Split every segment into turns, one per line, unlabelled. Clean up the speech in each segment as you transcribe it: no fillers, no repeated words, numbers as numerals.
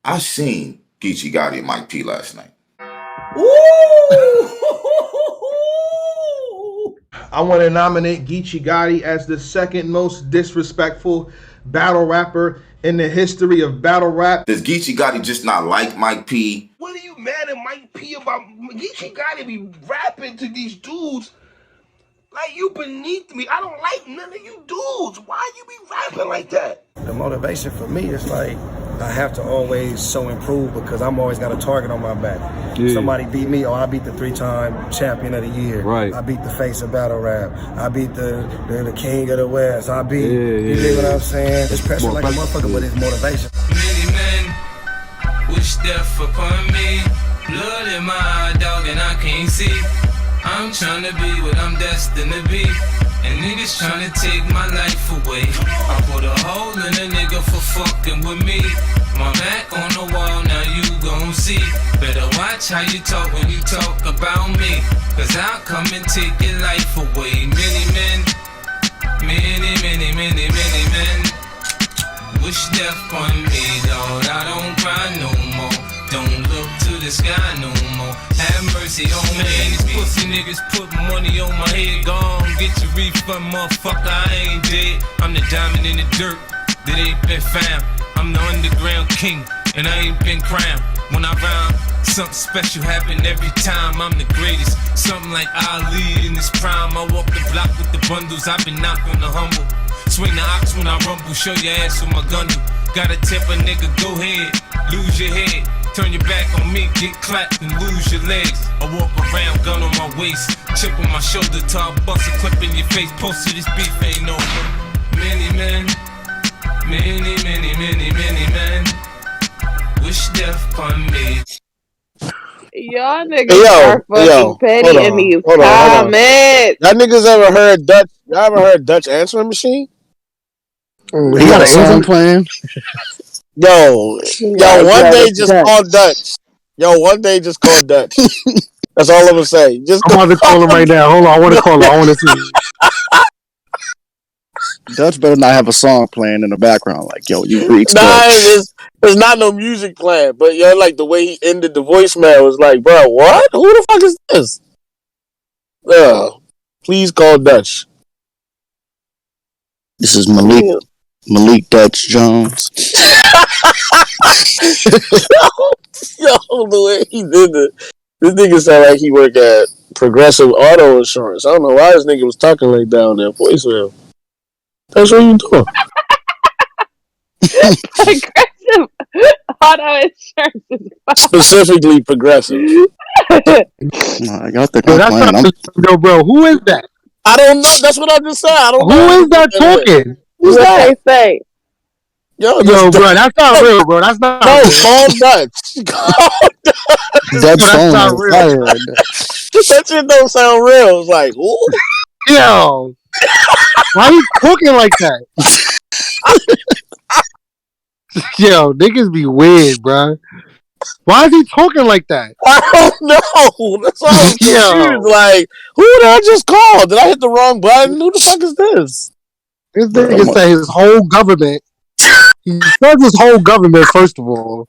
I seen Geechee Gotti and Mike P last night.
Ooh!
I want to nominate Geechee Gotti as the second most disrespectful battle rapper in the history of battle rap.
Does Geechee Gotti just not like Mike P?
What are you mad at Mike P about? Geechee Gotti be rapping to these dudes like you beneath me. I don't like none of you dudes. Why you be rapping like that?
The motivation for me is like I have to always so improve because I'm always got a target on my back. Yeah. Somebody beat me, or I beat the 3-time champion of the year.
Right.
I beat the face of battle rap. I beat the king of the West. I beat, you dig what I'm saying? It's pressure like a motherfucker, but it's motivation.
Many men wish death upon me. Blood in my eye, dog, and I can't see. I'm trying to be what I'm destined to be. And niggas tryna take my life away. I put a hole in a nigga for fucking with me. My back on the wall, now you gon' see. Better watch how you talk when you talk about me. Cause I'll come and take your life away. Many men, many men wish death on me, Lord. I don't cry no more. Don't look to the sky no more. Have mercy on me. These pussy niggas put money on my head. Gone, get your refund, motherfucker. I ain't dead. I'm the diamond in the dirt that ain't been found. I'm the underground king, and I ain't been crowned. When I rhyme, something special happen every time. I'm the greatest. Something like Ali in his prime. I walk the block with the bundles. I've been knocked on the humble. Swing the ox when I rumble. Show your ass with my gun. Gotta tip a nigga, go ahead, lose your head. Turn your back on me, get clapped and lose your legs. I walk around, gun on my waist, chip on my shoulder, till I bust a clip in your face. Posted this beef ain't over. Many men, many men wish death upon me.
Y'all niggas are fucking petty in these comments.
Y'all niggas ever heard Dutch? Y'all ever heard Dutch answering machine?
He got an song playing.
Yo, one day just call Dutch. Yo, one day just call Dutch. That's all I'm gonna say.
I'm about to call him right now. Hold on, I want to call him. I want to see. Dutch better not have a song playing in the background. Like, yo, you freaks.
Nah, there's not no music playing. But yo, like the way he ended the voicemail was like, bro, what? Who the fuck is this? Please call Dutch.
This is Malik Dutch Jones.
Yo, the way he did this nigga sound like he work at Progressive Auto Insurance. I don't know why this nigga was talking like that on that voicemail. That's what you doing.
Progressive Auto Insurance is fine.
Specifically Progressive.
I got the
Yo, bro, who is that?
I don't know. That's what I just said. I don't know.
Who is that talking?
Who's that?
Say?
Yo, bro, that's not real, bro. That's not real.
Call Dutch. Call Dutch.
Dutch phone
not
is
real.
fire.
That shit don't sound real. It's like, who?
Yo. Why you talking like that? Yo, niggas be weird, bro. Why is he talking like that?
I don't know. That's why I'm confused. Like, who did I just call? Did I hit the wrong button? Who the fuck is this?
This nigga said his whole government. He says his whole government, first of all.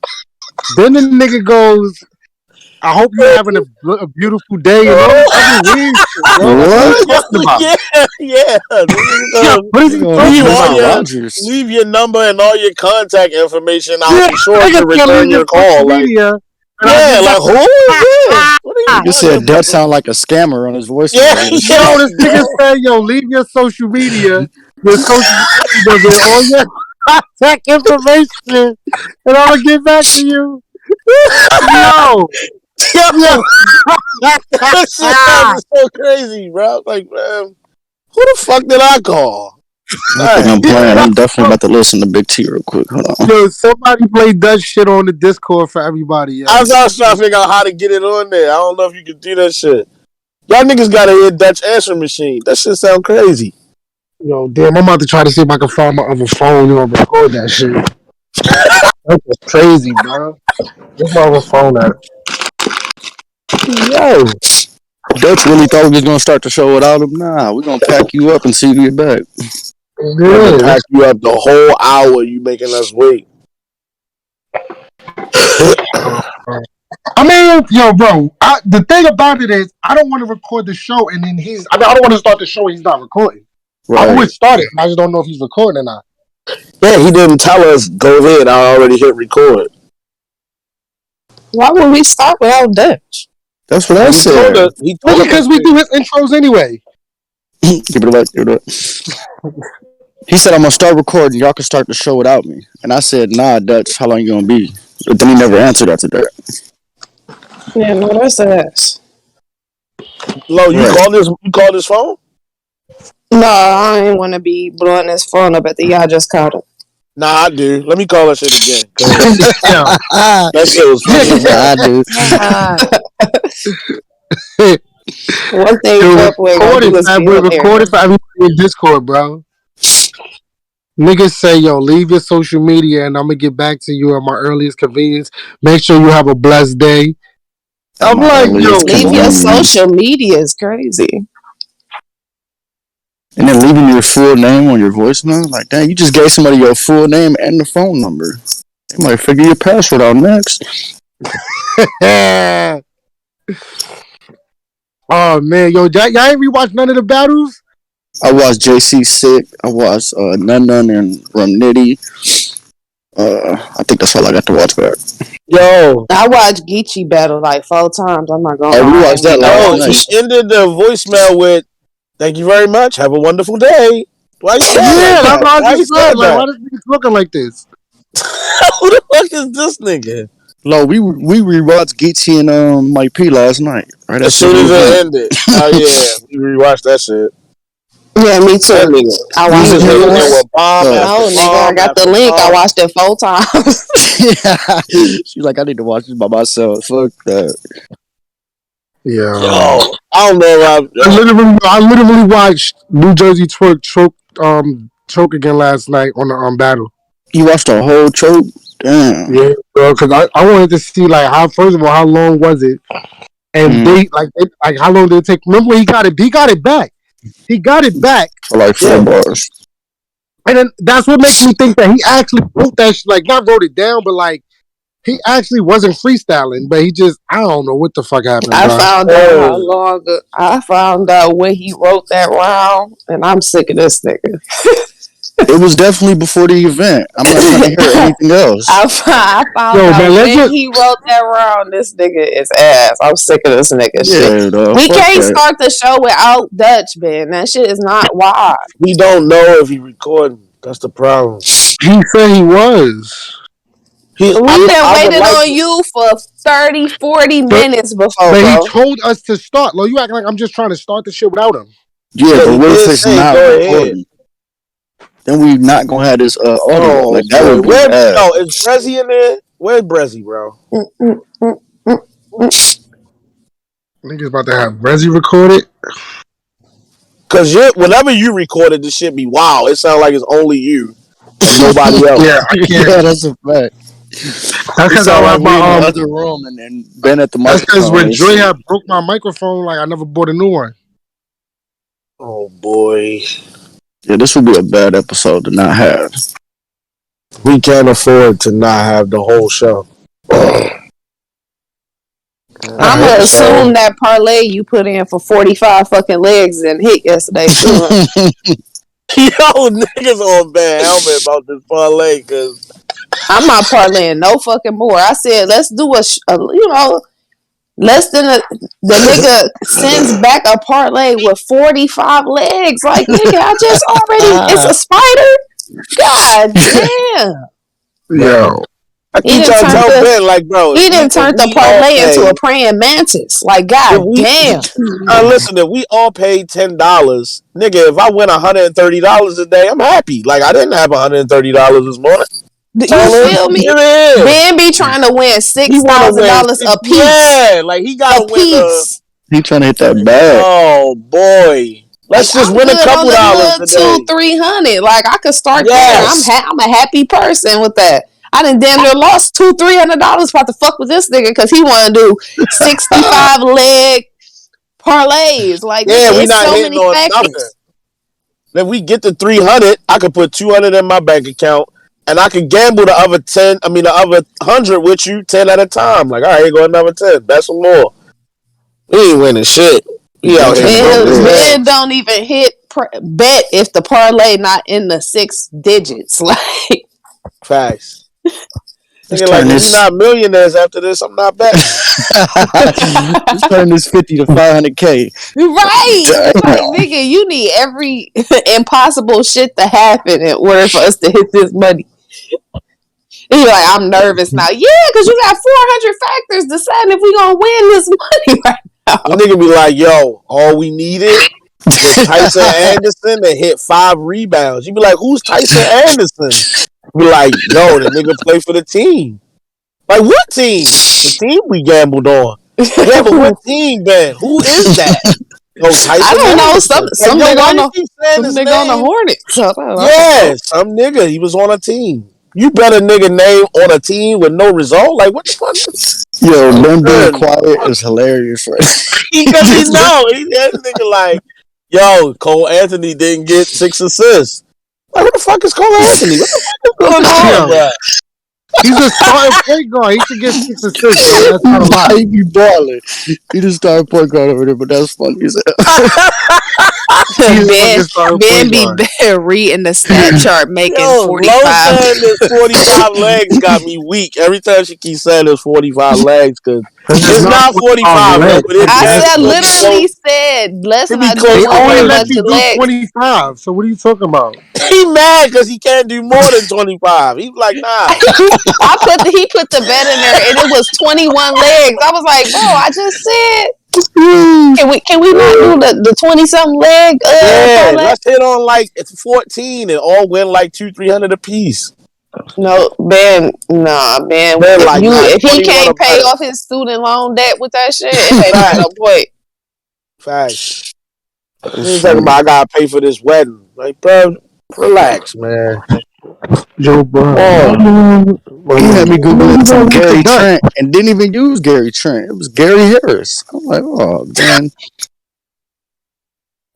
Then the nigga goes, I hope you're having a beautiful day. And all other weird shit, bro. What are you talking about?
Yeah.
What is he talking about?
Leave your number and all your contact information. I'll be sure to return your call. Like, like who is this? What are
you said that sound like a scammer on his voice.
Yeah, yo, this nigga said, yo, leave your social media, all your contact information, and I'll get back to you. Yo.
That shit is so crazy, bro. Like, man, who the fuck did I call?
I'm playing. I'm definitely about to listen to Big T real quick. Hold on.
Yo, somebody play Dutch shit on the Discord for everybody. Yo.
I was trying to figure out how to get it on there. I don't know if you can do that shit. Y'all niggas gotta hear Dutch answering machine. That shit sound crazy.
Yo, damn, I'm about to try to see if I can find my other phone and record that shit. That's crazy, bro. Where's my other phone at?
Yo, Dutch really thought we was gonna start the show without him. Nah, we're gonna pack you up and see you get back.
Pack you up the whole hour. You making us wait.
I mean, yo, bro. The thing about it is, I don't want to record the show and then I don't want to start the show and he's not recording.
Right.
I would start it. I just don't know if he's recording or not.
Yeah, he didn't tell us go ahead. I already hit record.
Why would we start without Dutch?
That's what I said.
Because we do his intros anyway.
Give it away. He said, I'm going to start recording. Y'all can start the show without me. And I said, nah, Dutch, how long you going to be? But then he never answered after that.
Yeah, no, that's ass.
Lo, you called his phone?
No, I ain't want to be blowing his phone up at the y'all just called it.
Nah, I do. Let me call that shit again. That shit was
I do.
One thing
recorded for everybody in Discord, bro. Niggas say, yo, leave your social media and I'm gonna get back to you at my earliest convenience. Make sure you have a blessed day. I'm like, yo,
leave your social media is crazy.
And then leaving your full name on your voicemail? Like, dang, you just gave somebody your full name and the phone number. They might figure your password out next.
Oh, man. Yo, y'all ain't rewatched none of the battles?
I watched JC Sick. I watched Nun and Rum Nitty. I think that's all I got to watch back.
Yo.
I watched Geechee battle like 4 times. I'm not going to
we watched that last night.
He ended the voicemail with, thank you very much. Have a wonderful day. Why you say
that's what I just said. Like, why this nigga looking like this?
Who the fuck is this nigga?
No, we rewatched Geechee and Mike P last night. Right
as soon as it ended. Oh yeah, we rewatched that shit.
Yeah, me too. I watched it. No, nigga, I got the link. I watched it 4 times.
She's like, I need to watch this by myself. Fuck that.
Yeah.
Yo, I don't know.
I literally watched New Jersey Twerk choke again last night on the battle.
You watched the whole choke? Damn.
Yeah, bro. Because I wanted to see like first of all, how long was it, and they how long did it take? Remember when he got it? He got it back. He got it back
for like 4 bars.
And then that's what makes me think that he actually wrote that shit, like not wrote it down, but like he actually wasn't freestyling, but he just I don't know what the fuck happened.
I found out how long I found out when he wrote that round, and I'm sick of this nigga.
It was definitely before the event. I'm not trying to hear anything else.
I found out when he wrote that round. This nigga is ass. I'm sick of this nigga shit. We can't start the show without Dutch, man. That shit is not wild.
We don't know if he recording. That's the problem.
He said he was.
We been waiting on you for 30, 40 minutes before,
but
bro.
He told us to start. Lo, you acting like I'm just trying to start the shit without him.
Yeah, but what if it's not recording? Then we not gonna have this audio. Like that would be bad.
No, is Brezzy in there? Where's Brezzy, bro?
Niggas about to have Brezzy recorded.
Cause whenever you recorded, this shit be wow. It sounds like it's only you and nobody else.
Yeah, that's a fact.
That's because I left my
in the other room and been at the microphone.
That's because when Joy had broke my microphone, like I never bought a new one.
Oh boy.
Yeah, this would be a bad episode to not have.
We can't afford to not have the whole show.
I'm gonna assume that parlay you put in for 45 fucking legs and hit yesterday.
Yo, niggas on bad helmet about this parlay because
I'm not parlaying no fucking more. I said let's do less than the nigga sends back a parlay with 45 legs. Like, nigga, I just already, it's a spider? God damn.
Yo.
I keep trying to tell Ben, like, bro.
He didn't turn the parlay into a praying mantis. Like, god damn.
Listen, if we all paid $10, nigga, if I win $130 a day, I'm happy. Like, I didn't have $130 this morning.
You feel me? Ben be trying to win $6,000 a piece.
Yeah, like he got to win.
He trying to hit that bag.
Oh boy, let's just win a couple dollars today.
$200-$300. Like I could start there. I'm a happy person with that. I done damn near lost $200-$300 about to fuck with this nigga because he want to do 65 leg parlays. Like
we not
so
hitting on nothing. If we get to 300, I could put 200 in my bank account. and I could gamble the other 10. I mean, the other 100 with you 10 at a time. Like, all right, here go another 10. Bet some more. We ain't winning shit. We out here broke as hell.
Ben don't even hit bet if the parlay not in the 6 digits. Like
facts. Nigga, like, if we're not millionaires after this, I'm not betting.
Let's turn this 50 to 500K.
Right. Like, nigga, you need every impossible shit to happen in order for us to hit this money. And you're like, I'm nervous now. Yeah, because you got 400 factors deciding if we gonna win this money right now.
The nigga be like, yo, all we needed was Tyson Anderson to hit 5 rebounds. You be like, who's Tyson Anderson? Be like, yo, the nigga play for the team. Like, what team? The team we gambled on. Yeah, but what team, Ben? Who is that? Yo, Tyson
I don't know.
Anderson.
Some
like,
nigga
on
the Hornets.
Yeah, some nigga. He was on a team. You bet a nigga name on a team with no result? Like, what the fuck?
Yo, them being quiet is hilarious, right?
Because he know. That nigga like, yo, Cole Anthony didn't get 6 assists. Like, what the fuck is Cole Anthony? What the fuck is going on, bro?
He's a starting point guard. He should get 6 assists. That's not a lot.
He be balling. He just started point guard over there, but that's funny as hell.
Ben be reading the stat chart, making 45.
Low saying this 45 legs got me weak. Every time she keeps saying there's 45 legs, because it's not 45.
I literally said, let's not do
they only let you do
legs.
25. So what are you talking about?
He mad because he can't do more than 25. He's like, nah.
He put the bet in there, and it was 21 legs. I was like, bro, I just said. Can we not do the 20-something leg?
Yeah, let's hit on like it's 14 and all win like 200-300 a piece.
No, Ben. If he can't pay off his student loan debt with that shit, it ain't no point.
Facts. He's talking about I gotta pay for this wedding. Like, bro, relax, man.
Yo, bro.
He had me Googling some Gary Trent and didn't even use Gary Trent. It was Gary Harris. I'm like, oh, man.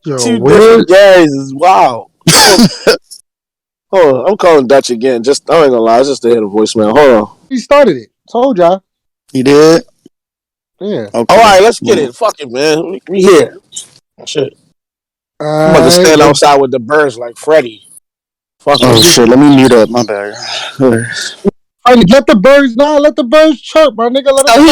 Yo, 2 different Garys is wild. Hold on, I'm calling Dutch again. I ain't gonna lie, just to hear the voicemail. Hold on.
He started it. Told y'all.
He did?
Yeah.
Okay. All right, let's get it. Fuck it, man. We here. Shit. I'm about to stand outside with the birds like Freddy.
Fuck shit, let me mute up. My bad.
Let the birds let the birds chirp, my nigga. Let them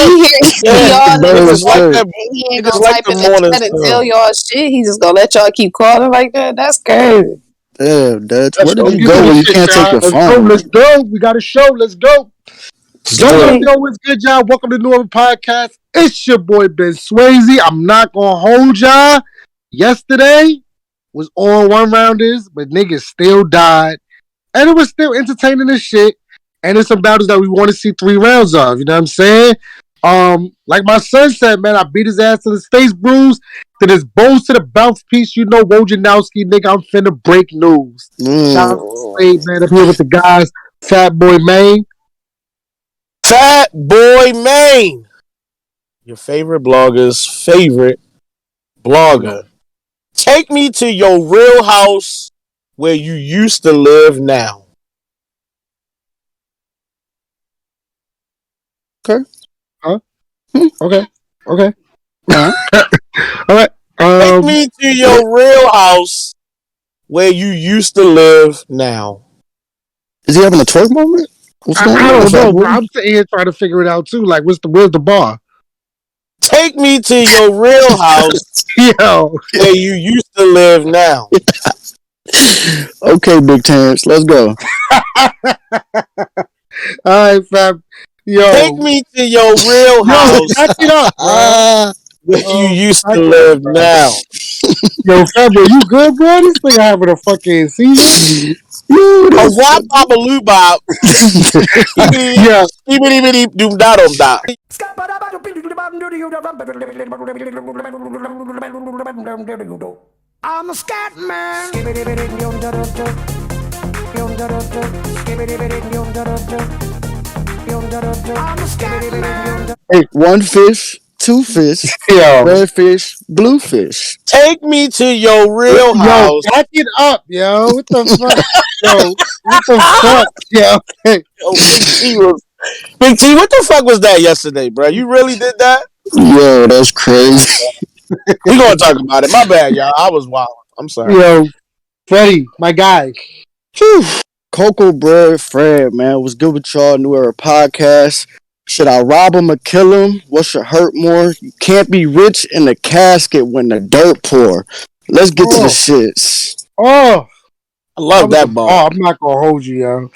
he ain't gonna type in the chat and tell y'all shit. He just gonna let y'all keep calling like that. That's crazy.
Damn, Dutch. Where did you go when you can't take your phone?
Let's go. We got a show. Let's go. Yo, what's good, y'all? Welcome to Northern Podcast. It's your boy Ben Swayze. I'm not gonna hold y'all. Yesterday was all one rounders, but niggas still died. And it was still entertaining as shit. And there's some battles that we want to see 3 rounds of. You know what I'm saying? Like my son said, man, I beat his ass to his face bruise, to his bones to the bounce piece. You know, Wojnarowski, nigga, I'm finna break news. Shout out to Slade, man, up here with the guys. Fat Boy Maine.
Fat Boy Maine. Your favorite blogger's favorite blogger. Take me to your real house where you used to live now.
Okay. Huh? Okay. Okay. All right.
Take me to your real house where you used to live now.
Is he having a twerk moment?
I don't know, bro. I'm sitting here trying to figure it out too. Like, where's the bar?
Take me to your real house where you used to live now.
Okay, Big Terrence, let's go.
All right, fam. Yo.
Take me to your real house.
Back it up,
where you used to live now.
Yo, fam, bro, you good, bro? This thing having a fucking season.
A wop pop a loo bop.
Yeah.
Doom da dum da.
I'm a scat man.
Hey, 1 fish, two fish,
Yo,
red fish, blue fish.
Take me to your real
yo,
house.
back it up, yo. What the fuck? Yo, what the fuck, yo?
Yo, Big T, what the fuck was that yesterday, bro? You really did that?
Yo, that's crazy.
We gonna talk about it. My bad, y'all. I was wild. I'm sorry.
Yo, Freddie, my guy.
Whew. Cocoa Bread Fred, man, what's good with y'all? New Era podcast. Should I rob him or kill him? What should hurt more? You can't be rich in a casket when the dirt pour. Let's get to the shits.
Oh,
I love that ball.
Oh, I'm not gonna hold you, yo.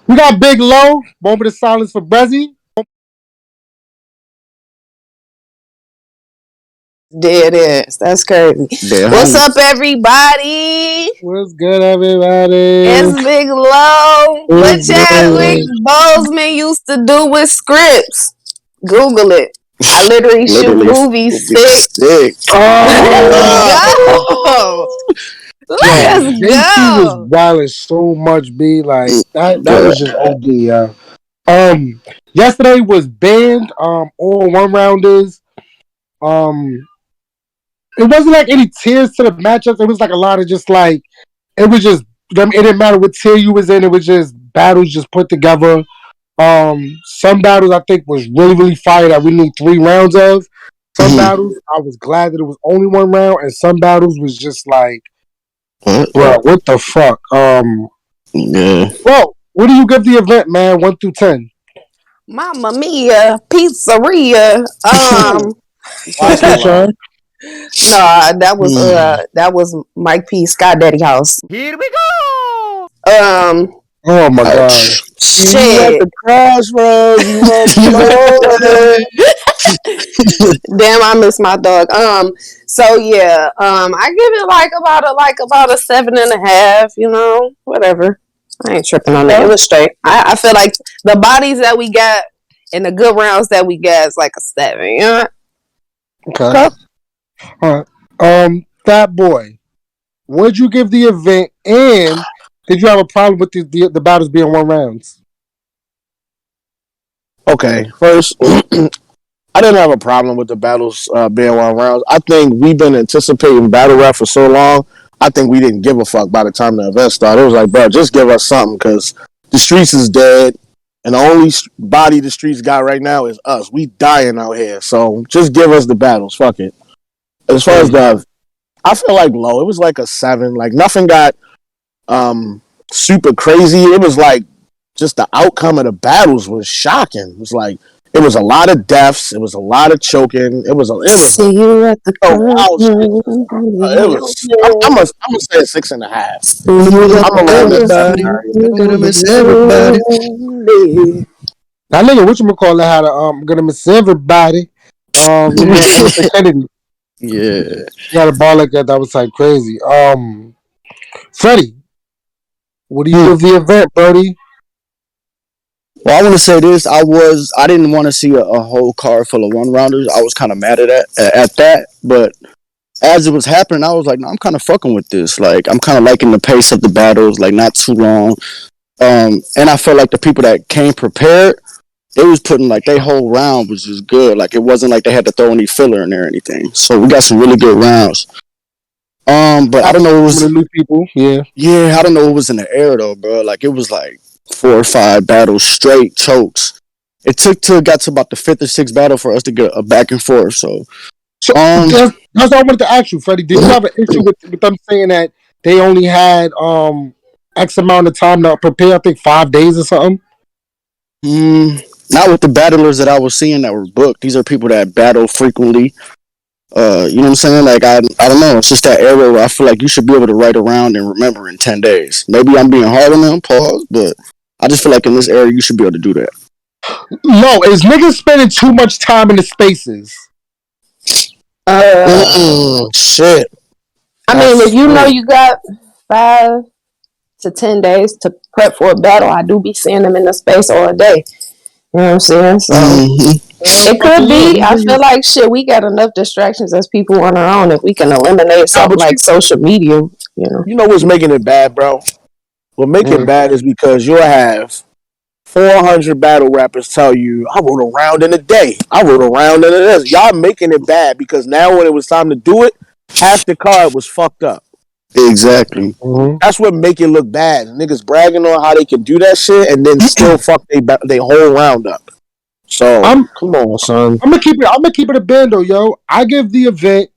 We got Big Low. Moment of silence for Brezzy.
There it is. That's crazy. What's up, everybody?
What's good, everybody?
It's Big Low. What Chadwick Boseman used to do with scripts. Google it. I literally shoot movies sick.
Oh,
Let's go.
JT was wilding so much, B. Like that was just OD, yeah. Yesterday was banned. All one rounders. It wasn't like any tiers to the matchups. It was like a lot of just like it was just. It didn't matter what tier you was in. It was just battles just put together. Some battles I think was really fire that we need 3 rounds of. Some battles I was glad that it was only 1 round, and some battles was just like, bro, what the fuck?
Yeah.
Well, what do you give the event, man? 1 through 10.
Mamma mia, pizzeria. No, that was Mike P. Sky Daddy House.
Here we go.
Oh my god.
Shit.
You at the crossroads. You
Damn, I miss my dog. So yeah, I give it like about a 7.5. You know, whatever. I ain't tripping on it. It was straight. I feel like the bodies that we got and the good rounds that we got is like a 7. You know?
Okay. All right. Fat Boy, what'd you give the event, and did you have a problem with the battles being 1 rounds?
Okay, first, I didn't have a problem with the battles being 1 round. I think we've been anticipating battle rap for so long. I think we didn't give a fuck by the time the event started. It was like, bro, just give us something because the streets is dead, and the only body the streets got right now is us. We dying out here, so just give us the battles. Fuck it. As far as I feel like low. It was like a 7. Like nothing got super crazy. It was like just the outcome of the battles was shocking. It was like it was a lot of deaths. It was a lot of choking. It was
See you at the
I'm gonna say 6.5.
I'm gonna miss everybody.
That nigga, whatchamacallit, had gonna miss everybody. Kennedy.
Yeah.
He had a ball like that was like crazy. Freddie, what do you give the event, Brody?
Well, I want to say this. I didn't want to see a whole card full of 1 rounders. I was kind of mad at that. But as it was happening, I was like, no, I'm kind of fucking with this. Like, I'm kind of liking the pace of the battles, like not too long. And I felt like the people that came prepared, they was putting like their whole round was just good. Like it wasn't like they had to throw any filler in there or anything. So we got some really good rounds. But I don't know. It was
new people. Yeah.
I don't know what was in the air though, bro. Like it was like 4 or 5 battles straight chokes. It got to about the 5th or 6th battle for us to get a back and forth. So
that's what I wanted to ask you, Freddie. Did you have an issue with them saying that they only had X amount of time to prepare? I think 5 days or something.
Not with the battlers that I was seeing that were booked. These are people that battle frequently. You know what I'm saying? Like I don't know. It's just that era where I feel like you should be able to write around and remember in 10 days. Maybe I'm being hard on them, pause, but I just feel like in this era you should be able to do that.
No, is niggas spending too much time in the spaces?
Shit.
I mean, if you know you got 5 to 10 days to prep for a battle, I do be seeing them in the space all day. You know what I'm saying? So it could be. I feel like shit. We got enough distractions as people on our own. If we can eliminate something like social media,
you know what's making it bad, bro? What make it bad is because you'll have 400 battle rappers tell you, I wrote a round in a day. I wrote a round in a this. Y'all making it bad because now when it was time to do it, half the card was fucked up.
Exactly.
Mm-hmm.
That's what make it look bad. Niggas bragging on how they can do that shit and then still fuck they whole round up. So come on, son.
I'm gonna keep it a band though, yo. I give the event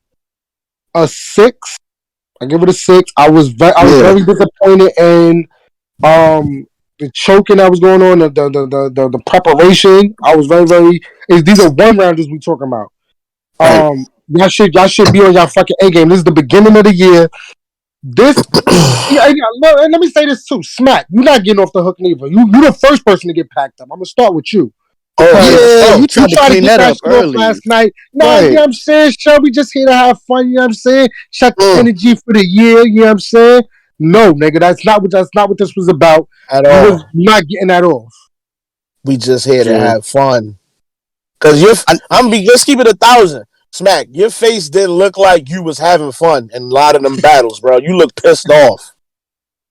a 6. I give it a 6. I was very disappointed in the choking that was going on, the preparation. I was very. These are one rounders we talking about. Y'all should be on y'all fucking A game. This is the beginning of the year. This, let me say this too. Smack, you're not getting off the hook neither. You the first person to get packed up. I'm gonna start with you.
You tried to clean that up early
last night. No, you know what I'm saying? Shelby just here to have fun, you know what I'm saying? Shut the energy for the year, you know what I'm saying? No, nigga, that's not what this was about.
At all.
You was not getting that off.
We just here to have fun. Cause let's keep it 1,000. Smack, your face didn't look like you was having fun in a lot of them battles, bro. You look pissed off.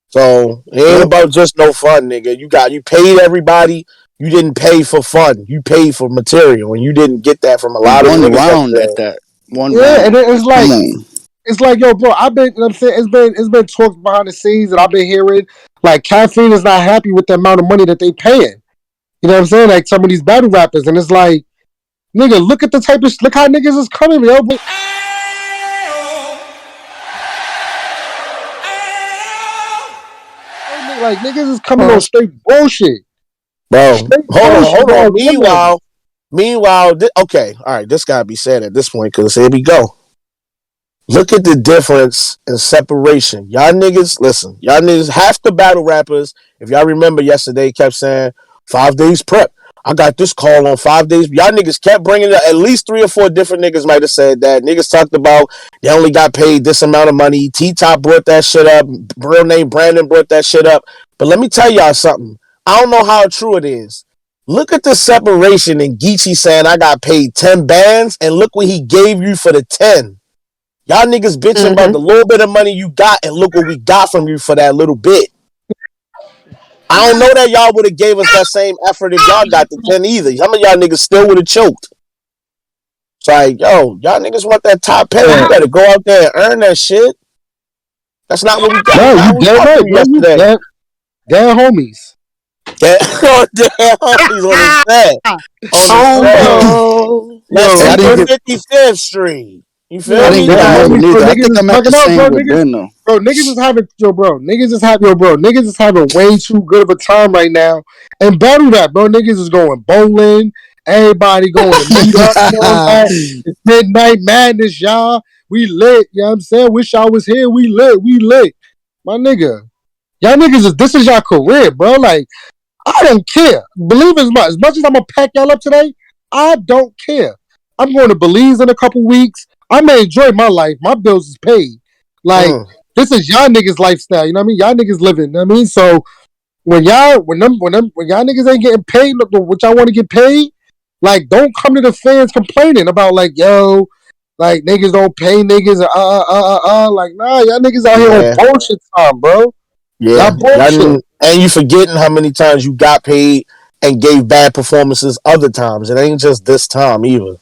So it ain't about just no fun, nigga. You paid everybody. You didn't pay for fun. You paid for material, and you didn't get that from a lot of niggas.
Round at that. One
round.
And
it's like, yo, bro. I'm saying it's been talks behind the scenes that I've been hearing. Like, Caffeine is not happy with the amount of money that they paying. You know what I'm saying? Like some of these battle rappers, and it's like, nigga, look at the type of look how niggas is coming, yo. But like niggas is coming on straight bullshit.
Bro, hold on. Meanwhile, okay, all right, this gotta be said at this point because here we go. Look at the difference in separation. Y'all niggas, half the battle rappers, if y'all remember yesterday, kept saying 5 days prep. I got this call on 5 days. Y'all niggas kept bringing it. At least 3 or 4 different niggas might have said that. Niggas talked about they only got paid this amount of money. T-Top brought that shit up. Real name Brandon brought that shit up. But let me tell y'all something. I don't know how true it is. Look at the separation in Geechee saying I got paid 10 bands, and look what he gave you for the 10. Y'all niggas bitching about the little bit of money you got, and look what we got from you for that little bit. I don't know that y'all would have gave us that same effort if y'all got the 10 either. Some of y'all niggas still would have choked. It's like, yo, y'all niggas want that top pay. You better go out there and earn that shit. That's not what we got.
No, you damn right, yesterday. Damn homies.
Damn homies on the set. Let's take 55th Street. You feel me?
I think I'm at the same with Ben though.
Bro, niggas is having way too good of a time right now. And battle that, bro. Niggas is going bowling. Everybody going to New York. It's Midnight Madness, y'all. We lit. You know what I'm saying? Wish I was here. We lit. My nigga. Y'all niggas, this is y'all career, bro. Like, I don't care. Believe as much as I'm going to pack y'all up today, I don't care. I'm going to Belize in a couple weeks. I may enjoy my life. My bills is paid. Like, this is y'all niggas lifestyle. You know what I mean? Y'all niggas living. You know what I mean? So when y'all niggas ain't getting paid what y'all want to get paid, like, don't come to the fans complaining about like, yo, like niggas don't pay niggas. Like, nah, y'all niggas out here on bullshit time, bro.
Yeah, bullshit. And you forgetting how many times you got paid and gave bad performances other times. It ain't just this time either.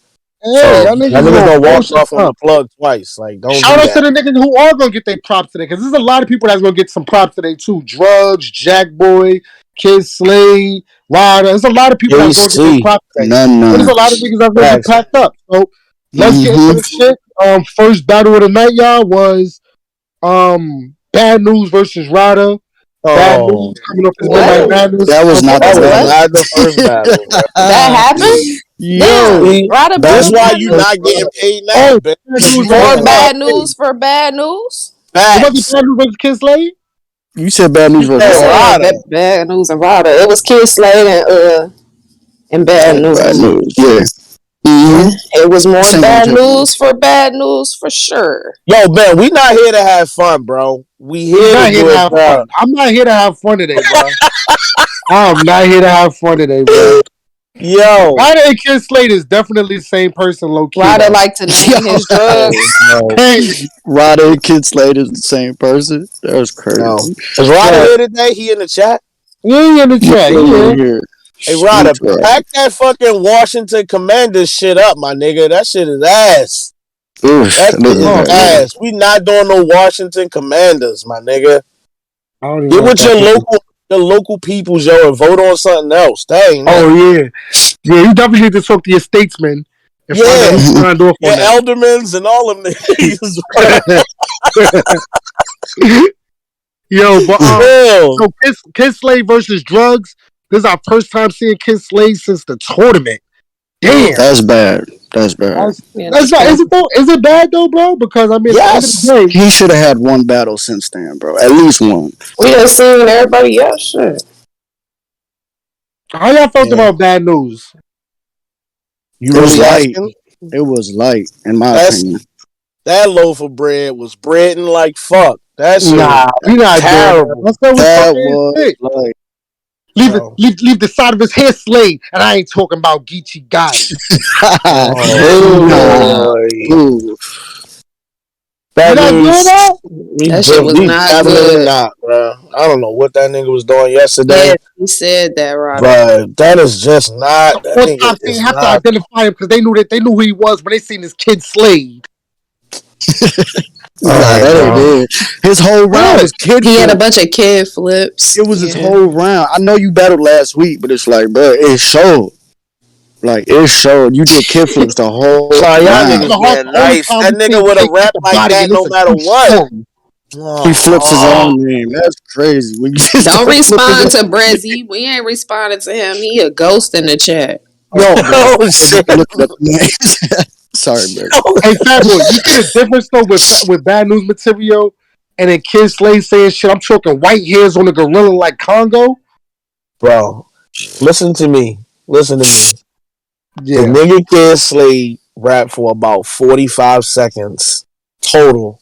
Yeah,
so
y'all niggas
gonna walk off on the plug twice. Like, don't
shout out
do
to the niggas who are gonna get their props today, because there's a lot of people that's gonna get some props today too. Drugs, Jack Boy, Kid Slade, Ryder. There's a lot of people that's gonna get their props today. There's a lot of niggas that's gonna get packed up. So let's get into the shit. First battle of the night, y'all, was Bad News versus Ryder. Bad News coming up as Midnight Madness.
That was not
the first battle.
That happened?
Yo,
that's why you not getting paid now.
More bad news for bad news.
It wasn't Bad News versus Kid Slade.
You said Bad News versus
Ryder. Bad News and Ryder. It was Kid Slade and Bad News.
Bad News, yeah.
Mm-hmm. It was more bad news for sure.
Yo, man, we not here to have fun, bro. We here to have fun.
I'm not here to have fun today, bro. I'm not here to have fun today, bro.
Yo,
Ryder and Kid Slade is definitely the same person, low key.
Ryder like to name his drugs.
Ryder and Kid Slade is the same person. That was crazy.
Is Ryder here today? He in the chat?
Yeah, he in the chat.
Hey, Ryder,
Interesting.
pack that fucking Washington Commanders shit up, my nigga. That shit is ass.
Oof,
That
that
shit
is
is
Oh,
bad.
ass. We not doing no Washington Commanders, my nigga.
I don't even
Get
know what
with
that is.
your local peoples, yo, and vote on something else. That ain't it.
Oh yeah, yeah. You definitely need to talk to your statesmen and find out
Yeah,
who signed off
your
on that.
aldermans and all of them niggas.
Yo, but
Real.
so Kid Slade versus drugs. This is our first time seeing Kid Slade since the tournament. Damn,
That's bad. That's bad.
Yeah,
that's
that's
not. Is
crazy.
it though? Is it bad though, bro? Because I mean, at the end of the
Yes.
day,
He should have had one battle since then, bro. At least one.
We done seen everybody else shit.
how y'all felt
Yeah.
about Bad News?
You
It was
really
light.
asking?
It was light, in my
That's
opinion.
that loaf of bread was breading like fuck. That shit was
Nah, we not doing that.
terrible,
Let's go with
That
talking
was
shit.
light.
bro.
Leave the side of his hair Slade, and I ain't talking about Geechee Gotti.
Oh
Nah.
boy.
Ooh.
We
Bad
not doing
news.
that.
That shit was
We
not
definitely
good.
not, bro. I don't know what that nigga was doing
Yeah,
yesterday,
he said that, Ryder.
but that is just not. That
Fourth
nigga
time they
is
have to
not.
identify him because they knew who he was when they seen his kid Slade.
All
Nah,
right,
that ain't
bro.
it. His whole round
What?
was kid
He had a
flip.
bunch of kid flips.
It was his
Yeah.
whole round. I know you battled last week, but it's like, bro, it showed. Like, it showed. You did kid flips the whole
So y'all
round.
niggas being
The only
nice.
time
That
we
nigga
seen
would have
Kid kick
rapped
a
like
body,
that
and
no
it's a
matter
true
what.
story.
He flips his
Oh,
own name. That's crazy. When you just
Don't
don't flip his
respond to
own name.
Brezzy. We ain't responding to him. He a ghost in the chat.
Yo,
oh
I'm
shit.
looking at the names. Sorry, bro.
hey, Fat Boy, you see the difference though with Bad News material and then Kid Slade saying shit. I'm talking white hairs on a gorilla like Congo.
Bro, listen to me. Listen to me. The
Yeah,
nigga Kid Slade rapped for about 45 seconds total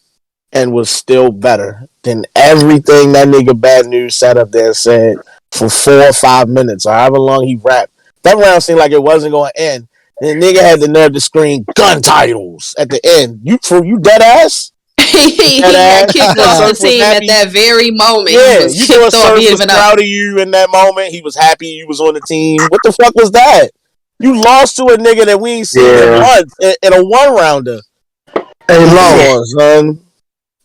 and was still better than everything that nigga Bad News sat up there and said for 4 or 5 minutes or however long he rapped. That round seemed like it wasn't going to end. And the nigga had the nerve to scream gun titles at the end. You dead ass? Dead
He got
ass? You
kicked
thought
off the
Surf was
team at
happy?
that very moment. He
Yeah,
was
you thought
kicked off. He
Surf
didn't
was
even know.
proud of you in that moment. He was happy you was on the team. What the fuck was that? You lost to a nigga that we ain't seen in
yeah.
months in a one rounder.
Hey,
Come
Lo.
on, son.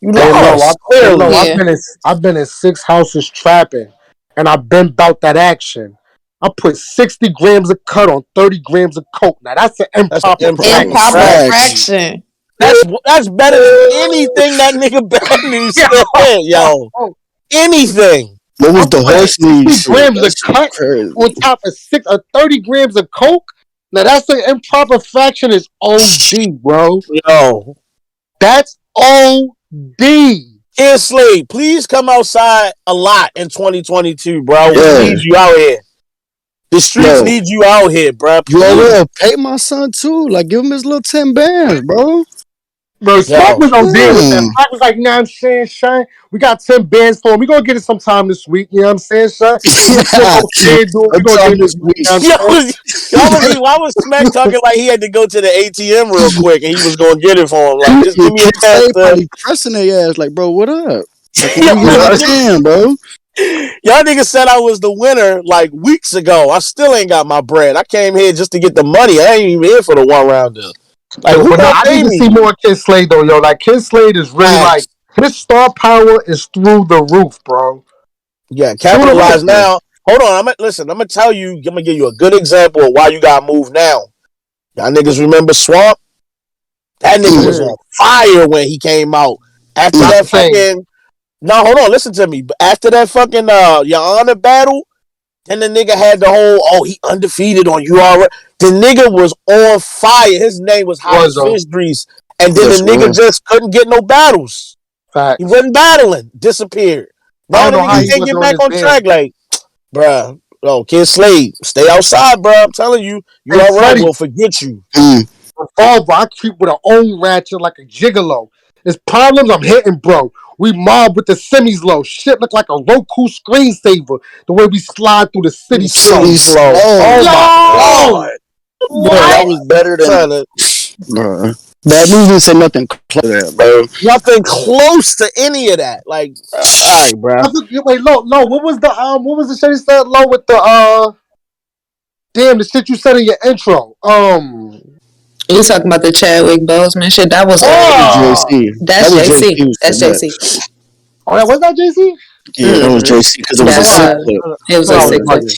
You
Hey, Lo.
lost,
Hey, Lo.
clearly.
Yeah.
I've been in 6 houses trapping, and I've been about that action. I put 60 grams of cut on 30 grams of coke. Now that's an
That's an
improper
improper
fraction.
Improper
fraction.
fraction.
That's better than anything that nigga Bad News said, yo. Anything.
What was
I'm
the
putting
horse knee
60
shit?
grams
That
of
shit
cut
crazy.
on top of 30 grams of coke. Now that's an improper fraction is OD, bro.
Yo.
That's OD.
Kid Slade, please come outside a lot in 2022, bro. We
Yeah.
need you out here. The streets
Yo,
need you out here, bro.
you
Please.
already pay my son too. Like, give him his little 10 bands, bro.
Bro, Smack
Yo.
was OD with that.
Mm.
Smack was like, you know what I'm saying, Shine? We got 10 bands for him. We gonna get it sometime this week, you know what I'm saying, Shine? He was still on FanDuel. We gonna
Sometime
get it
this
this week,
week.
you know what
Yo,
I'm saying?
why was Smack talking like he had to go to the ATM real quick and he was gonna get it for him? Like, just
Your
give me a
kid
chance
stay
to.
probably pressing their ass. Like, bro, what up? Like, when
Yo,
you get my
like,
10, bro?
y'all niggas said I was the winner like weeks ago. I still ain't got my bread. I came here just to get the money. I ain't even here for the one rounder. Like,
Yo,
who
but now
gonna
I
pay
need to see
me?
more Kid Slade though, yo. Like Kid Slade is really like
Facts.
his star power is through the roof, bro.
Yeah,
Through the roof,
capitalize
man.
now. Hold on, listen. I'm gonna tell you. I'm gonna give you a good example of why you got moved now. Y'all niggas remember Swamp? That nigga was
Yeah.
on fire when he came out. After
Not
that
the same.
fucking no, hold on, listen to me. But after that fucking Your Honor battle, then the nigga had the whole he undefeated on URL. The nigga was on fire. His name was hot
Was
as
though.
fish grease. And then the
Yes,
nigga
was.
just couldn't get no battles. He
Facts.
wasn't battling. Disappeared.
I
Now
don't
the
know how
nigga
he
can't get
wasn't on
back
his
on
band.
track. Like, bruh. Oh, Kid Slade, stay outside, bruh. I'm telling you,
Hey
URL
Freddie,
will forget you.
Mm.
revolver, I creep with an own ratchet like a gigolo. It's problems I'm hitting, bro. We mob with the semis low. Shit look like a Roku screensaver. The way we slide through the city
City
slow.
City
slow.
slow.
Oh my
Yo!
god.
Bro, that
What?
was better than.
Trying to
Bro. Bad news didn't say nothing close to that, bro.
nothing close to any of that. Like, all right, bruh.
Wait, low. What was the shit he said low with the Damn, the shit you said in your intro.
You talking about the Chadwick Boseman shit? That was
JC.
that's
That was
JC.
JC.
That's JC.
Oh, was that JC?
Yeah, that was JC because it was a
That's
sick clip.
it was
No,
a
I was
sick clip.
bugging.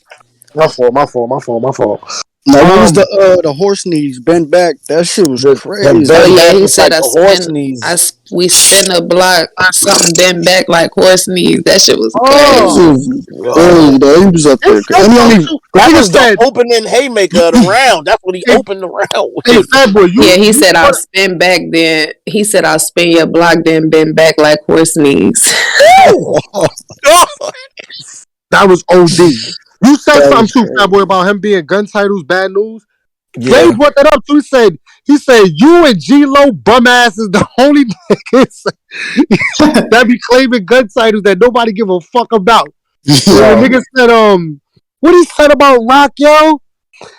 My fault.
Now, what was the horse knees bent back? That shit was crazy.
Oh yeah, he said
like
I
the horse
spin.
knees.
We spin the block. Something bent back like horse knees. That shit was
Oh,
crazy.
Crazy, though. He was up there. And he only,
That was the
said,
opening haymaker of the round. That's what he opened the round with.
hey, Fat Boy,
He said I'll spin back then. He said I'll spin your block then bend back like horse knees.
that was OD. You said something too, Fat Boy, about him being gun titles, bad news.
Yeah.
They brought that up too. He said you and G-Lo bum ass is the only niggas that be claiming gun titles that nobody give a fuck about. The nigga said, what he said about Rock, yo?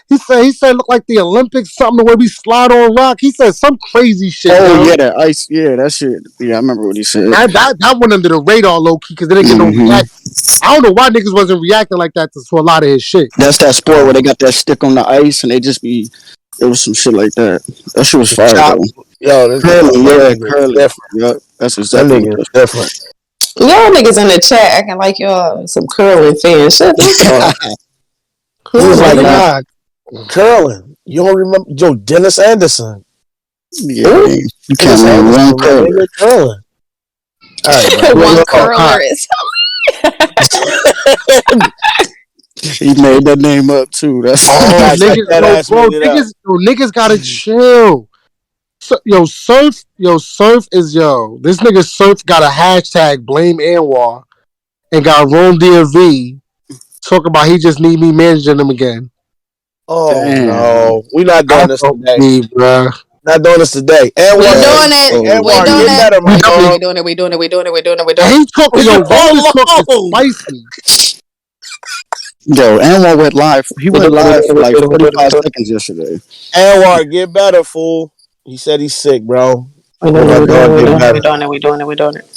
He said look like the Olympics, something the way we slide on Rock. He said some crazy shit.
Oh, yeah, that ice. Yeah, that shit. Yeah, I remember what he said.
That went under the radar low key because they didn't get no reaction. I don't know why niggas wasn't reacting like that to a lot of his shit.
That's that sport where they got that stick on the ice and they just be. It was some shit like that. That shit was fire though.
Yo,
curling. Yep, that's exactly
that nigga different.
Y'all niggas in the chat acting like y'all some curling fans. Shut up.
He was like, nah, curling. You don't remember Joe Dennis Anderson?
Yeah, you can't name one curler.
Curling. All right,
one curler is.
He made that name up too. That's
niggas gotta chill. So, Surf is this nigga Surf got a hashtag blame Anwar and got Rome DMV talking about he just need me managing him again.
Oh no, we not doing this today,
bro.
Not doing this today.
We're doing it.
Anwar, get better, my dog.
We doing it.
He talking, spicy.
Yo, Anwar went live. He went live for like 45 seconds yesterday.
Anwar, get better, fool. He said he's sick, bro.
We're doing it.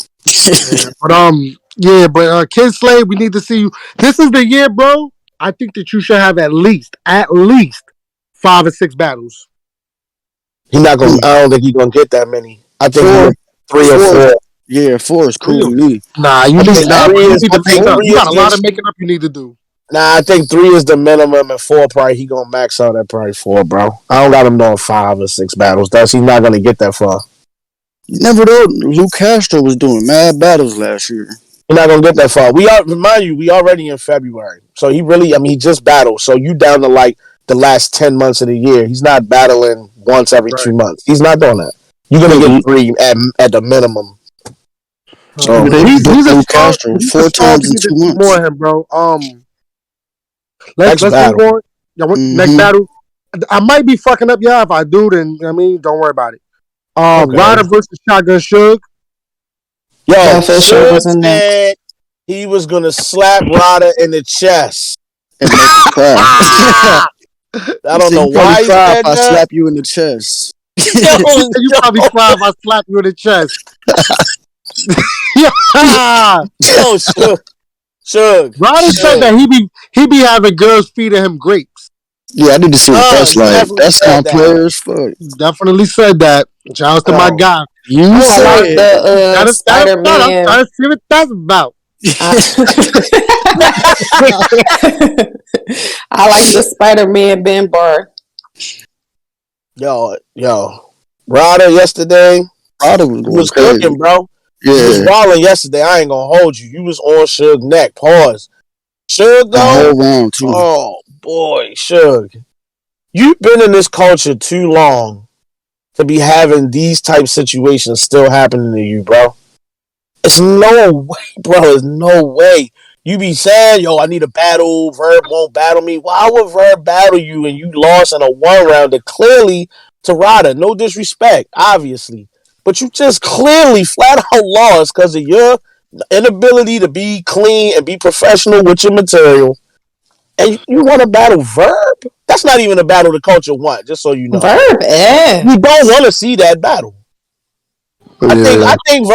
But Kid Slade, we need to see you. This is the year, bro. I think that you should have at least 5 or 6 battles.
He's not gonna. I don't think he's gonna get that many. I think 3 or 4.
Yeah, 4 is cool to me.
Nah, you got a lot of making up you need to do.
Nah, I think 3 is the minimum, and 4 probably he gonna max out at probably 4, bro. I don't got him doing 5 or 6 battles. He's not gonna get that far.
Never though. Luke Castro was doing mad battles last year.
He's not gonna get that far. We already in February, so he just battled. So you down to like the last 10 months of the year. He's not battling once every 2 months. He's not doing that. You're gonna get 3 at the minimum.
So he's a Castro 4 times in 2 months.
More him, bro. Let's move on. Next battle. I might be fucking up, y'all. If I do, then don't worry about it. Ryder versus Shotgun Suge.
Yo, Suge said he was gonna slap Ryder in the chest.
And make him cry.
I don't know why he said that.
I slap you in the chest.
You probably cry if I slap you in the chest.
Yo, Suge.
Ryder said that he be having girls feeding him grapes.
Yeah, I need to see what that's like. That's my players. Fuck.
Definitely said that. Shout out to my guy.
You said
the Spider-Man.
I'm trying to see what that's about.
I like the Spider-Man Ben bar.
Yo. Ryder yesterday.
Ryder
was cooking, bro.
Yeah.
You was balling yesterday. I ain't gonna hold you. You was on Suge's neck. Pause. Suge, though.
The whole round, too.
Oh, boy, Suge. You've been in this culture too long to be having these type situations still happening to you, bro. It's no way, bro. There's no way. You be saying, yo, I need a battle. Verb won't battle me. Why would Verb battle you and you lost in a 1-rounder clearly to Ryder? No disrespect, obviously. But you just clearly flat out lost because of your inability to be clean and be professional with your material. And you want to battle Verb? That's not even a battle the culture want, just so you know.
Verb,
You don't want to see that battle.
Yeah.
I think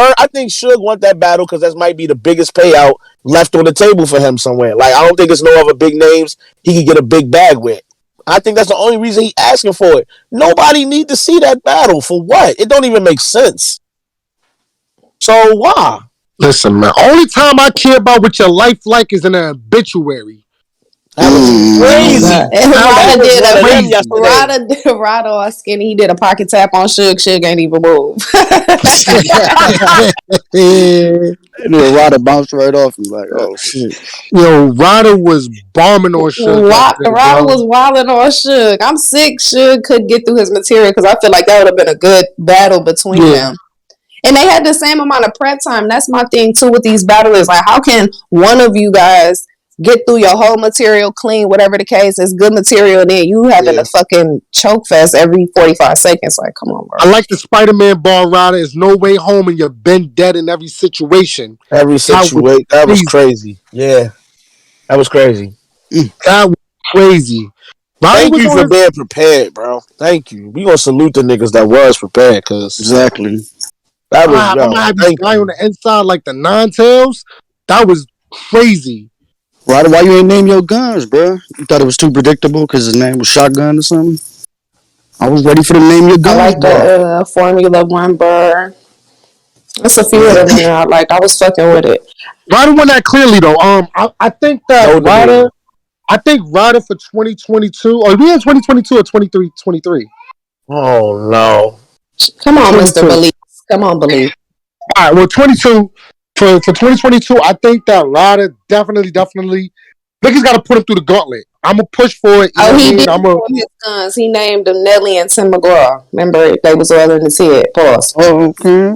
Suge want that battle because that might be the biggest payout left on the table for him somewhere. Like, I don't think there's no other big names he could get a big bag with. I think that's the only reason he asking for it. Nobody need to see that battle. For what? It don't even make sense. So why?
Listen, man. Only time I care about what your life like is in an obituary.
That was crazy.
And
That was one of them yesterday.
Rada or Skinny, he did a pocket tap on Suge. Suge ain't even move.
And then Ryder bounced right off and like, oh shit.
Yo, Ryder was bombing on Suge.
Rada was wilding on Suge. I'm sick. Suge could get through his material because I feel like that would have been a good battle between them. And they had the same amount of prep time. That's my thing too with these battlers. Like, how can one of you guys get through your whole material clean, whatever the case, it's good material, and then you having a fucking choke fest every 45 seconds. Like, come on, bro.
I like the Spider-Man bar, Ryder. There's no way home and you've been dead in every situation.
Every situation. That was crazy. Yeah. That was crazy.
That was crazy.
Thank you for being prepared, bro. Thank you. We gonna salute the niggas that was prepared, cause
exactly.
That was
I'm gonna have this guy on the inside like the Nine-Tails. That was crazy.
Ryder, why you ain't name your guns, bro? You thought it was too predictable because his name was Shotgun or something? I was ready for the name your guns.
I like the Formula One bar. That's a few of them in there I like. I was fucking with it.
Ryder won that clearly though. I think that Ryder. I think Ryder for 2022. Or we in 2022 or 23?
Oh no!
Come on, Mr. Belief. Come on, Belief.
All right. Well, 22 for 2022. I think that Ryder definitely. Niggas got to put him through the gauntlet. I'm gonna push for it.
He did name his guns. He named them Nelly and Tim McGraw. Remember, they was all in his head. Pause.
Oh, okay.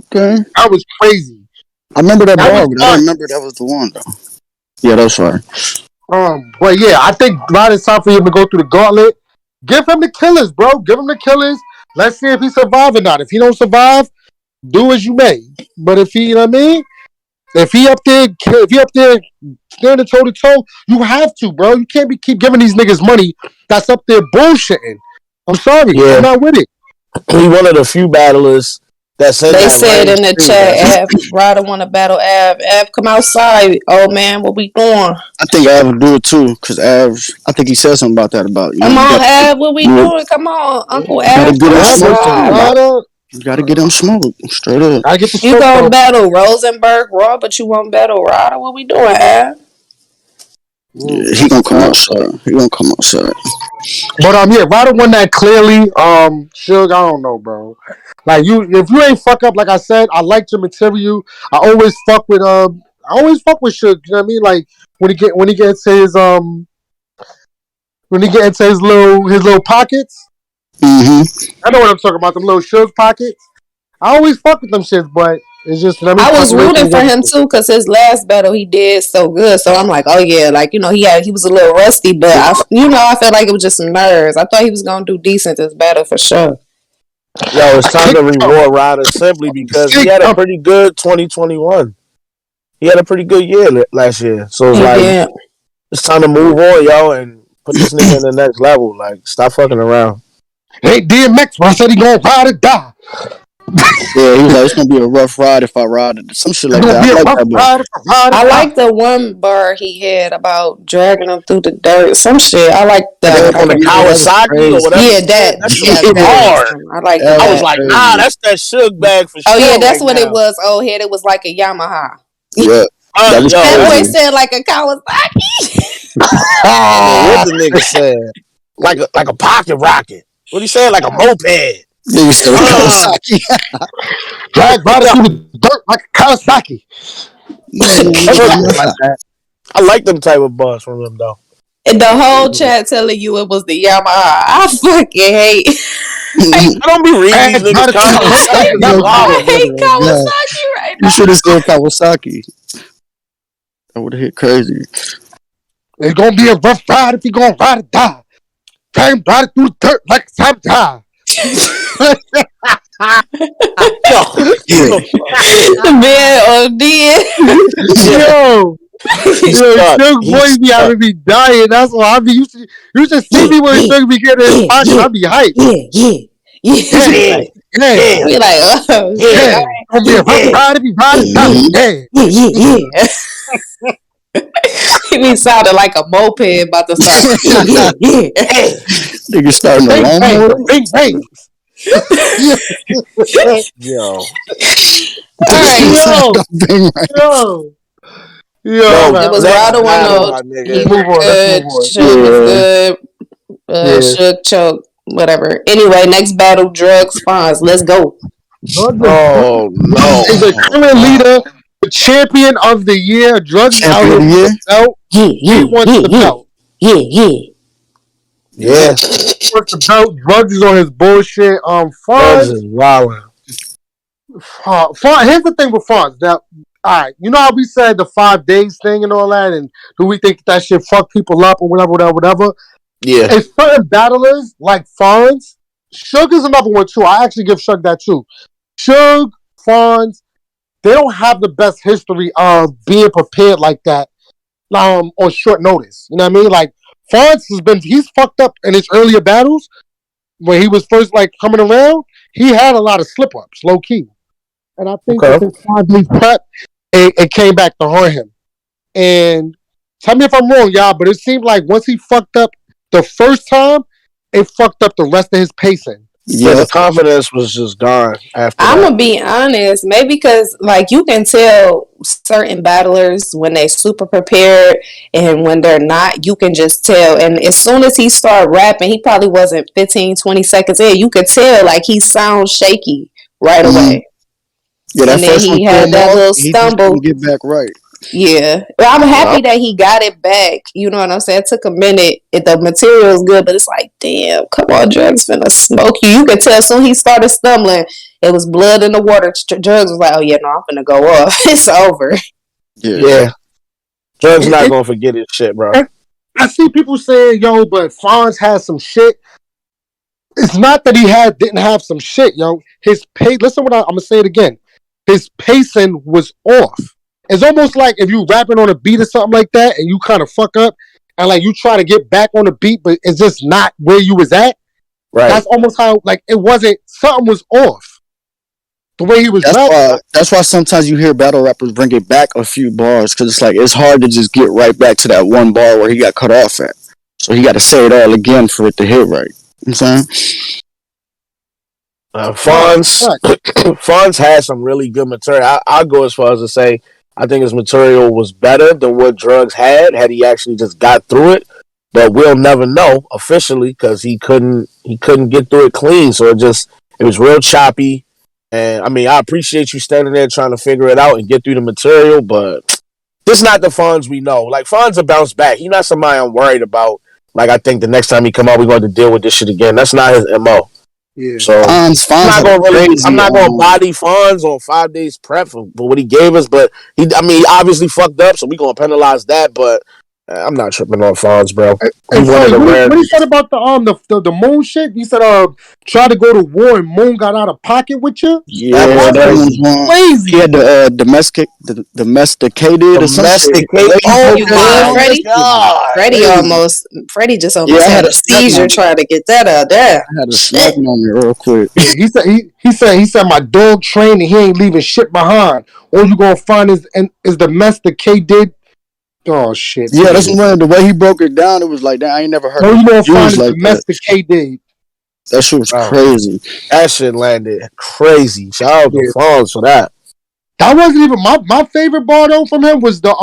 That was crazy.
I remember that bar, but I don't remember that was the one though. Yeah, that's right.
But yeah, I think Ryder's time for him to go through the gauntlet. Give him the killers, bro. Give him the killers. Let's see if he survives or not. If he don't survive, do as you may. But if he, you know what I mean? If he up there standing toe to toe, you have to, bro. You can't keep giving these niggas money that's up there bullshitting. I'm sorry, I'm not with it.
He one of the few battlers that said
they said in the chat, Ryder want to battle Av. Av, come outside, old man. What we doing?
I think Av will do it too, because Av, I think he said something about that.
Come on, Av. What we doing? Come on, Uncle Av.
You gotta get him smoked straight up.
You gonna battle Rosenberg Raw, but you won't battle Ryder. What we doing, Av?
Yeah, he gonna come outside.
But yeah, Ryder won that clearly. Suge, I don't know, bro. Like if you ain't fuck up, like I said, I liked your material. I always fuck with Suge. You know what I mean? Like when he gets his little pockets.
Mm-hmm.
I know what I'm talking about. Them little Suge pockets. I always fuck with them shits, but it's just. You know what I mean?
I was rooting for him too because his last battle he did so good. So I'm like, oh yeah, like he was a little rusty, but I felt like it was just some nerves. I thought he was gonna do decent this battle for sure.
Yo, it's time to reward Ryder simply because he had a pretty good 2021. He had a pretty good year last year, so it's it's time to move on, yo, and put this nigga in the next level. Like, stop fucking around.
Hey, DMX, I said he gonna ride or die.
Yeah, he was like, it's gonna be a rough ride if I ride it. Some shit like that.
I like the one bar he had about dragging him through the dirt. Some shit. I like that.
On the Kawasaki or whatever.
Yeah, that.
Hard.
I like
that.
I
was like, nah, that's that Suge bag for sure.
Oh yeah, that's what it was. Oh, here it was like a Yamaha.
Yeah.
That boy said like a Kawasaki.
What the nigga said? Like a pocket rocket. What he said? Like a moped.
Nigga said Kawasaki.
Drag Ryder through the dirt like a Kawasaki.
I like them type of bars from them though.
And the whole chat telling you it was the Yamaha. I fucking hate.
I don't be reading these niggas comments.
I hate Kawasaki right now.
You should have said Kawasaki. That would have hit crazy.
It's gonna be a rough ride if he gonna ride or die. Drag him Ryder through the dirt like a sabotage.
The man OD.
Yo, Suge boys be having me dying. That's why I be used to. You should see me when Suge be getting his pocket. I be hyped.
Yeah. Be like, oh,
yeah. Gonna be a rough ride if he ride or die. Yeah.
He be sounding like a moped about to start.
Nigga starting a
Bang, bang,
lawnmower.
bang, bangs.
Yo,
All right.
Yo,
Thing, right?
yo,
yo,
man.
It was
next
Rado one
battle,
though.
my
He
nigga.
was
Let's move
good.
on.
Suge was
Yeah.
good.
Yeah.
Shook, choke, whatever. Anyway, next battle, drugs, Fonz. Let's go.
Drugs
Oh no.
is a
Oh,
current
wow.
leader, the champion of the year. Drugs is out
Champion
here
of the
with
year.
the belt.
Yeah,
He
yeah,
wants
yeah,
the
yeah,
belt.
yeah.
Yeah,
He wants the belt. Drugs is on his bullshit.
drugs
Fonz.
is wildin'.
Here's the thing with Fonz. Now, all right, you know how we said the 5 days thing and all that, and do we think that shit fuck people up or whatever?
Yeah.
And certain battlers like Fonz, Suge is another one too. I actually give Suge that too. Suge, Fonz, they don't have the best history of being prepared like that on short notice. You know what I mean? Like Fonz he's fucked up in his earlier battles when he was first like coming around. He had a lot of slip ups, low key, and I think with
Okay.
his 5 days prep, it came back to haunt him. And tell me if I'm wrong, y'all, but it seemed like once he fucked up the first time, it fucked up the rest of his pacing.
Yeah, the
Yep.
confidence was just gone after
I'm
that.
gonna be honest, maybe because like you can tell certain battlers when they super prepared and when they're not, you can just tell. And as soon as he started rapping, he probably wasn't 15, 20 seconds in. You could tell like he sounds shaky right away.
Yeah, that
And then
first one
he
threw
had
him
that
off.
little
He just
stumble.
couldn't get back right.
Yeah. Well, I'm happy
Yup.
that he got it back. You know what I'm saying? It took a minute. The material is good, but it's like, damn, come on, Drugs finna smoke you. You could tell as soon as he started stumbling, it was blood in the water. Drugs was like, oh yeah, no, I'm finna go off. It's over.
Yeah.
Yeah, drugs not
It-
gonna forget his shit, bro.
I see people saying, "Yo, but Fonz has some shit." It's not that didn't have some shit, yo. His pace. Listen, I'm gonna say it again. His pacing was off. It's almost like if you rapping on a beat or something like that, and you kind of fuck up, and like you try to get back on the beat, but it's just not where you was at.
Right.
That's almost how like it wasn't. Something was off. The way he was rapping.
That's why sometimes you hear battle rappers bring it back a few bars because it's like it's hard to just get right back to that one bar where he got cut off at. So he got to say it all again for it to hit right. You know what I'm saying?
Fonz, Fonz had some really good material. I'll go as far as to say I think his material was better than what Drugs had he actually just got through it. But we'll never know officially because he couldn't get through it clean. So it was real choppy. And I mean, I appreciate you standing there trying to figure it out and get through the material, but this is not the Fonz we know. Like Fonz will bounce back. He's not somebody I'm worried about. Like I think the next time he come out, we're going to deal with this shit again. That's not his MO.
Yeah.
So
Fonz
I'm not
had a
gonna body Fonz on 5 days prep for what he gave us, but he obviously fucked up, so we gonna penalize that. But I'm not tripping on Fonz, bro.
And Frank, what he said about the Moon shit? He said, try to go to war and Moon got out of pocket with you.
Yeah,
That
that
was
was one.
Crazy.
He had the domesticated or some shit.
Oh
You
my
good, Freddie?
god!
Freddie just almost had a seizure trying to get that out there.
I had a snapping on me real quick.
Yeah, he said my dog trained and he ain't leaving shit behind. All you gonna find is the mess that K did. Oh shit!
Yeah, that's when the way he broke it down, it was like that. I ain't never heard.
All you gonna find is
like
the mess that K did.
That shit was crazy.
That shit landed crazy. Shout out to Fonz for that.
That wasn't even my favorite bar though from him was the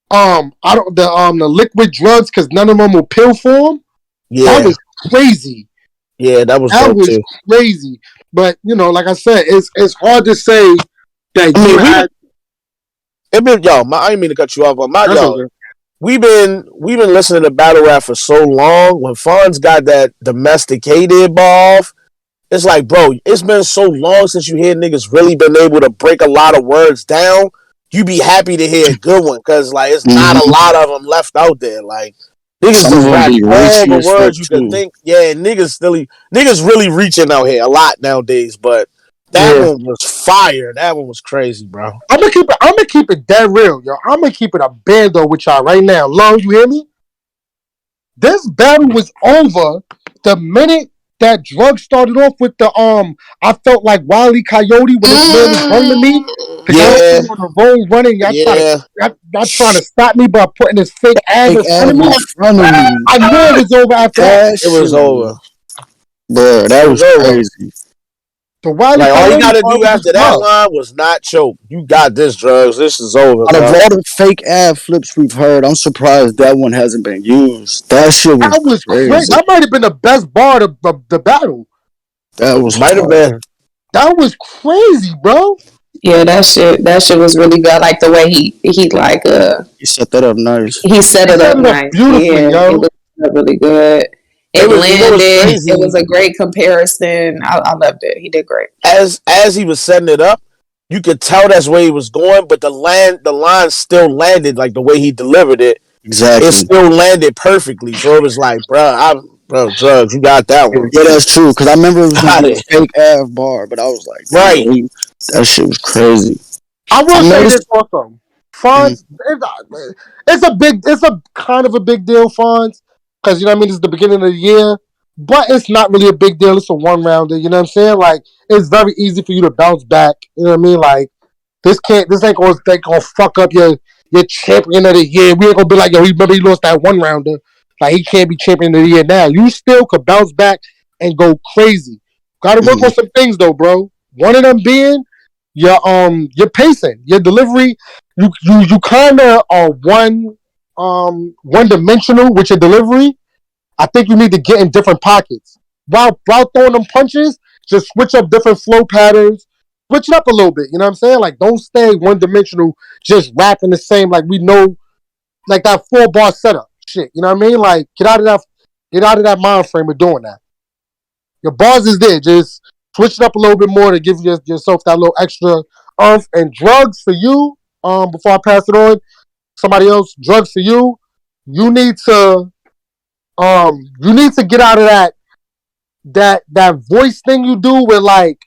the liquid drugs because none of them were pill form.
Yeah,
that was crazy.
Yeah, that was too.
Crazy. But you know, like I said, it's hard to say that
I didn't mean to cut you off, but we've been listening to battle rap for so long. When Fonz got that domesticated ball off, it's like, bro, it's been so long since you hear niggas really been able to break a lot of words down. You be happy to hear a good one because like it's not a lot of them left out there. Like niggas just rap all the words you can think. Yeah, niggas really reaching out here a lot nowadays, but. That one was fire. That one was crazy, bro.
I'm gonna keep it that real, yo. I'm gonna keep it a bando with y'all right now. Long, you hear me? This battle was over the minute that drug started off with the I felt like Wile E. Coyote when this man was running me. Cause y'all
Yeah,
see me on the road running.
yeah.
Y'all trying to stop me by putting this fake ad
Fake
in front
ad
of me.
in front of me.
I knew it was over after that.
That
It was
shit,
over.
bro. That
It was
was
over.
crazy.
The Wile E.
Like all you
Coyote
gotta
part
do
was
after
just
that
love.
line was not choke. You got this, drugs. This is over,
Out of
bro.
all the fake ad flips we've heard, I'm surprised that one hasn't been used. That shit was
That was crazy.
crazy.
That might have been the best bar of the battle.
That was
Might have
hard.
been.
That was crazy, bro.
Yeah, that shit was really good. Like the way he like
He set that up nice.
he set
He
it
set
up
it up
nice.
beautifully,
Yeah, it
yo.
was really good.
It
It
was. You know what's
landed. It
crazy?
was a great comparison. I loved it. He did great.
As he was setting it up, you could tell that's where he was going, but the line still landed like the way he delivered it. It
Exactly.
still landed perfectly. So it was like, bro, drugs, you got that one.
Yeah, that's true. Because I remember it was gonna
Got
be a
it.
fake ad bar, but I was like, damn,
Right.
that shit was crazy.
I will
I
say
noticed.
this also. Fonz, it's a kind of a big deal, Fonz, because you know what I mean. It's the beginning of the year, but it's not really a big deal. It's a one rounder. You know what I'm saying? Like it's very easy for you to bounce back. You know what I mean? Like this ain't gonna fuck up your champion of the year. We ain't gonna be like, yo, remember he lost that one rounder. Like he can't be champion of the year now. You still could bounce back and go crazy. Got to work on some things though, bro. One of them being your pacing, your delivery. You kind of are one dimensional with your delivery. I think you need to get in different pockets while throwing them punches. Just switch up different flow patterns. Switch it up a little bit. You know what I'm saying? Like don't stay one dimensional, just rapping the same. Like we know, like that 4-bar setup shit. You know what I mean? Like get out of that mind frame of doing that. Your bars is there. Just switch it up a little bit more to give yourself that little extra oomph. And drugs for you. Before I pass it on, somebody else. Drugs for you. You need to get out of that voice thing you do where like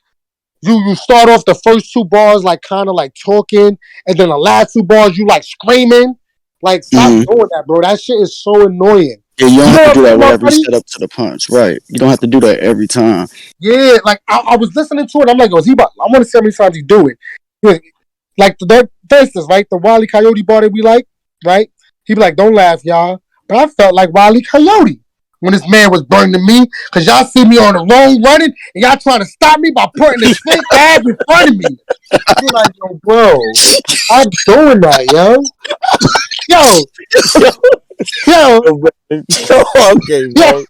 you start off the first 2 bars like kind of like talking, and then the last 2 bars you like screaming. Like stop doing that, bro. That shit is so annoying.
Yeah, you don't
You know
have to
what
do
I'm
that
talking
with
about,
every
buddy?
setup to the punch, right? You don't have to do that every time.
Yeah, like I was listening to it. I'm like, I want to see how many times he do it. Like for instance, right, the Wile E. Coyote bar that we like, right? He be like, "Don't laugh, y'all," but I felt like Wile E. Coyote when this man was burning me because y'all see me on the road running and y'all trying to stop me by putting this fake ad in front of me. I be like, yo, bro, I'm doing that, yo,
Okay,
yo.
bro.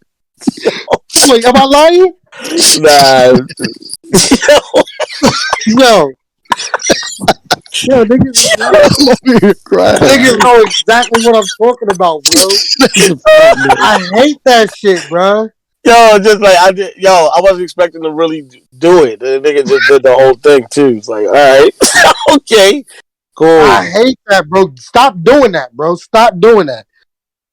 Wait, am I lying?
Nah.
Yo, niggas know exactly what I'm talking about, bro. I hate that shit, bro.
Yo, just like I wasn't expecting to really do it. The nigga just did the whole thing too. It's like, all right, okay, cool.
I hate that, bro. Stop doing that, bro. Stop doing that.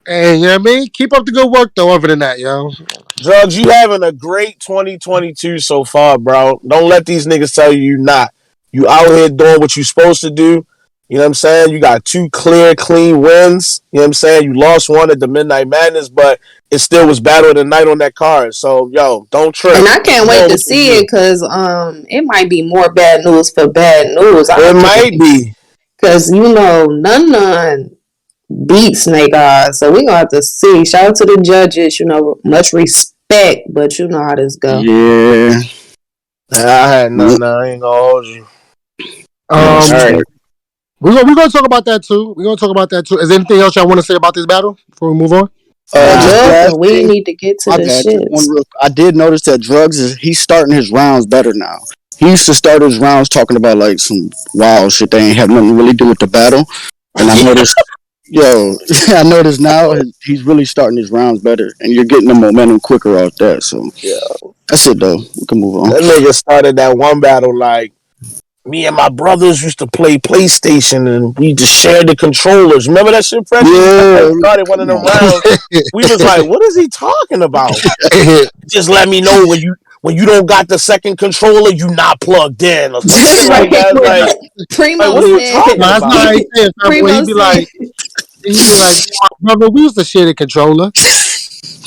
And you know what I mean? Keep up the good work, though, other than that, yo.
Drugs, you having a great 2022 so far, bro. Don't let these niggas tell you not. You out here doing what you supposed to do. You know what I'm saying? You got 2 clear, clean wins. You know what I'm saying? You lost one at the Midnight Madness, but it still was battle of the night on that card. So, yo, don't trip.
And I can't wait to see it because it might be more bad news for bad news.
It might be.
Because, you know, None beat Snake Eyes. So we're going to have to see. Shout out to the judges. You know, much respect, but you know how this goes.
Yeah.
I had none. I ain't going to hold you.
All
right.
We're gonna talk about that too. Is there anything else y'all want to say about this battle before we move on?
We need to get to the shit.
I did notice that he's starting his rounds better now. He used to start his rounds talking about like some wild shit that ain't have nothing to really do with the battle. And I noticed, I noticed now he's really starting his rounds better, and you're getting the momentum quicker off that. So
yeah,
that's it though. We can move on.
That nigga started that one battle like, me and my brothers used to play PlayStation and we just shared the controllers. Remember that shit, Fred?
Yeah.
Started one of them rounds. We was like, what is he talking about? Just let me know when you don't got the second controller, you not plugged in or something like that. Like,
Primo
what are you talking about?
Primo he'd be like, brother, we used to share the controller.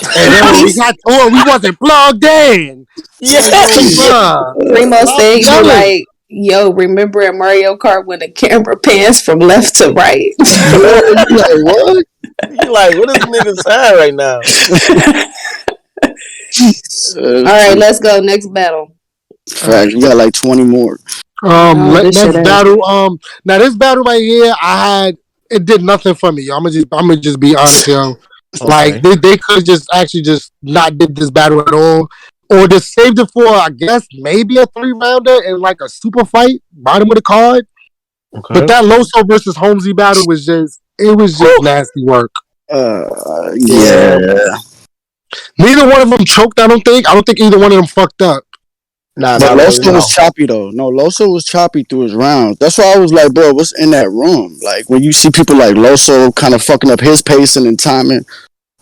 And then when we got to it, we wasn't plugged in.
Yeah.
Primo
Stop
said he be
yelling.
like, yo, remember in Mario Kart when the camera pans from left to right?
You like what?
You like, what is nigga saying right now?
All right, let's go. Next battle.
Fact, we got like 20 more.
This
Next
shit ain't-
battle. Now this battle right here, it did nothing for me. I'm gonna just be honest, yo. Like they could have just actually just not did this battle at all, or just saved it for I guess maybe a 3-rounder and like a super fight, bottom of the card.
Okay.
But that Loso versus Holmesy battle was just nasty work.
Yeah.
Neither one of them choked. I don't think either one of them fucked up.
Nah,
But
no.
Loso was choppy though. No, Loso was choppy through his rounds. That's why I was like, bro, what's in that room? Like when you see people like Loso kind of fucking up his pacing and timing,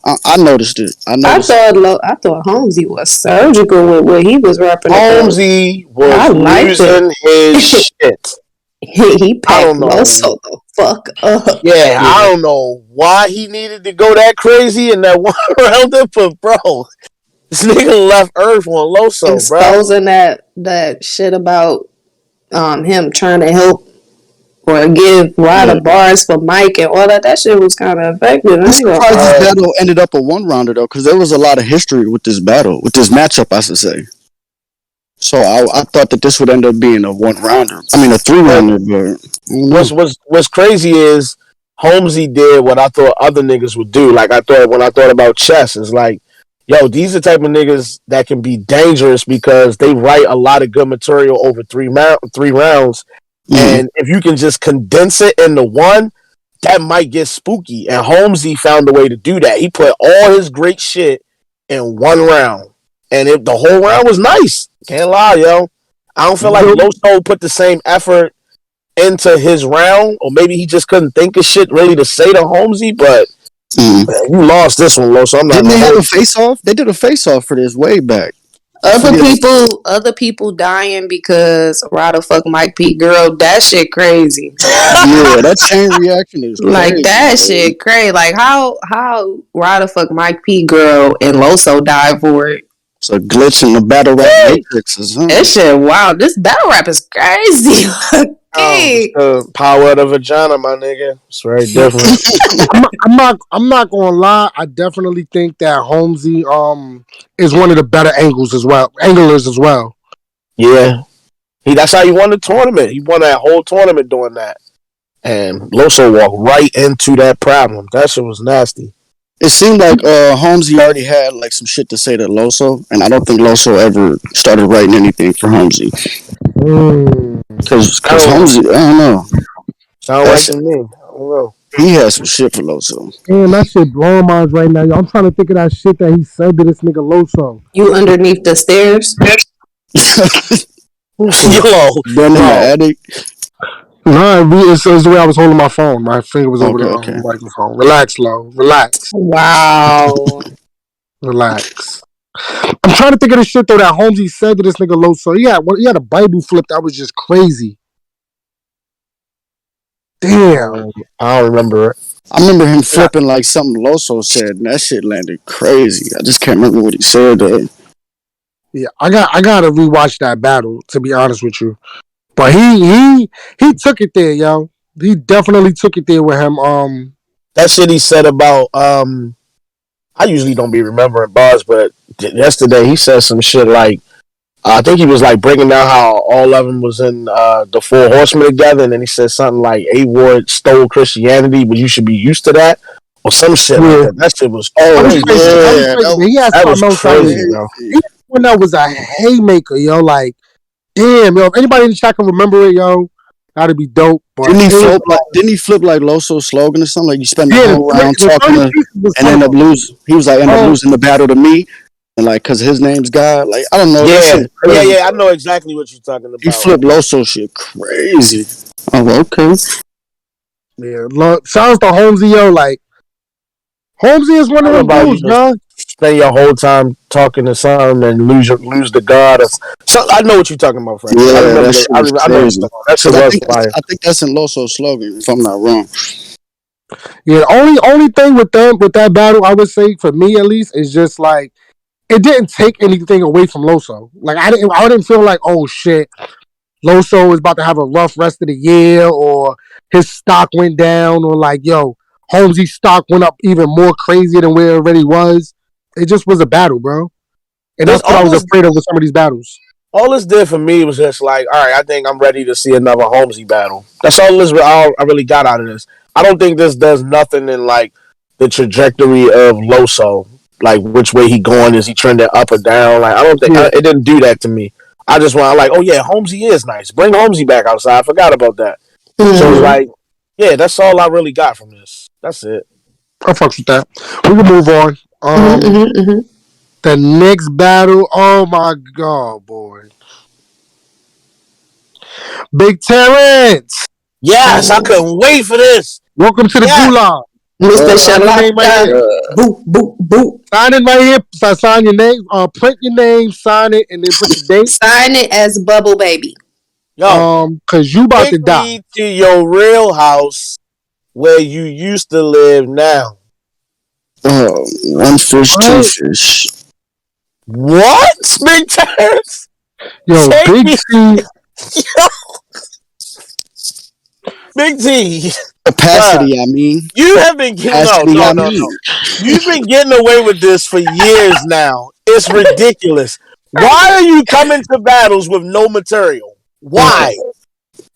I noticed it. I
thought Holmesy was surgical with what he was rapping about.
Holmesy was losing his shit.
He packed Loso the fuck up.
Yeah, I don't know why he needed to go that crazy in that one round, but bro, this nigga left Earth on Loso,
exposing that shit about him trying to help or give Ryder bars for Mike and all that. That shit was kind of effective.
I'm surprised this battle ended up a 1-rounder though, because there was a lot of history with this battle, with this matchup, I should say. So I thought that this would end up being a 1-rounder. I mean a 3-rounder. But
what's crazy is Holmesy did what I thought other niggas would do. Like when I thought about chess, it's like, yo, these are the type of niggas that can be dangerous because they write a lot of good material over 3 rounds. And if you can just condense it into one, that might get spooky. And Holmesy found a way to do that. He put all his great shit in 1 round. And the whole round was nice. Can't lie, yo. I don't feel like Loso put the same effort into his round, or maybe he just couldn't think of shit really to say to Holmesy, but man, you lost this one, Loso.
Didn't they have a face-off? They did a face-off for this way back.
Other people dying because Ryder fuck Mike P girl. That shit crazy.
Yeah, that chain reaction is crazy,
like that shit crazy. Like how Ryder fuck Mike P girl and Loso died for it.
It's a glitch in the battle rap matrix or something.
That shit wow. This battle rap is crazy. Okay.
Power of the vagina, my nigga. It's very different.
I'm not gonna lie. I definitely think that Holmesy is one of the better anglers as well.
Yeah, that's how he won the tournament. He won that whole tournament doing that, and Loso walked right into that problem. That shit was nasty.
It seemed like Holmesy already had like some shit to say to Loso, and I don't think Loso ever started writing anything for Holmesy. Because Holmesy, I don't know.
Sound like to me. I don't know.
He has some shit for Loso.
Damn, that shit blowing minds right now. I'm trying to think of that shit that he said to this nigga Loso.
You underneath the stairs?
Yo,
been in the attic.
No, it's the way I was holding my phone. My finger was over the microphone. Relax, Lo. Relax.
Wow.
Relax. I'm trying to think of the shit though that Holmesy said to this nigga Loso. He had a Bible flip that was just crazy. Damn.
I don't remember it.
I remember him flipping like something Loso said, and that shit landed crazy. I just can't remember what he said though.
Yeah, I gotta rewatch that battle, to be honest with you. But he took it there, yo. He definitely took it there with him.
That shit he said about I usually don't be remembering bars, but yesterday he said some shit like I think he was like breaking down how all of them was in the 4 Horsemen together, and then he said something like A Ward stole Christianity, but you should be used to that, or some shit like that. That shit was crazy.
That
was crazy, bro.
When that was a haymaker, yo. Like, damn, yo. If anybody in the chat can remember it, yo, that'd be dope. But
didn't he flip like Loso's slogan or something? Like you spend the whole round talking to, and end up losing. He was like end up losing the battle to me. And like, cause his name's God, like I don't know.
Yeah, I know exactly what you're talking about.
He flipped Loso shit crazy. Oh, okay.
Yeah, sounds to Holmesy, yo. Like Holmesy is one of them dudes, yo.
Spend your whole time talking to some and lose the God. So I know what you're talking about, Frank.
Yeah,
I know that shit was fire.
I think that's in Loso's slogan, if I'm not wrong.
Yeah, only thing with that battle, I would say for me at least, is just like it didn't take anything away from Loso. Like I didn't feel like, oh shit, Loso is about to have a rough rest of the year, or his stock went down, or like, yo, Holmesy's stock went up even more crazy than where it already was. It just was a battle, bro. And
This
that's what I
all
was
this
afraid of with some of these battles.
all this did for me was just like, all right, I think I'm ready to see another Holmesy battle. That's all I really got out of this. I don't think this does nothing in like the trajectory of Loso, like which way he going, is he trending up or down? Like I don't think
Yeah.
it didn't do that to me. I just want like, oh yeah, Holmesy is nice. Bring Holmesy back outside. I forgot about that. So it's
Mm-hmm.
like, yeah, that's all I really got from this. That's it.
I fucks with that. We can move on.
Mm-hmm.
The next battle, oh my god, boy. Big Terrence.
Yes, I couldn't wait for this.
Welcome to the
Yeah.
gulag.
Mr.
Sign your name right
Shalaka.
here.
Boop, boop, boop.
Sign it right here. Sign your name. Print your name, sign it, and then put the date.
Sign it as Bubble Baby.
Yo,
Cause you about to
take
die.
me to your real house where you used to live now.
One fish, two fish.
What? Big Terrence?
Yo,
Take
Big
me.
T.
Big T.
Capacity, I mean.
You have been getting no. You've been getting away with this for years now. It's ridiculous. Why are you coming to battles with no material? Why?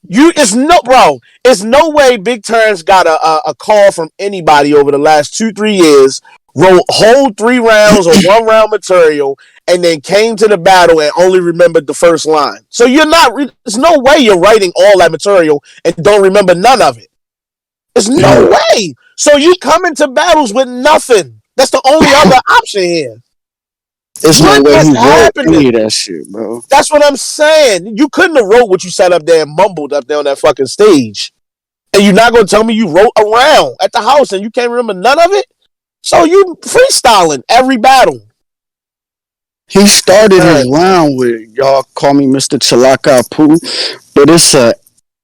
It's no way Big Terrence got a call from anybody over the last 2-3 years, wrote whole 3 rounds or 1 round material, and then came to the battle and only remembered the first line. So there's no way you're writing all that material and don't remember none of it. There's no way. So you come into battles with nothing. That's the only other option here.
There's
What
no way
is
he wrote
happening?
any of that shit, bro.
That's what I'm saying. You couldn't have wrote what you sat up there and mumbled up there on that fucking stage. And you're not going to tell me you wrote a round at the house and you can't remember none of it? So you freestyling every battle.
He started his round with y'all call me Mr. Chalaka Poo, but it's a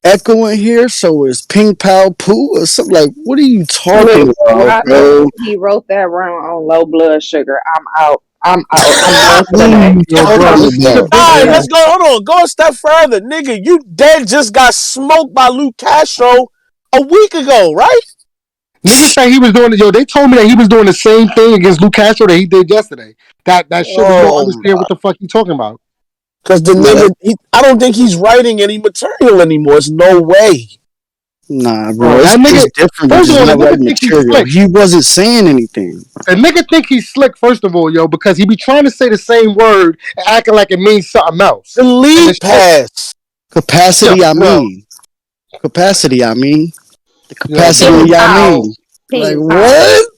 echo in here, so it's Ping Pow Poo or something. Like, what are you talking about, bro?
He wrote that round on low blood sugar. I'm out. I'm done for the day.
Yo, bro, this nigga Big
Alright,
T.
let's go. Hold on. Go a step further. Nigga, you dead just got smoked by Luke Castro a week ago, right?
Niggas say he was doing it. Yo, they told me that he was doing the same thing against Luke Castro that he did yesterday. That shit was no understand what the fuck you talking about.
Because the nigga, I don't think he's writing any material anymore. There's no way.
Nah, bro,
that nigga,
it's different.
first of all,
It's
that
not
nigga
like
think he's
material.
slick.
He wasn't saying anything.
The nigga think he's slick, first of all, yo, because he be trying to say the same word and acting like it means something else.
The lead pass.
Capacity,
Yeah,
I mean. Capacity, I mean. The capacity, I mean. Like, what?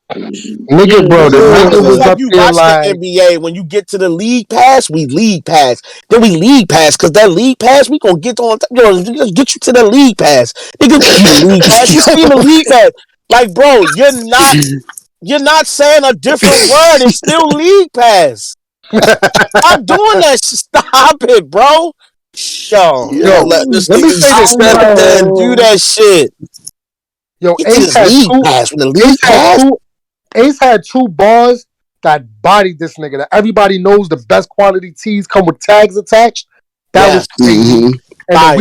Nigga, bro, the nigga was
like
up
you
there
watch
like,
the NBA. When you get to the league pass, we league pass. Then we league pass because that league pass, we gonna get on. Just get you to the league pass. Nigga, you league pass. You see the league pass. Like, bro, you're not saying a different word. It's still league pass. Stop doing that. Stop it, bro. Yo, let this
let me
nigga
say this,
sit up there and do that shit.
yo,
Get to the league pass. When the league pass.
Ace had 2 bars that bodied this nigga. That everybody knows the best quality tees come with tags attached. That was crazy. And then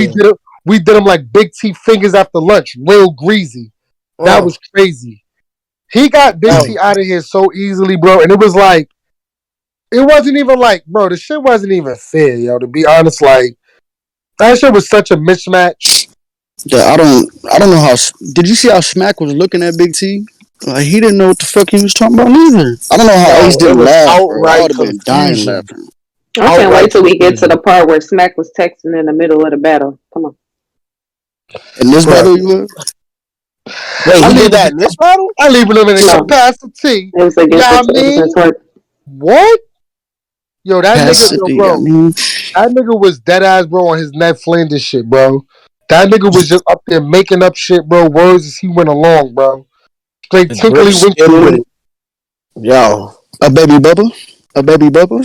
we did them like Big T fingers after lunch, real greasy. That was crazy. He got Big T out of here so easily, bro. And it was like, it wasn't even like, bro, the shit wasn't even fair, yo. To be honest, like that shit was such a mismatch.
Yeah, I don't know how. Did you see how Smack was looking at Big T? Like, he didn't know what the fuck he was talking about either. I don't know how Ace didn't laugh, bro. I would have been dying laughing.
I can't wait till we get to the part where Smack was texting in the middle of the battle. Come on.
In this battle, you would?
Wait, he did that in this battle?
I leave him in the capacity.
It was against
What? Yo, that
Capacity,
nigga, bro. That nigga was dead ass, bro, on his Ned Flanders shit, bro. That nigga was just up there making up shit, bro, words as he went along, bro. Straight tinkly winky with it.
Yo.
A baby bubba? A baby bubba?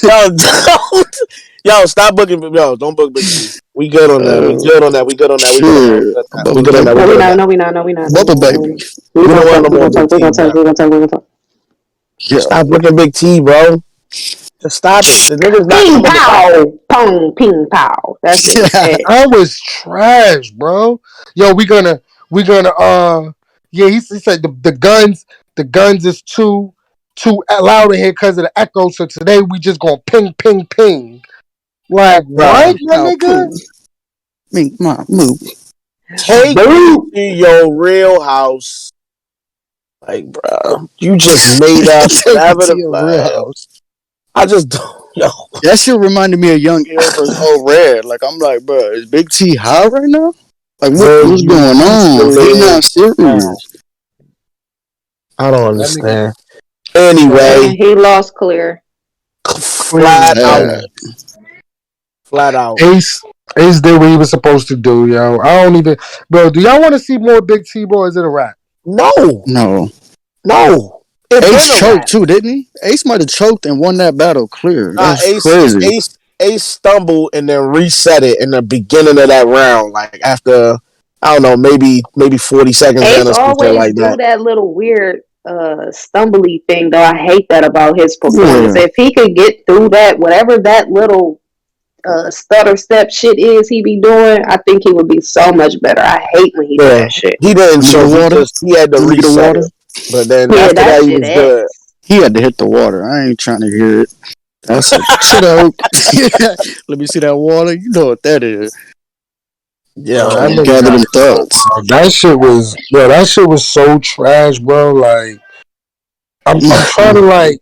Yo, don't. Yo, stop booking. Yo, don't book Big T. We good on that. We good on that. We good on that. We good on that.
Shit.
We good on that. We
No,
good
we
on
not.
that.
No, we not. No, we not. No, we
Bubba
not.
baby.
We
We
gonna
don't want
talk.
no
We
more
gonna
Big
talk. We
T,
gonna
bro.
talk. We gonna talk. We gonna talk.
Yeah.
Stop looking Big T, bro. Just stop it. The nigga's not
Ping
coming back.
pow, pong, ping pow. That's it. Hey.
That was trash, bro. Yo, we gonna yeah, he said the guns is too loud in here because of the echo. So today we just gonna ping ping ping. Like
Bruh.
what, my
Now,
nigga?
poo. Me, my move.
Take me
Boo.
to your real house. Like, bro, you just made up
Take me
whatever
to
the
your real
like.
house.
I just don't know.
That shit reminded me of Young L versus Old Red. Like, I'm like, bro, is Big T high right now? Like,
Will
what's
you
going
used to
on? He
live?
not serious.
I don't
That nigga
understand. Anyway,
And he lost clear.
clearly
flat out,
Sad.
flat out.
Ace did what he was supposed to do, yo. I don't even, bro. Do y'all want to see more Big T, boy? Is it a wrap?
No,
No.
no. It
Ace
been a
choked
wrap.
too, didn't he? Ace might have choked and won that battle clear.
Nah,
That's crazy.
Ace stumbled and then reset it in the beginning of that round. Like after, I don't know, maybe 40 seconds in
Ace
or some shit
always
like
do
that.
that little weird stumbly thing though. I hate that about his performance.
Yeah.
If he could get through that, whatever that little stutter step shit is he be doing, I think he would be so much better. I hate when he do
Yeah,
that shit.
he didn't
Let me get
choke.
the water.
He had to
Let me get the
reset
water.
it. But then
Yeah,
after
that
that, he
shit
was good.
ass.
He had to hit the water. I ain't trying to hear it. That's a choke. Let me see that water. You know what that is.
Yeah,
That nigga
Gather
got
them
it,
thoughts.
bro. That shit was so trash, bro. Like, I'm trying to like,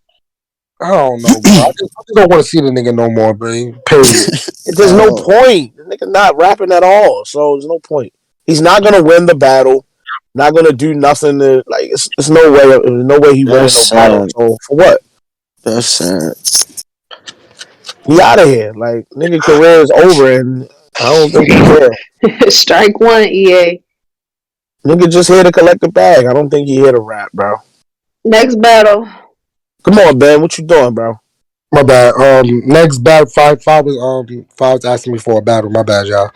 I don't know, bro. I just don't want to see the nigga no more, bro. Period.
there's no
Oh,
point. The nigga not rapping at all, so there's no point. He's not gonna win the battle. Not gonna do nothing. Like it's no way. There's no way he winning no
that's
battle.
sad.
So for what?
That's sad.
He out of here. Like nigga career is over, and I don't think he care.
Strike one, EA.
Nigga just here to collect the bag. I don't think he here to rap, bro.
Next battle.
Come on, Ben. What you doing, bro?
My bad. Next battle, five was asking me for a battle. My bad, y'all.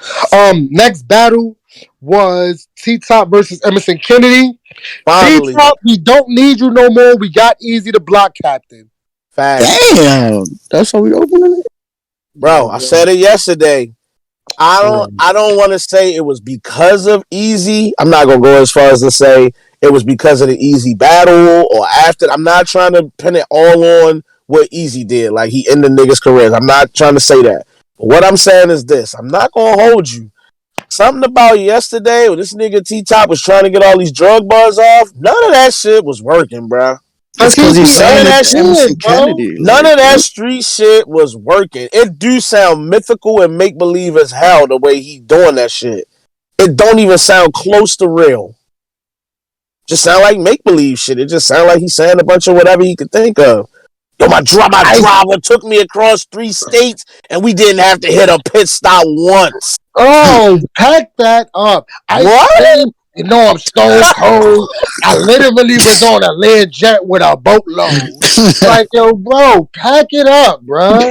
Next battle was T Top versus Emerson Kennedy. T
Finally,
Top, we don't need you no more. We got Easy the block captain.
facts,
Damn. That's how we opening it?
bro. I said it yesterday. I don't want to say it was because of Easy. I'm not gonna go as far as to say it was because of the Easy battle or after. I'm not trying to pin it all on what Easy did. Like he ended niggas' careers. I'm not trying to say that. But what I'm saying is this: I'm not gonna hold you. Something about yesterday when this nigga T Top was trying to get all these drug bars off. None of that shit was working, bro.
It's because he's
None of
saying it
that
to Emerson
Bro.
Kennedy.
None
Like,
of that
what?
street shit was working. It do sound mythical and make believe as hell the way he doing that shit. It don't even sound close to real. Just sound like make believe shit. It just sound like he's saying a bunch of whatever he could think of. Yo, my driver took me across 3 states and we didn't have to hit a pit stop once.
Oh, pack that up. Ice
What?
cream. You know I'm stone cold. I literally was on a lead jet with a boatload. Like, yo, bro, pack it up, bro.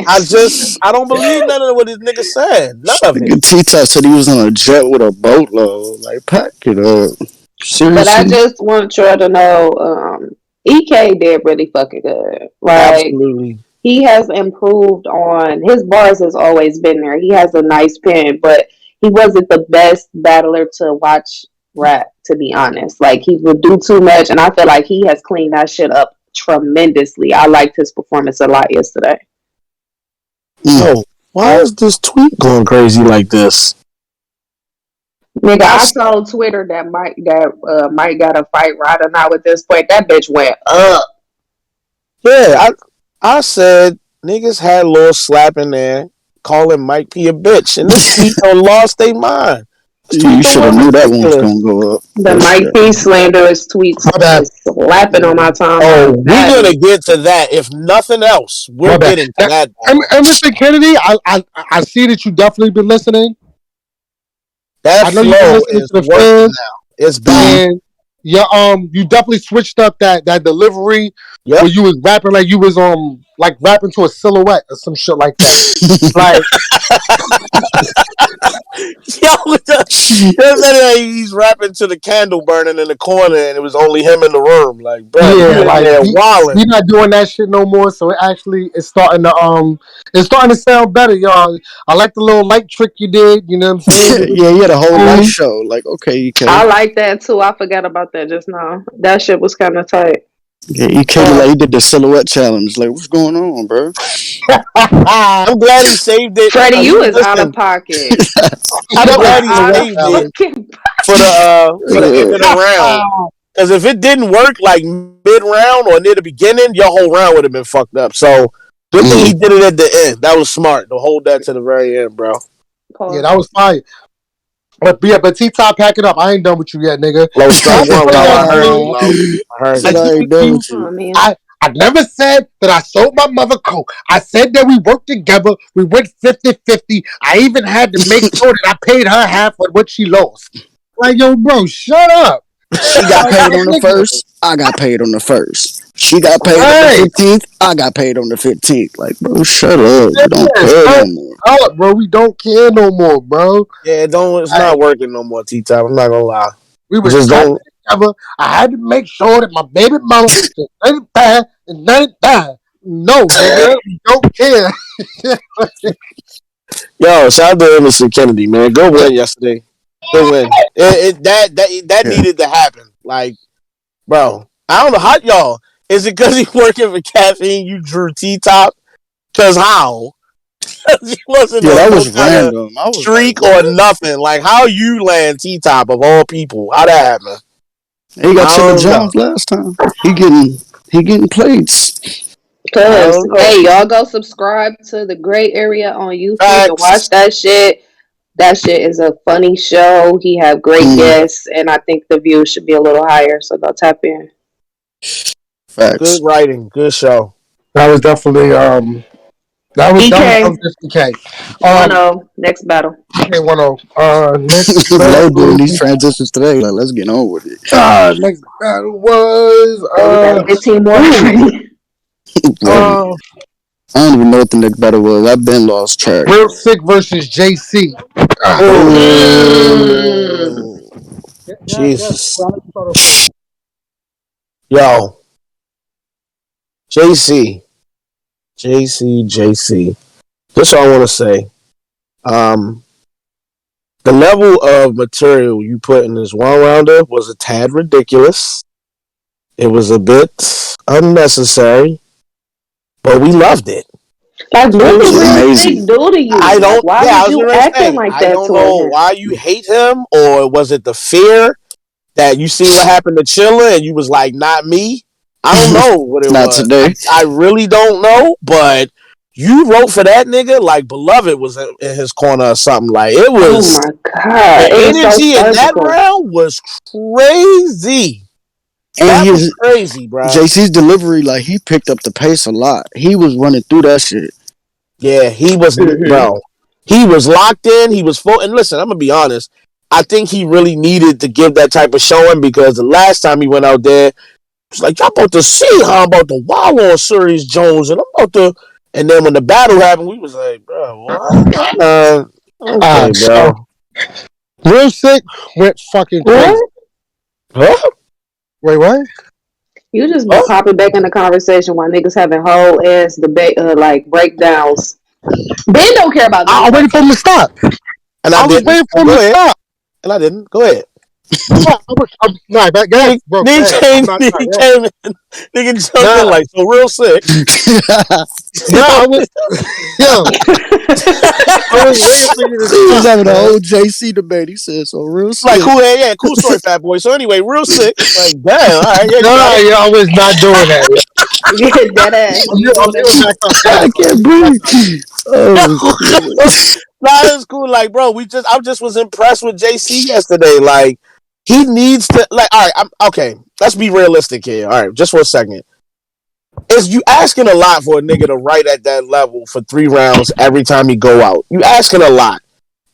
I don't believe none of what this nigga said. None of it.
Nigga T-Top said he was on a jet with a boatload. Like, pack it up.
But I
Seriously?
just want y'all to know, EK did really fucking good. Like
Absolutely.
he has improved on his bars has always been there. He has a nice pen, but he wasn't the best battler to watch rap, to be honest. Like he would do too much, and I feel like he has cleaned that shit up tremendously. I liked his performance a lot yesterday.
Yo, why is this tweet going crazy like this?
Nigga, I told Twitter that Mike got a fight right or not at this point. That bitch went up.
Yeah, I said niggas had a little slap in there calling Mike P a bitch, and this tweet done lost their mind.
You should have knew that one was going to go up.
The Mike P slanderous tweets is slapping on my timeline.
Oh, we're gonna get to that. If nothing else, we're getting to that.
Emerson Kennedy, I see that you definitely been listening.
That
I know you've been
flow
listening
is
to the
working
fans.
now. It's back.
And you definitely switched up that delivery where you was rapping like you was like rapping to a silhouette or some shit like that. Like
He's rapping to the candle burning in the corner, and it was only him in the room. Like, bro,
Yeah,
you in
like
there wilding.
he not doing that shit no more. So it actually is starting to sound better, y'all. I like the little light trick you did. You know what I'm saying?
Yeah, he had a whole light show. Like, okay,
I
EK.
like that too. I forgot about that just now. That shit was kind of tight.
Yeah, EK like he did the silhouette challenge. Like, what's going on, bro?
I'm glad he saved it.
Freddie, you is out of
Listen,
pocket.
I'm
You are
glad he
out of
saved it
fucking.
for the end of the round. Because if it didn't work like mid round or near the beginning, your whole round would have been fucked up. So good thing he did it at the end. That was smart to hold that to the very end, bro.
Yeah, that was fire. But T-Top, pack it up. I ain't done with you yet, nigga.
Low strike one, low. I heard you, low. I heard
Said
you.
I ain't done with
Oh,
you.
man.
I never said that I sold my mother coke. I said that we worked together. We went 50-50. I even had to make sure that I paid her half of what she lost. Like, yo, bro, shut up.
She got
Like,
paid on the
nigga.
first. I got paid on the first. She got paid on
Right.
the 15th. I got paid on the 15th. Like, bro, shut up. We don't
Yes,
care
bro.
no more.
Up, bro. We don't care no more, bro.
Yeah, it's not working no more, T-Top. I'm not gonna lie.
We were
Just
cut
don't.
together. I had to make sure that my baby mama was 35 and 99. No, nigga, we don't care.
Yo, shout out to Emerson Kennedy, man. Good win yesterday. Good win. That needed to happen. Like, bro, I don't know how y'all. Is it because he's working for Caffeine? You drew T-Top? Because how? He wasn't
Yeah,
on
that
no
was
kind of
random. I was
streak
like,
or nothing. Like, how you land T-Top of all people? How that happen?
he got
I
Chilla
don't know.
Jones last time. He getting plates.
I
Cause
don't know.
hey, y'all go subscribe to the Gray Area on YouTube and watch
Facts.
that shit. That shit is a funny show. He have great guests, and I think the views should be a little higher. So go tap in.
Facts.
Good writing. Good show.
That was definitely that
EK
was just EK.
1-0 next battle.
EK 1-0. Next
Low doing
battle.
these transitions today. Like, let's get on with it.
Next battle was
So we got 15 more.
Like,
uh
I don't even know what the next battle was. I've been lost track.
Real Sick versus JC.
Mm.
Jesus. Yo. JC. JC. This is all I want to say. The level of material you put in this one rounder was a tad ridiculous. It was a bit unnecessary, but we loved it.
Like, what
It
did
was
Real Sick
amazing.
do to you?
I
Like,
don't.
why
Yeah, I
was
was
you
gonna
acting
say.
like
I
that
don't
toward
know
him?
why you hate him, or was it the fear that you seen what happened to Chilla and you was like, not me? I don't know what it
Not
was.
today.
I really don't know, but you wrote for that nigga like Beloved was in his corner or something. Like it
Oh
was
my god,
the
it was so
energy in that
surgical.
round was crazy.
And
That was
his
crazy, bro.
JC's delivery, like, he picked up the pace a lot. He was running through that shit.
Yeah, he was,
Mm-hmm.
bro. He was locked in. He was full. And listen, I'm gonna be honest. I think he really needed to give that type of showing because the last time he went out there, it's like y'all about to see how I'm about to wild on Sirius Jones, and I'm about to. And then when the battle happened, we was like, bro, what? Okay,
So
bro.
Real Sick went fucking crazy.
What?
Huh?
Wait, what?
You just be
Huh?
popping back in the conversation while niggas having whole ass debate, like breakdowns. Ben don't care about none
I
of that
waited for him to stop.
And I
I was
didn't.
waiting for him
Go
to
ahead.
stop.
And I didn't. Go ahead.
Nah, go ahead, bro. Go ahead. I'm not,
He came in. Nigga jumped in
nah,
like so real sick.
I was, yo, I was waiting for you to
He was
stop,
having a
man.
whole JC debate. He said, so real
Like
sick.
cool, yeah, cool story, fat boy. So anyway, real sick. Like damn, all right, yeah, you got
Nah,
it.
yo, I was not doing that.
Dead ass. You
I'm
doing
giving
that?
back up.
I can't breathe. Oh, shit.
Nah, it's cool. Like, bro, I just was impressed with JC yesterday. Like, he needs to like. All right, I'm okay. Let's be realistic here. All right, just for a second. Is you asking a lot for a nigga to write at that level for 3 rounds every time he go out? You asking a lot.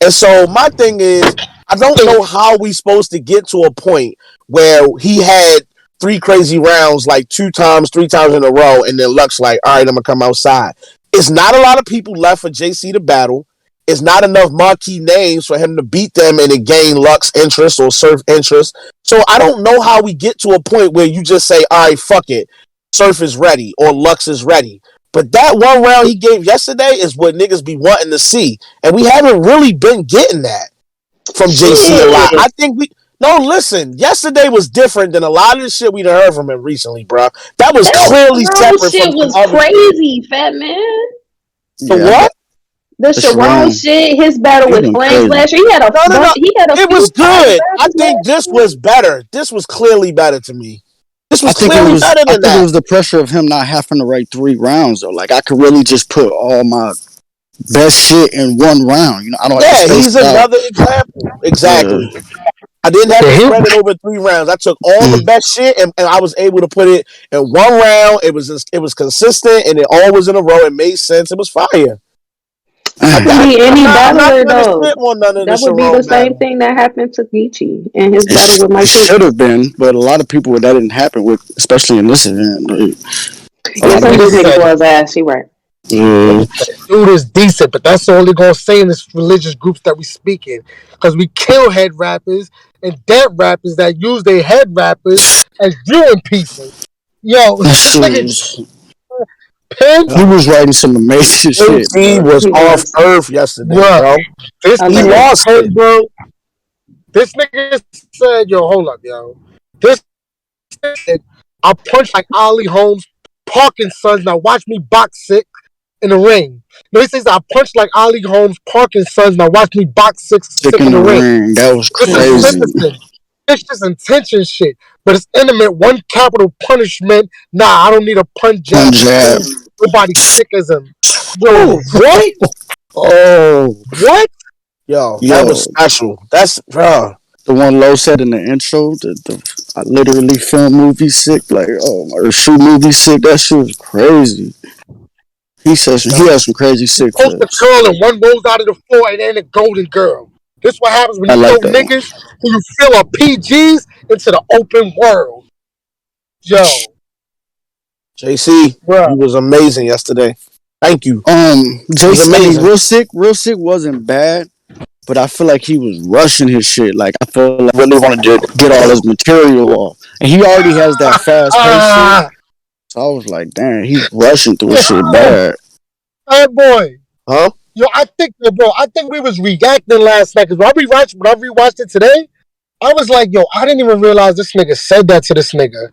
And so my thing is, I don't know how we supposed to get to a point where he had 3 crazy rounds like 2 times, 3 times in a row, and then Luck's like, all right, I'm gonna come outside. It's not a lot of people left for JC to battle. it's not enough marquee names for him to beat them and to gain Lux interest or Surf interest. So I don't know how we get to a point where you just say, all right, fuck it. Surf is ready or Lux is ready. But that one round he gave yesterday is what niggas be wanting to see. And we haven't really been getting that from JC a lot. I think listen, yesterday was different than a lot of the shit we'd heard from him recently, bro. That was clearly separate
shit
from
was
other
crazy, fat man.
So what?
The Sharon shit, his battle with Flames last year, he had a
it was good. I think this was better. This was clearly better to me. This was clearly better than that.
I think it was the pressure of him not having to write 3 rounds though. Like I could really just put all my best shit in one round. You know, I don't.
Yeah, he's another example. Exactly. Yeah. I didn't have to spread it over 3 rounds. I took all the best shit and I was able to put it in one round. It was consistent and it all was in a row. It made sense. It was fire.
Any battler though, that would be the same thing that happened to Geechee and his battle with Mike.
It should have been, but a lot of people that didn't happen with, especially in this event.
Yes, some nigga was ass. He right.
Dude is decent, but that's only gonna say in this religious groups that we speak in, because we kill head rappers and dead rappers that use their head rappers as viewing pieces. Yo, this nigga.
He was writing some amazing shit.
He was off earth yesterday, bro.
He lost it, bro. This nigga said, "Yo, hold up, yo." This said, "I punch like Ali Holmes, Parkinson's. Now watch me box sick in the ring." No, he says, "I punch like Ali Holmes, Parkinson's. Now watch me box sick in the ring."
That was crazy.
Vicious intention shit, but it's intimate. One capital punishment. Nah, I don't need a punch jab. Nobody sick as him. Yo, what? What?
Yo, that was special. That's
the one Low said in the intro. I literally film movie sick, like or shoot movie sick. That shit was crazy. He says he has some crazy sick.
Post the curl and one rolls out of the floor and then a golden girl. This is what happens when you throw niggas who you feel are PGs into the open world. Yo.
JC, he was amazing yesterday. Thank you.
JC, real sick wasn't bad, but I feel like he was rushing his shit. Like I feel like really wanted to get all his material off. And he already has that fast pace shit. So I was like, damn, he's rushing through his shit bad.
Hey boy.
Huh?
Yo, I think we was reacting last night because when I rewatched it today, I was like, yo, I didn't even realize this nigga said that to this nigga.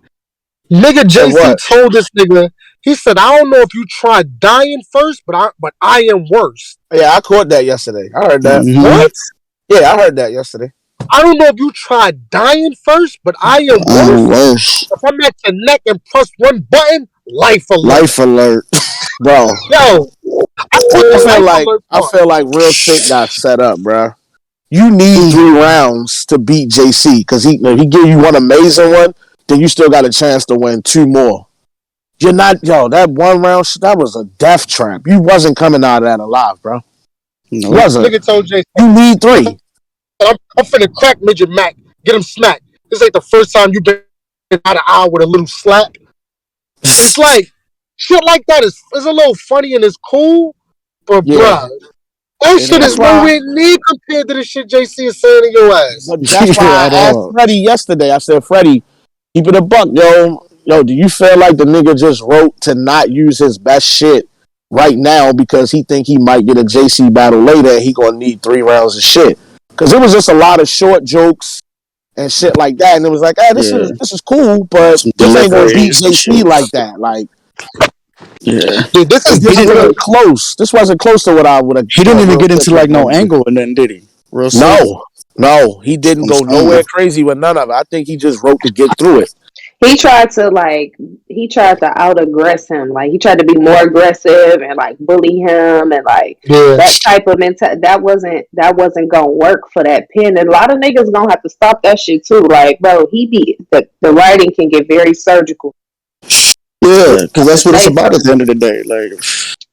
Nigga JC told this nigga, he said, I don't know if you tried dying first, but I am worse.
Yeah, I caught that yesterday. I heard that.
Mm-hmm. What?
Yeah, I heard that yesterday.
I don't know if you tried dying first, but I am worse. If I'm at your neck and press one button, life alert.
Life alert.
Bro.
Yo.
I feel like Real Sick got set up, bro. You need 3 rounds to beat JC because if he give you one amazing one, then you still got a chance to win 2 more. You're not, that 1 round, that was a death trap. You wasn't coming out of that alive, bro.
No. Wasn't. Nigga told JC,
you need 3.
I'm finna crack Midget Mac. Get him smacked. This ain't the first time you've been out of hour with a little slap. It's like, shit like that is a little funny and it's cool, but bruh, that shit is nowhere near compared to the shit JC is saying in your ass.
But that's why I asked Freddie yesterday. I said, Freddie, keep it a buck, yo, do you feel like the nigga just wrote to not use his best shit right now because he think he might get a JC battle later and he gonna need 3 rounds of shit? Because it was just a lot of short jokes and shit like that, and it was like, this is cool, but this ain't gonna beat JC like that. Like, this wasn't close. This wasn't close to what I would have.
He didn't even get into like no angle, and then did he?
No, he didn't go nowhere crazy with none of it. I think he just wrote to get through it.
He tried to out aggress him. Like he tried to be more aggressive and like bully him and like that type of mentality. That wasn't gonna work for that pen. And a lot of niggas gonna have to stop that shit too. Like, bro, the writing can get very surgical.
Yeah, because that's what it's about at the end of the day. Like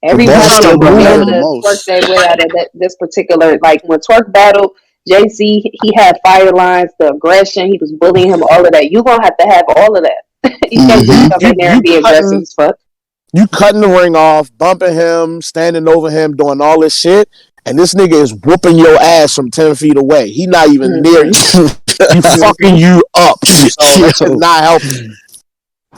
everybody will be able to work their way out of this particular, like when Twerk battle. JC, he had fire lines, the aggression, he was bullying him, all of that. You're gonna have to have all of that. You can't just come in there and be aggressive as fuck.
You cutting the ring off, bumping him, standing over him, doing all this shit, and this nigga is whooping your ass from 10 feet away. He not even near you. He fucking you up. So that shit not helping.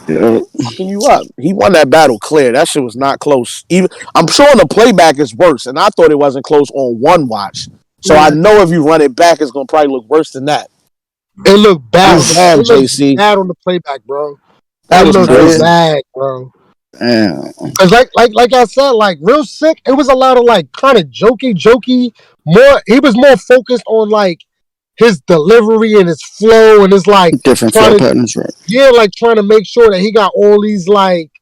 Yeah.
Fucking you up. He won that battle clear. That shit was not close. Even I'm sure the playback is worse, and I thought it wasn't close on one watch. So I know if you run it back, it's gonna probably look worse than that.
It looked bad.
Damn,
It looked
JC.
bad on the playback, bro.
That was
looked
crazy.
bad, bro.
Damn.
Cause like I said, like Real Sick, it was a lot of like kind of jokey. More, he was more focused on like his delivery and his flow and his like
Different flow patterns, right?
Yeah, like trying to make sure that he got all these like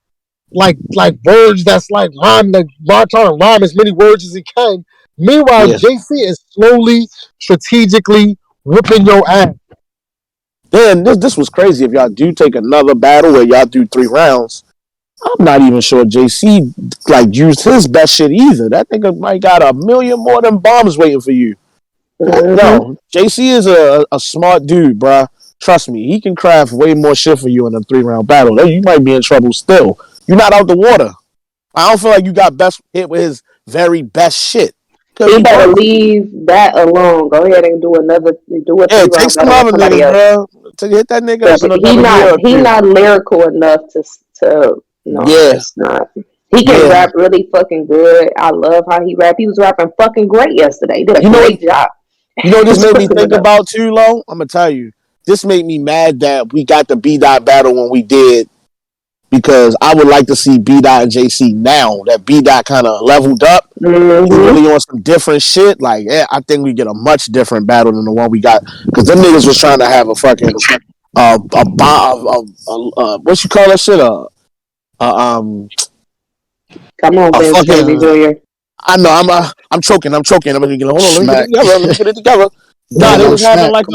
words that's like trying to rhyme as many words as he can. Meanwhile, JC is slowly, strategically whipping your ass.
Then this was crazy. If y'all do take another battle where y'all do 3 rounds, I'm not even sure JC like used his best shit either. That nigga might got a million more than bombs waiting for you. No, JC is a smart dude, bruh. Trust me, he can craft way more shit for you in a 3-round battle. You might be in trouble still. You're not out the water. I don't feel like you got best hit with his very best shit.
He better leave that alone. Go ahead and do a 3-round
take some other niggas, bro. To hit that nigga up in another
He's not lyrical enough to no, it's not. He can rap really fucking good. I love how he rap. He was rapping fucking great yesterday. He did a great job.
You know what this made me think about too, Lo? I'm gonna tell you. This made me mad that we got the B-Dot battle when we did, because I would like to see B-Dot and JC now that B-Dot kind of leveled up. He's really on some different shit. Like, I think we get a much different battle than the one we got, because them niggas was trying to have a fucking what you call that shit?
Come on, fucking.
I know. I'm choking. I'm gonna hold on. Let me get it together. Nah, they was having like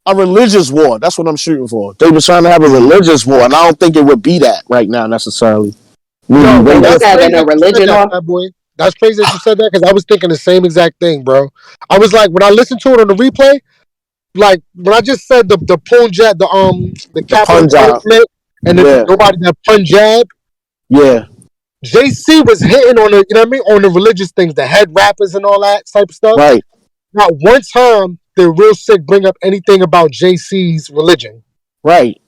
a religious war. That's what I'm shooting for. They was trying to have a religious war, and I don't think it would be that right now necessarily.
That's having a religion boy. That's crazy that you said that, because I was thinking the same exact thing, bro. I was like, when I listened to it on the replay, like when I just said the Punjab, the capital punishment, and nobody that Punjab.
Yeah.
JC was hitting on the, you know what I mean, on the religious things, the head rappers and all that type of stuff.
Right.
Not one time did Real Sick bring up anything about JC's religion.
Right.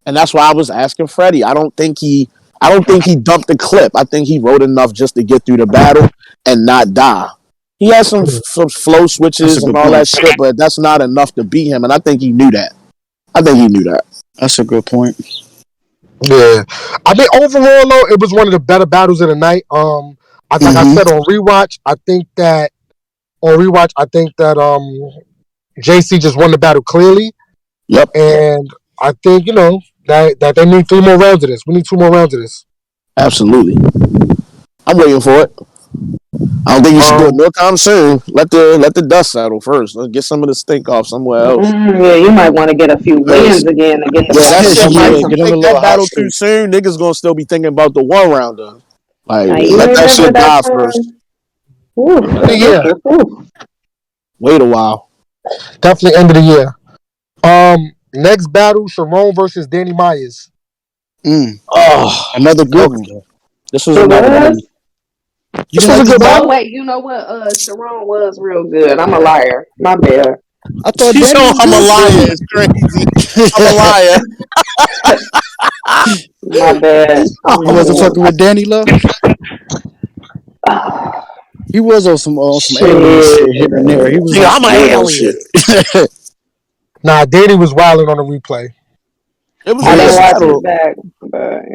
And that's why I was asking Freddie. I don't think he dumped the clip. I think he wrote enough just to get through the battle and not die. He had some flow switches and all that shit, but that's not enough to beat him. And I think he knew that.
That's a good point.
Yeah, I mean, overall though, it was one of the better battles of the night. I said on rewatch, I think that JC just won the battle clearly.
Yep.
And I think that they need 3 more rounds of this. We need 2 more rounds of this.
Absolutely. I'm waiting for it. I don't think you should do it no time soon. Let the dust settle first. Let's get some of the stink off somewhere else.
Yeah, you might want to get a few wins again to get the
that battle too soon. Niggas gonna still be thinking about the 1 rounder. Like, let that shit die first. Wait a while.
Definitely end of the year. Next battle: Sharon versus Danny Myers.
Oh,
another good one.
This was another one.
This was a good battle. Wait, you know what? Sharon was real good. I'm a liar. My bad.
I thought I'm a liar. It's crazy. I'm a liar.
My bad.
You wasn't fucking with Danny Love? He was on some alien shit here and there. He was
I'm an alien.
Nah, Danny was wilding on the replay.
I didn't watch it back, but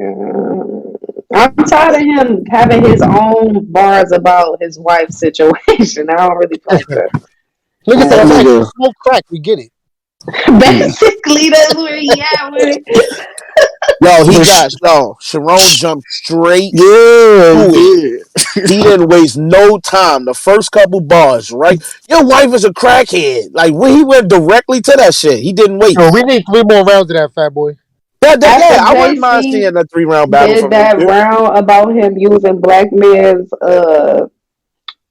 I'm tired of him having his own bars about his wife's situation. I don't really like that.
Look at that, smoke crack. We get it.
Basically, that's where he at with it.
Sharon jumped straight. Yeah. He didn't waste no time. The first couple bars, right? Your wife is a crackhead. Like, when he went directly to that shit, he didn't wait.
Yo, we need 3 more rounds of that, fat boy.
I wouldn't mind seeing a 3-round battle.
Did that round about him using black men's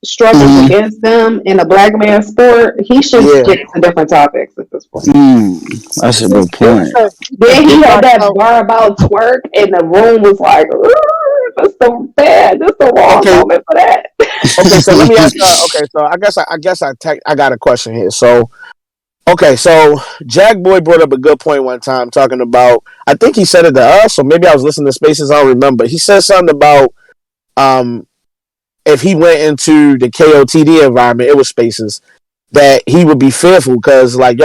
struggles against them in a black man's sport? He should stick to different topics at this point.
That's a good point.
Then he had that bar about twerk, and the room was like, That's so bad. That's the wrong moment for that.
Okay, so let me ask. Okay, so I got a question here. So okay, so Jack Boy brought up a good point one time talking about. I think he said it to us, or maybe I was listening to Spaces. I don't remember. He said something about um if he went into the KOTD environment, it was Spaces, that he would be fearful because like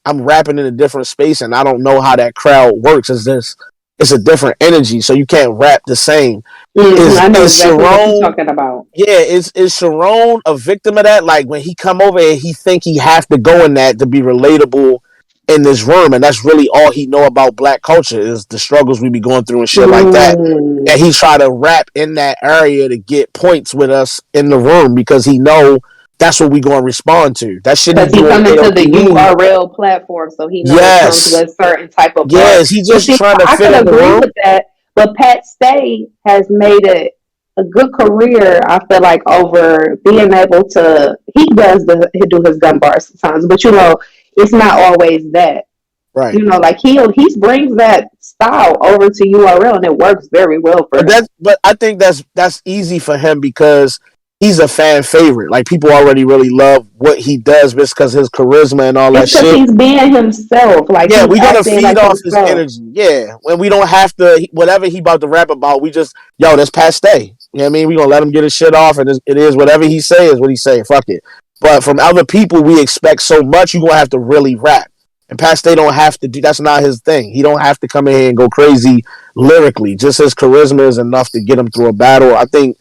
I'm rapping in a different space and I don't know how that crowd works. It's a different energy, so you can't rap the same.
I know
Is
exactly what you're
Sharon,
talking about.
yeah, is Sharon a victim of that? Like when he come over and he think he have to go in that to be relatable in this room, and that's really all he know about black culture is the struggles we be going through and shit like that. And he try to rap in that area to get points with us in the room because he know that's what we gonna respond to. That shit he
Because he
do on
coming to the
KOTD.
URL platform, so he know it comes
Yes,
with a certain type of bar.
yes, he
But
just
see,
trying to
I
fit
could
in the
agree
room.
with that. But Pat Stay has made it a good career. I feel like over being able to, he do his gun bars sometimes, but you know, it's not always that.
Right.
You know, like he brings that style over to URL, and it works very well for him.
But I think that's easy for him because he's a fan favorite. Like people already really love what he does just because his charisma and all that
It's because
shit.
he's being himself. Like
Yeah,
he's
we're gonna
acting
feed
like
off his
himself.
energy. Yeah, when we don't have to, whatever he about to rap about, we just that's Pat Stay. You know what I mean? We gonna let him get his shit off, and it is whatever he say is what he say. Fuck it. But from other people, we expect so much. You gonna have to really rap. And Pat Stay don't have to do. That's not his thing. He don't have to come in here and go crazy lyrically. Just his charisma is enough to get him through a battle. I think.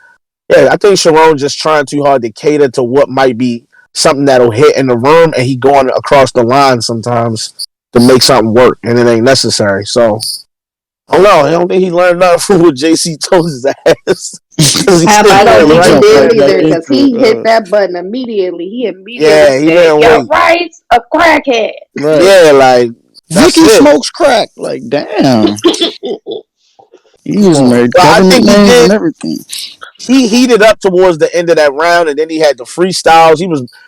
Yeah, I think Sharon just trying too hard to cater to what might be something that'll hit in the room, and he going across the line sometimes to make something work, and it ain't necessary. So I don't know. I don't think he learned nothing from what JC told his ass because he's
I
sitting
don't
there
think he
right
did
there.
either because he hit that button immediately. He immediately
Yeah, he
said,
didn't
"Your
wait.
rights, a crackhead."
Right.
Yeah, like that's
Vicky
it.
smokes crack. Like, damn. He
Come
just
on.
made
But I
government
think he
names
did.
and everything.
He heated up towards the end of that round, and then he had the freestyles.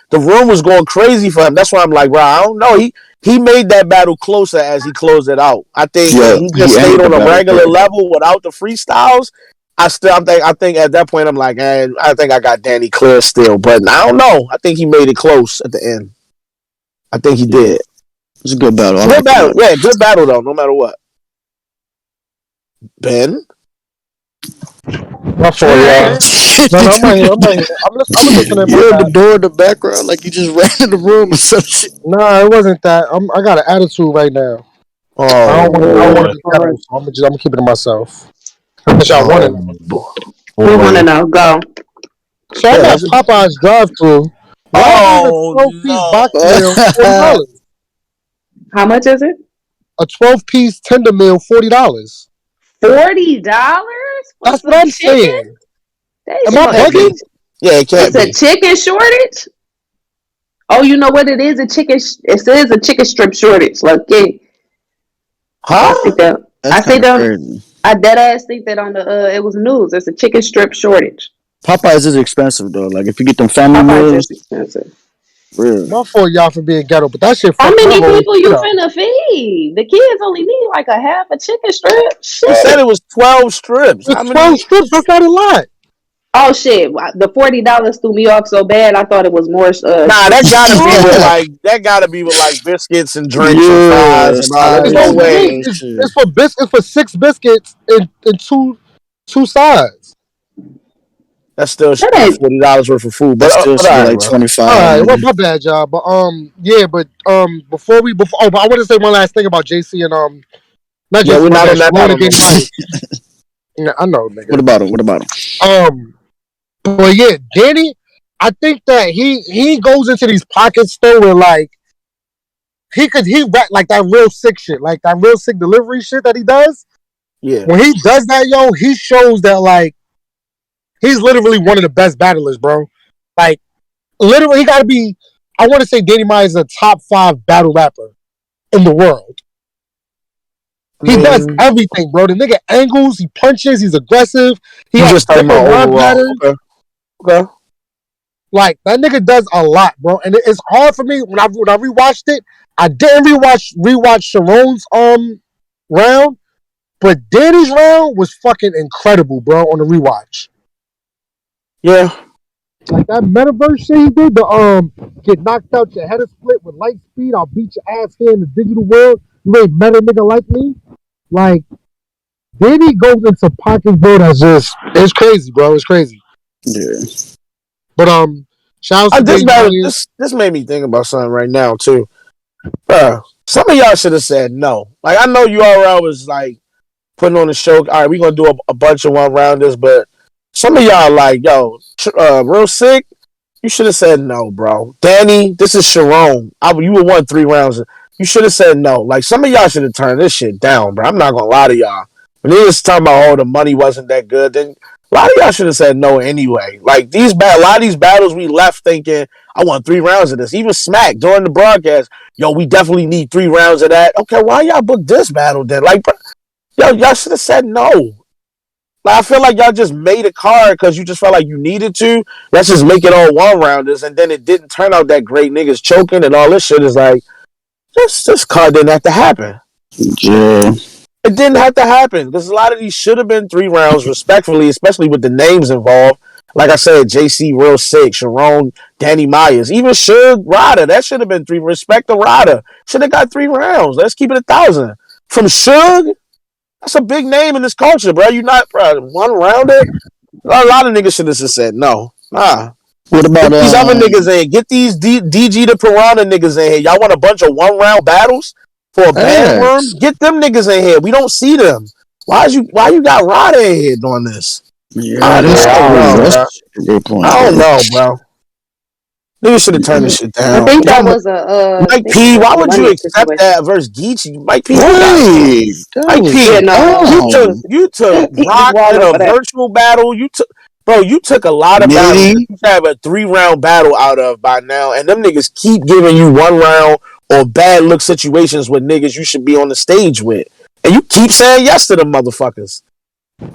The room was going crazy for him. That's why I'm like, bro, I don't know. He made that battle closer as he closed it out. I think
Yeah,
if he just
he
stayed
ended the
on a
battle
regular
crazy.
level without the freestyles, I think at that point I'm like, I think I got Danny clear still, but I don't know. I think he made it close at the end. I think he
Yeah,
did.
it's a good battle. I
Good
like the
battle,
battle.
yeah, good battle though. No matter what. Ben,
My fault, y'all.
What?
No,
Did
I'm
you
right here.
hear
I'm right
that?
here. I'm listening.
You
My
heard the
bad.
door in the background like you just ran in the room or some shit.
Nah, it wasn't that. I got an attitude right now. I
oh
don't want
boy,
to be ghetto, so I'm gonna keep it to myself. Unless y'all want to
oh
know.
We want to
boy.
know. Go.
So I'm
Yeah,
at
that's it.
Popeye's drive-through. Why is a
Oh
12-piece
no.
box meal $40?
How much is it?
A 12-piece tender meal $40.
$40 for
That's what
some
I'm
chicken?
saying.
They
Am I
Can't
must
be.
bugging?
be.
Yeah, it can't
It's a
be.
chicken shortage. Oh, you know what it is? A chicken. It is a chicken strip shortage. Like, yeah, I
Huh?
think that.
That's
I
kind
think
of
that.
crazy.
I dead ass think that on the it was news. It's a chicken strip shortage.
Popeyes is expensive though. Like if you get them family
Popeyes
meals,
is expensive.
real.
My fault, y'all, for being ghetto, but that shit
How
fucked my
many
whole
people
shit
you
up.
finna feed? The kids only need like a half a chicken strip.
He said
Shit.
it was 12 strips. How
It's 12
many?
strips. That's not a lot.
Oh shit! The $40 threw me off so bad. I thought it was more
Nah,
strips.
No.
that gotta be with like biscuits and drinks and fries
Yeah,
and all. There's
It's
no
sides
no
and all
drink.
way.
that shit.
It's for 6 biscuits and two sides.
That's still
That
not
ain't.
$40 worth of food.
That still
But
should
all
be
right,
like
bro.
25
All right, well,
maybe.
my bad, y'all. But yeah, but before I want to say one last thing about JC and not
Yeah,
JC,
we're
my
not
bad,
on that
Sharon
battle
and
no
Danny
more.
Myers. Yeah, I know,
What
nigga.
about him? What about him?
But yeah, Danny, I think that he goes into these pockets though where like he rap like that real sick shit, like that real sick delivery shit that he does.
Yeah.
When he does that, yo, he shows that like he's literally one of the best battlers, bro. Like literally, he got to be. I want to say Danny Myers is a top 5 battle rapper in the world.
I
He does
mean,
everything, bro. The nigga angles, he punches, he's aggressive. He
you
has
just talking
different
about
rhyme
overall.
patterns.
Okay. Okay.
Like that nigga does a lot, bro. And it's hard for me when I rewatched it. I didn't rewatch Sharon's round, But Danny's round was fucking incredible, bro, on the rewatch.
Yeah.
Like that metaverse shit he did, the get knocked out your head is split with light speed, I'll beat your ass here in the digital world. You ain't met a nigga like me. Like, then he goes into pockets, bro, that's just it's crazy, bro. It's crazy.
Yeah.
But shout out to
this made me think about something right now too. Some of y'all should have said no. Like I know URL was like putting on the show. All right, we're gonna do a bunch of one rounders, but some of y'all like, yo, real sick. You should have said no, bro. Danny, this is Sharon. You would won 3 rounds. You should have said no. Like some of y'all should have turned this shit down, bro. I'm not gonna lie to y'all. When they was talking about the money wasn't that good, then a lot of y'all should have said no anyway. Like a lot of these battles we left thinking I want 3 rounds of this. Even Smack during the broadcast, yo, we definitely need 3 rounds of that. Okay, why y'all book this battle then? Like, bro, y'all should have said no. Like, I feel like y'all just made a card because you just felt like you needed to. Let's just make it all one rounders, and then it didn't turn out that great. Niggas choking and all this shit is like, this card didn't have to happen.
Yeah.
It didn't have to happen because a lot of these should have been 3 rounds, respectfully, especially with the names involved. Like I said, JC Real Sick, Sharon, Danny Myers, even Suge Ryder. That should have been 3. Respect the Ryder. Should have got 3 rounds. Let's keep it 1,000. From Suge, that's a big name in this culture, bro. You not, bro, one rounder? A lot of niggas should have just said no. Nah.
What about
these other niggas in? Get these DG the Piranha niggas in here. Y'all want a bunch of 1 round battles for a band worm? Get them niggas in here. We don't see them. Why you got Ryder in here doing this?
Yeah,
I don't know, bro. Niggas should have turned this shit down.
I think that was a
Mike P. Why would you accept that versus Geechee? Mike P. Mike P. You took Rock in a virtual battle. You took a lot of battles you have a 3 round battle out of by now, and them niggas keep giving you 1 round or bad look situations with niggas you should be on the stage with, and you keep saying yes to them motherfuckers.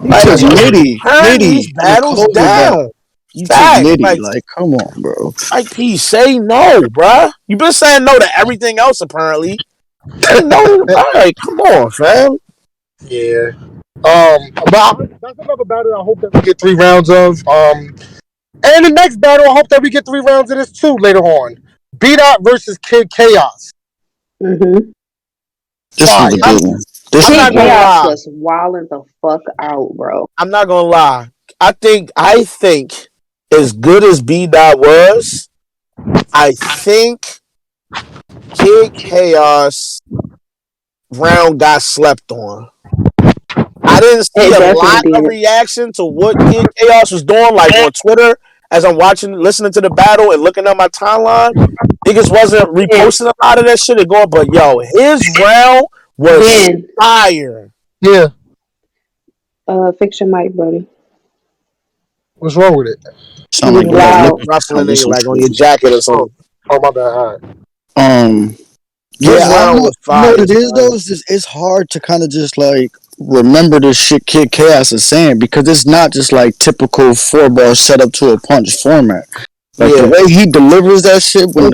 Like, turn these battles down.
You took Nitty, like, come on, bro.
Mike P, say no, bruh. You been saying no to everything else, apparently. Say no, all right, come on, fam.
Yeah. But that's another battle I hope that we get 3 rounds of. And the next battle, I hope that we get 3 rounds of this too later on. B-Dot versus Kid Chaos.
Mm-hmm.
This was a good one.
Kid Chaos was wilding the fuck out, bro.
I'm not gonna lie. I think as good as B-Dot was, I think Kid Chaos round got slept on. I didn't see a lot of reaction to what Kid Chaos was doing, like on Twitter, as I'm listening to the battle and looking at my timeline. Niggas wasn't reposting a lot of that shit and going, but yo, his round was fire.
Yeah.
Fix your mic, buddy.
What's wrong with it?
Sound like
ruffling it like on your jacket or something.
Oh my bad. All right.
Yeah, I don't know what it is though. It's hard to kind of just like remember this shit Kid Chaos is saying because it's not just like typical 4-bar setup to a punch format. Like the way he delivers that shit when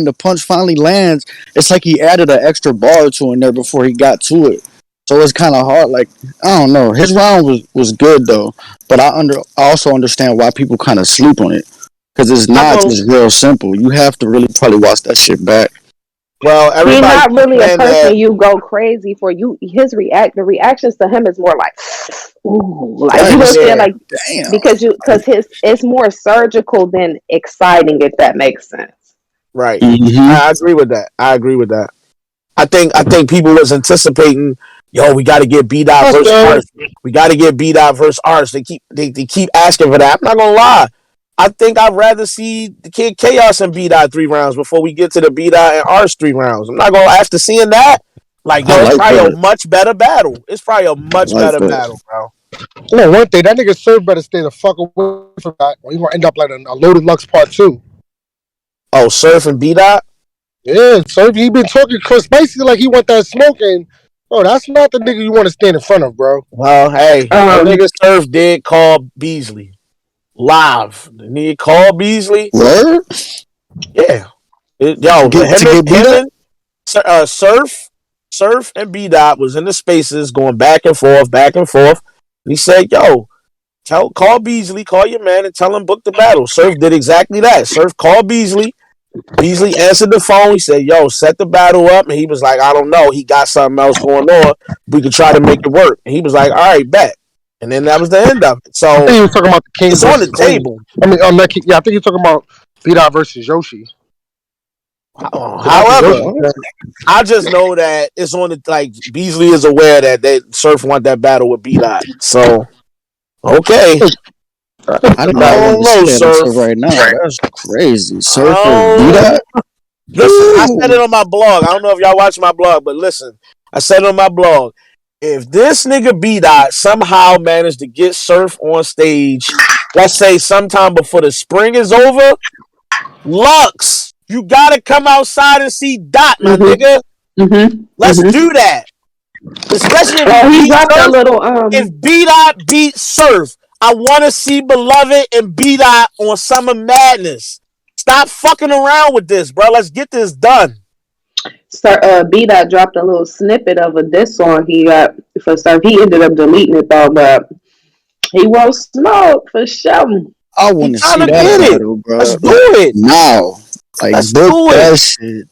the punch finally lands, it's like he added an extra bar to in there before he got to it. So it's kind of hard. Like I don't know. His round was good though, but I also understand why people kind of sleep on it because it's not just real simple. You have to really probably watch that shit back.
Well,
he's not really a person you go crazy for. The reactions to him is more like, ooh, like you don't feel like because it's more surgical than exciting, if that makes sense.
Right. Mm-hmm. I agree with that. I think people was anticipating, yo, we got to get B-Dot versus Arch. We got to get B-Dot versus Arch. They keep asking for that. I'm not gonna lie. I think I'd rather see the Kid Chaos and B-Dot 3 rounds before we get to the B-Dot and Arch 3 rounds. I'm not gonna after seeing that. Like, yo, it's probably a much better battle. It's probably a much better battle, bro.
No, one thing, that nigga Surf better stay the fuck away from that, or you gonna end up like a Loaded Lux Part 2.
Oh, Surf and B-Dot?
Yeah, Surf, he been talking spicy like he want that smoking. Oh, that's not the nigga you want to stand in front of, bro.
Well, hey, that nigga Surf did call Beasley live. The nigga called Beasley.
What?
Yeah. Surf Surf and B Dot was in the spaces going back and forth, back and forth. And he said, "Yo, call Beasley, call your man, and tell him book the battle." Surf did exactly that. Surf called Beasley. Beasley answered the phone. He said, "Yo, set the battle up." And he was like, "I don't know. He got something else going on. We could try to make it work." And he was like, "All right, bet." And then that was the end of it. So
I think he was talking about the King
it's on the
versus Wayne.
table.
I mean, I think he's talking about B-Dot versus Yoshi.
However, I just know that it's on the like Beasley is aware that Surf want that battle with B-Dot. So okay.
I do not want to see that right now. That's crazy. Surf and B-Dot.
Listen, I said it on my blog. I don't know if y'all watch my blog, but listen, I said it on my blog. If this nigga B-Dot somehow managed to get Surf on stage, let's say sometime before the spring is over, Lux, you gotta come outside and see Dot, my nigga. Let's do that. Especially if B-Dot beats Surf. I want to see Beloved and B-Dot on Summer Madness. Stop fucking around with this, bro. Let's get this done.
B-Dot dropped a little snippet of a diss song he got for Surf. He ended up deleting it though, but he won't smoke for sure.
I want to see that battle, bro.
Let's do it
now. Like, let's book that shit.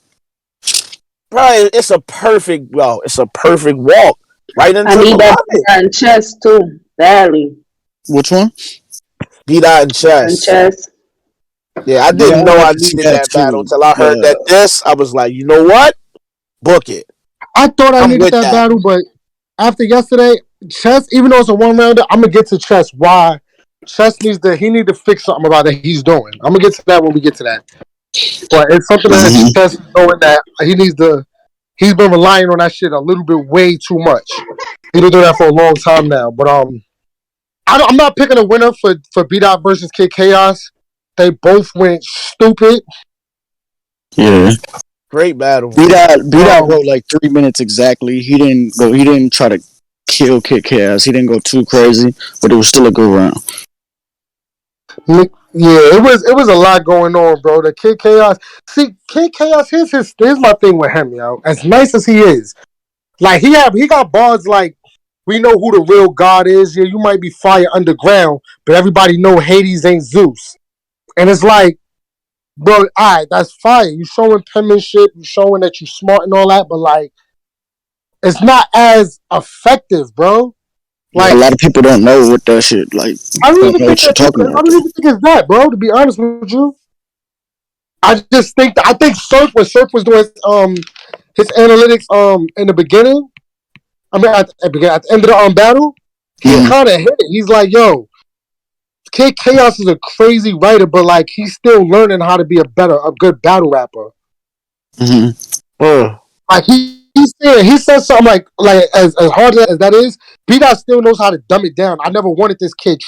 Bro, it's a perfect walk right into
I need that
Beloved.
in chess too, badly.
Which one?
B-Dot and chess. Yeah, I didn't know I needed that battle until I heard that diss. I was like, you know what? Book it.
I thought I needed that battle, but after yesterday, Chess, even though it's a one rounder, I'm gonna get to Chess. Why? Chess needs to fix something about that he's doing. I'm gonna get to that when we get to that. But it's something that Chess is knowing that he's been relying on that shit a little bit way too much. He's been doing that for a long time now. But I'm not picking a winner for B-Dot versus Kid Chaos. They both went stupid.
Yeah.
Great battle.
B-Dot wrote like 3 minutes exactly. He didn't try to kill Kid Chaos. He didn't go too crazy, but it was still a good round.
Yeah, it was a lot going on, bro. The Kid Chaos. See, Kid Chaos, here's my thing with him, yo. As nice as he is, like he got bars like, we know who the real God is. Yeah, you might be fire underground, but everybody know Hades ain't Zeus. And it's like, bro, all right, that's fire. You showing penmanship, you showing that you smart and all that, but like, it's not as effective, bro. Like,
a lot of people don't know what that shit like.
I don't even think it's that, bro. To be honest with you, I think Surf when Surf was doing his analytics in the beginning. I mean, at the end of the battle, he kind of hit it. He's like, yo, Kid Chaos is a crazy writer, but like he's still learning how to be a good battle rapper. Like he said something like as hard as that is, B-Dot still knows how to dumb it down. I never wanted this kid,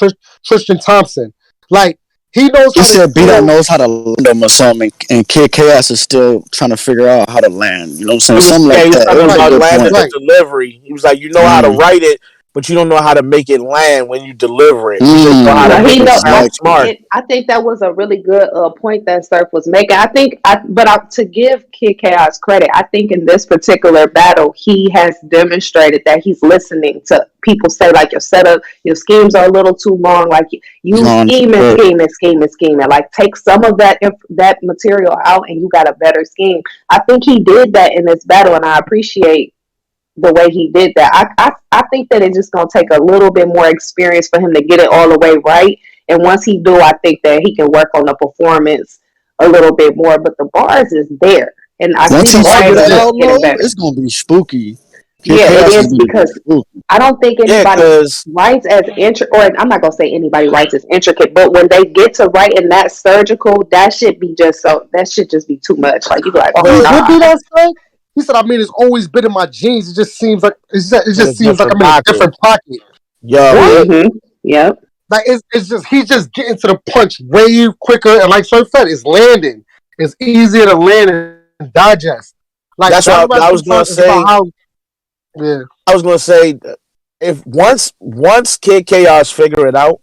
Tristan Thompson. Like he knows.
He said B-Dot knows how to land him or something, and Kid Chaos is still trying to figure out how to land. You know what I'm saying? Something like that.
He was about landing the delivery. He was like, you know how to write it, but you don't know how to make it land when you deliver it. You just know how to make it sound smart.
I think that was a really good point that Surf was making. To give Kid Chaos credit, I think in this particular battle, he has demonstrated that he's listening to people say like your setup, your schemes are a little too long. Like you scheming. Like take some of that material out, and you got a better scheme. I think he did that in this battle, and I appreciate the way he did that. I think that it's just gonna take a little bit more experience for him to get it all the way right. And once he do, I think that he can work on the performance a little bit more. But the bars is there, and I think
it's gonna be spooky.
It is, because I don't think anybody writes as intricate, or I'm not gonna say anybody writes as intricate, but when they get to writing that surgical, that should just be too much. Like you be like,
what did I say? He said, I mean, it's always been in my genes. It just seems like I'm in a different pocket.
Yep.
Like it's just he's just getting to the punch way quicker, and like Surf said, it's landing. It's easier to land and digest. Like
that's what I was gonna say. I was gonna say, if once Kid Chaos figure it out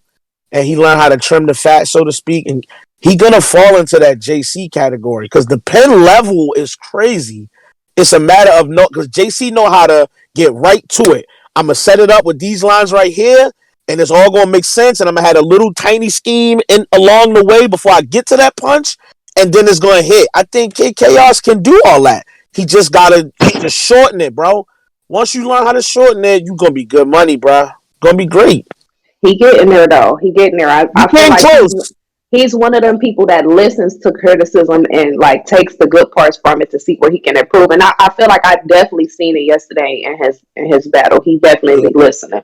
and he learn how to trim the fat, so to speak, and he gonna fall into that JC category because the pen level is crazy. It's a matter of because JC know how to get right to it. I'm gonna set it up with these lines right here, and it's all gonna make sense. And I'm gonna have a little tiny scheme in along the way before I get to that punch, and then it's gonna hit. I think Kid Chaos can do all that. He just gotta just shorten it, bro. Once you learn how to shorten it, you gonna be good money, bro. Gonna be great.
He getting there though. He getting there. I feel like he's one of them people that listens to criticism and like takes the good parts from it to see where he can improve. And I feel like I definitely seen it yesterday in his battle. He definitely listening.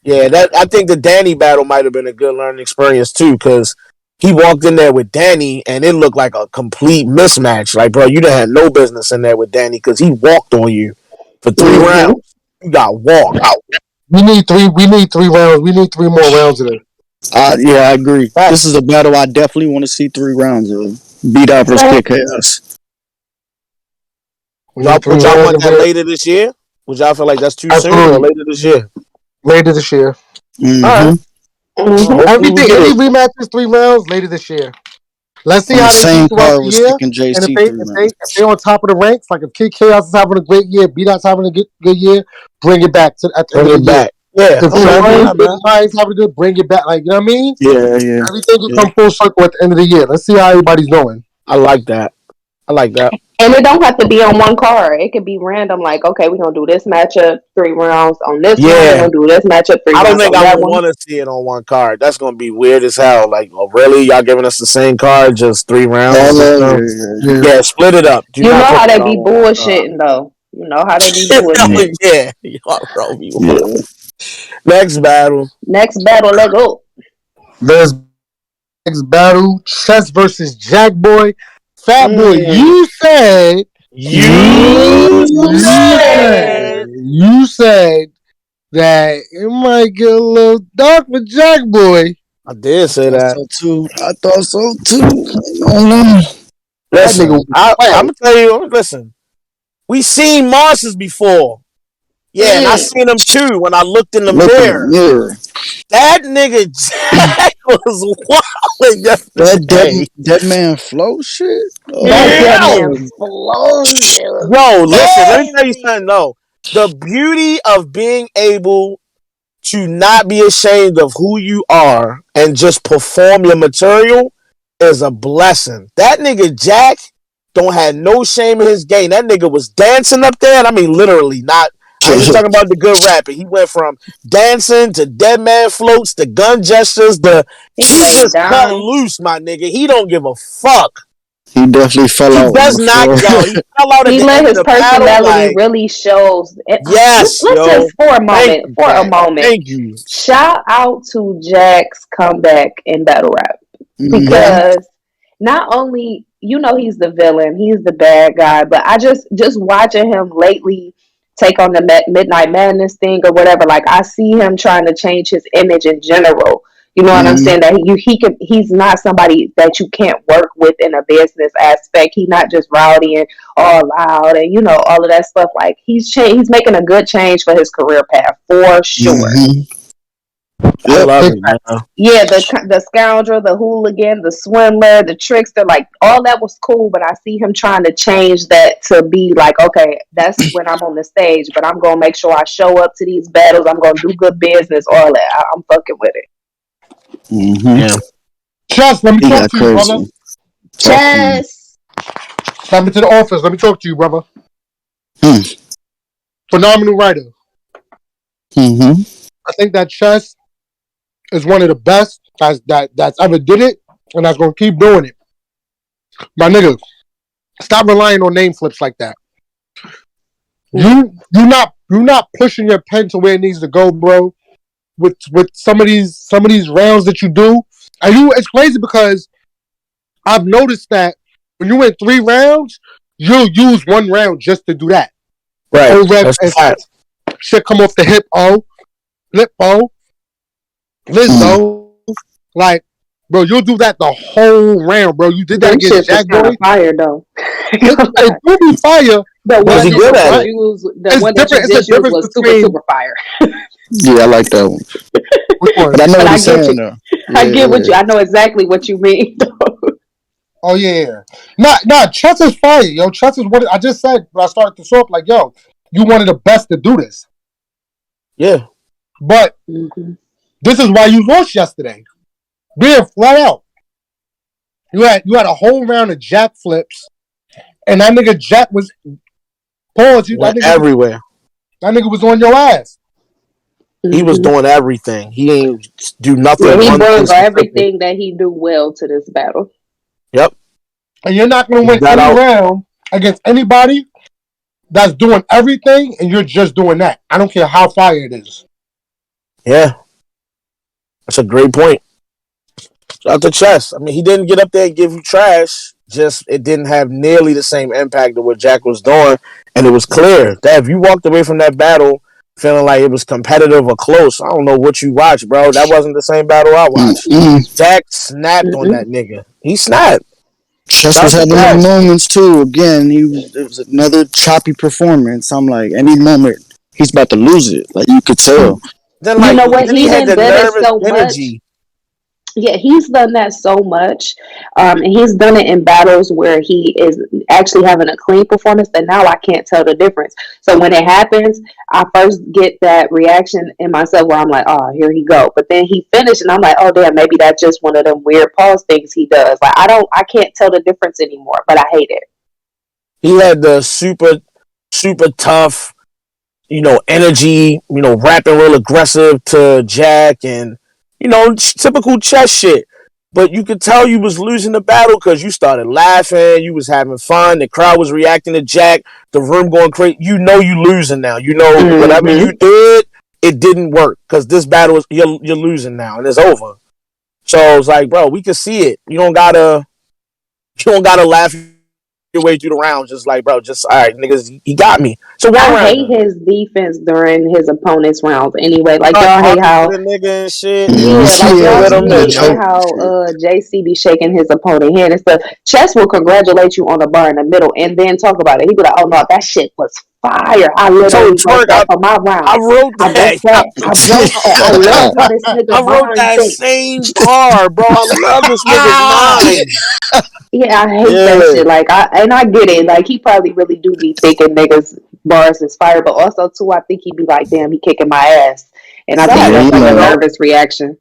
Yeah, I think the Danny battle might have been a good learning experience too, because he walked in there with Danny and it looked like a complete mismatch. Like, bro, you done had no business in there with Danny because he walked on you for 3 rounds. You got walked out.
We need 3 rounds. We need 3 more rounds of this.
Yeah, I agree. This is a battle I definitely want to see 3 rounds of. Beat out versus Kid Chaos.
Would y'all want that later this year? Would y'all feel like that's too soon or later this year?
Later this year.
Mm-hmm.
All right. Everything, any rematches, 3 rounds later this year. Let's see how they do throughout the year. And if they're on top of the ranks, like if Kid Chaos is having a great year, B-Dot's having a good year, bring it back at the end of the year.
Yeah.
If Trevor having a good, bring it back. Like, you know what I mean?
Yeah.
Everything will come full circle at the end of the year. Let's see how everybody's doing.
I like that.
And it don't have to be on one card. It could be random. Like, okay, we're gonna do this matchup 3 rounds on this one. We're gonna do this matchup 3 rounds.
I don't think I would
want
to see it on one card. That's gonna be weird as hell. Like, oh, really? Y'all giving us the same card, just 3 rounds? Yeah, split it up.
You know how they be bullshitting though. You know how they be bullshitting.
Yeah, y'all bro be Next battle,
let go.
Next battle, Chess versus Jack Boy. Fat Boy, you said that it might get a little dark for Jack Boy.
I did say that.
I thought so too. Oh, no.
Listen, I'm gonna tell you. Listen, we seen monsters before. Yeah, and I seen them too when I looked in the mirror. That nigga Jack was wilding yesterday.
That man flow shit.
Oh, that man flow shit.
Yo, listen, let me tell you something though. The beauty of being able to not be ashamed of who you are and just perform your material is a blessing. That nigga Jack don't have no shame in his game. That nigga was dancing up there, and I mean literally not. I ain't talking about the good rapping. He went from dancing to dead man floats to gun gestures. He just cut loose, my nigga. He don't give a fuck.
He definitely fell out.
He does not, yo. He fell out.
He let his personality really shows.
Yes,
let's just for a moment.
Thank you.
Shout out to Jack's comeback in battle rap because not only he's the villain, he's the bad guy, but I just watching him lately take on the Midnight Madness thing or whatever. Like I see him trying to change his image in general. You know what I'm saying? That he's not somebody that you can't work with in a business aspect. He's not just rowdy and all loud and all of that stuff. Like he's making a good change for his career path for sure.
I love it, man.
Yeah, the scoundrel, the hooligan, the swindler, the trickster, like all that was cool, but I see him trying to change that to be like, okay, that's when I'm on the stage, but I'm gonna make sure I show up to these battles. I'm gonna do good business, all that. I'm fucking with it.
Yeah.
Chess, let me talk to you, brother.
Chess.
Come into the office. Let me talk to you, brother. Phenomenal writer. I think that Chess is one of the best that's ever did it, and that's gonna keep doing it. My nigga, stop relying on name flips like that. You're not pushing your pen to where it needs to go, bro. With some of these rounds that you do, and it's crazy because I've noticed that when you win 3 rounds, you'll use 1 round just to do that.
Right.
Shit come off the hip, lip, Lizzo, like, bro, you'll do that the whole round, bro. You did that against Jack Boy.
Fire though.
It will be fire.
The one
he good at it?
Was super fire.
Yeah, I like that one. But I know what you're saying though.
I get what I know exactly what you mean.
Oh yeah. Nah, Chess is fire, yo. Chess is what I just said when I started to talk. Like, yo, you one of the best to do this.
Yeah.
But this is why you lost yesterday. Being flat out. You had a whole round of jack flips, and that nigga Jack was pause.
Went everywhere.
That nigga was on your ass.
He was doing everything. He ain't do nothing.
Yeah, he
one thing
brings
specific.
everything that he do well to this battle.
Yep.
And you're not going to win any round against anybody that's doing everything, and you're just doing that. I don't care how fire it is.
Yeah. That's a great point. Shout out to Chess. I mean, he didn't get up there and give you trash. Just it didn't have nearly the same impact of what Jack was doing. And it was clear that if you walked away from that battle feeling like it was competitive or close, I don't know what you watched, bro. That wasn't the same battle I watched. Jack snapped on that nigga. He snapped.
Chess was having them moments too. Again, it was another choppy performance. I'm like, any moment he's about to lose it. Like you could tell.
Then, like,
you know what?
then
He
had
done
the
done it
nervous
so
energy.
much. Yeah, he's done that so much, and he's done it in battles where he is actually having a clean performance. That now I can't tell the difference. So when it happens, I first get that reaction in myself where I'm like, "Oh, here he go." But then he finished, and I'm like, "Oh, damn, maybe that's just one of them weird pause things he does." Like I can't tell the difference anymore. But I hate it.
He had the super tough, energy, rapping real aggressive to Jack and, typical Chess shit. But you could tell you was losing the battle because you started laughing, you was having fun, the crowd was reacting to Jack, the room going crazy. You know you losing now. You know whatever you did, it didn't work because this battle is you're losing now and it's over. So it's like, bro, we can see it. You don't gotta laugh your way through the rounds. Just like, bro, just all right, niggas, he got me. So
I hate his defense during his opponent's rounds anyway. Like y'all hate how
nigga and shit.
And how JC be shaking his opponent hand and stuff. Chess will congratulate you on the bar in the middle and then talk about it. He be like, "Oh no, that shit was fire. I literally wrote that for my round.
I wrote that.
I love how this nigga
I wrote that same bar, bro. I love this nigga's mind.
Yeah, I hate that shit. Like I get it. Like he probably really do be thinking niggas bars is fire, but also too, I think he'd be like, "Damn, he kicking my ass," and I think that's like a nervous reaction.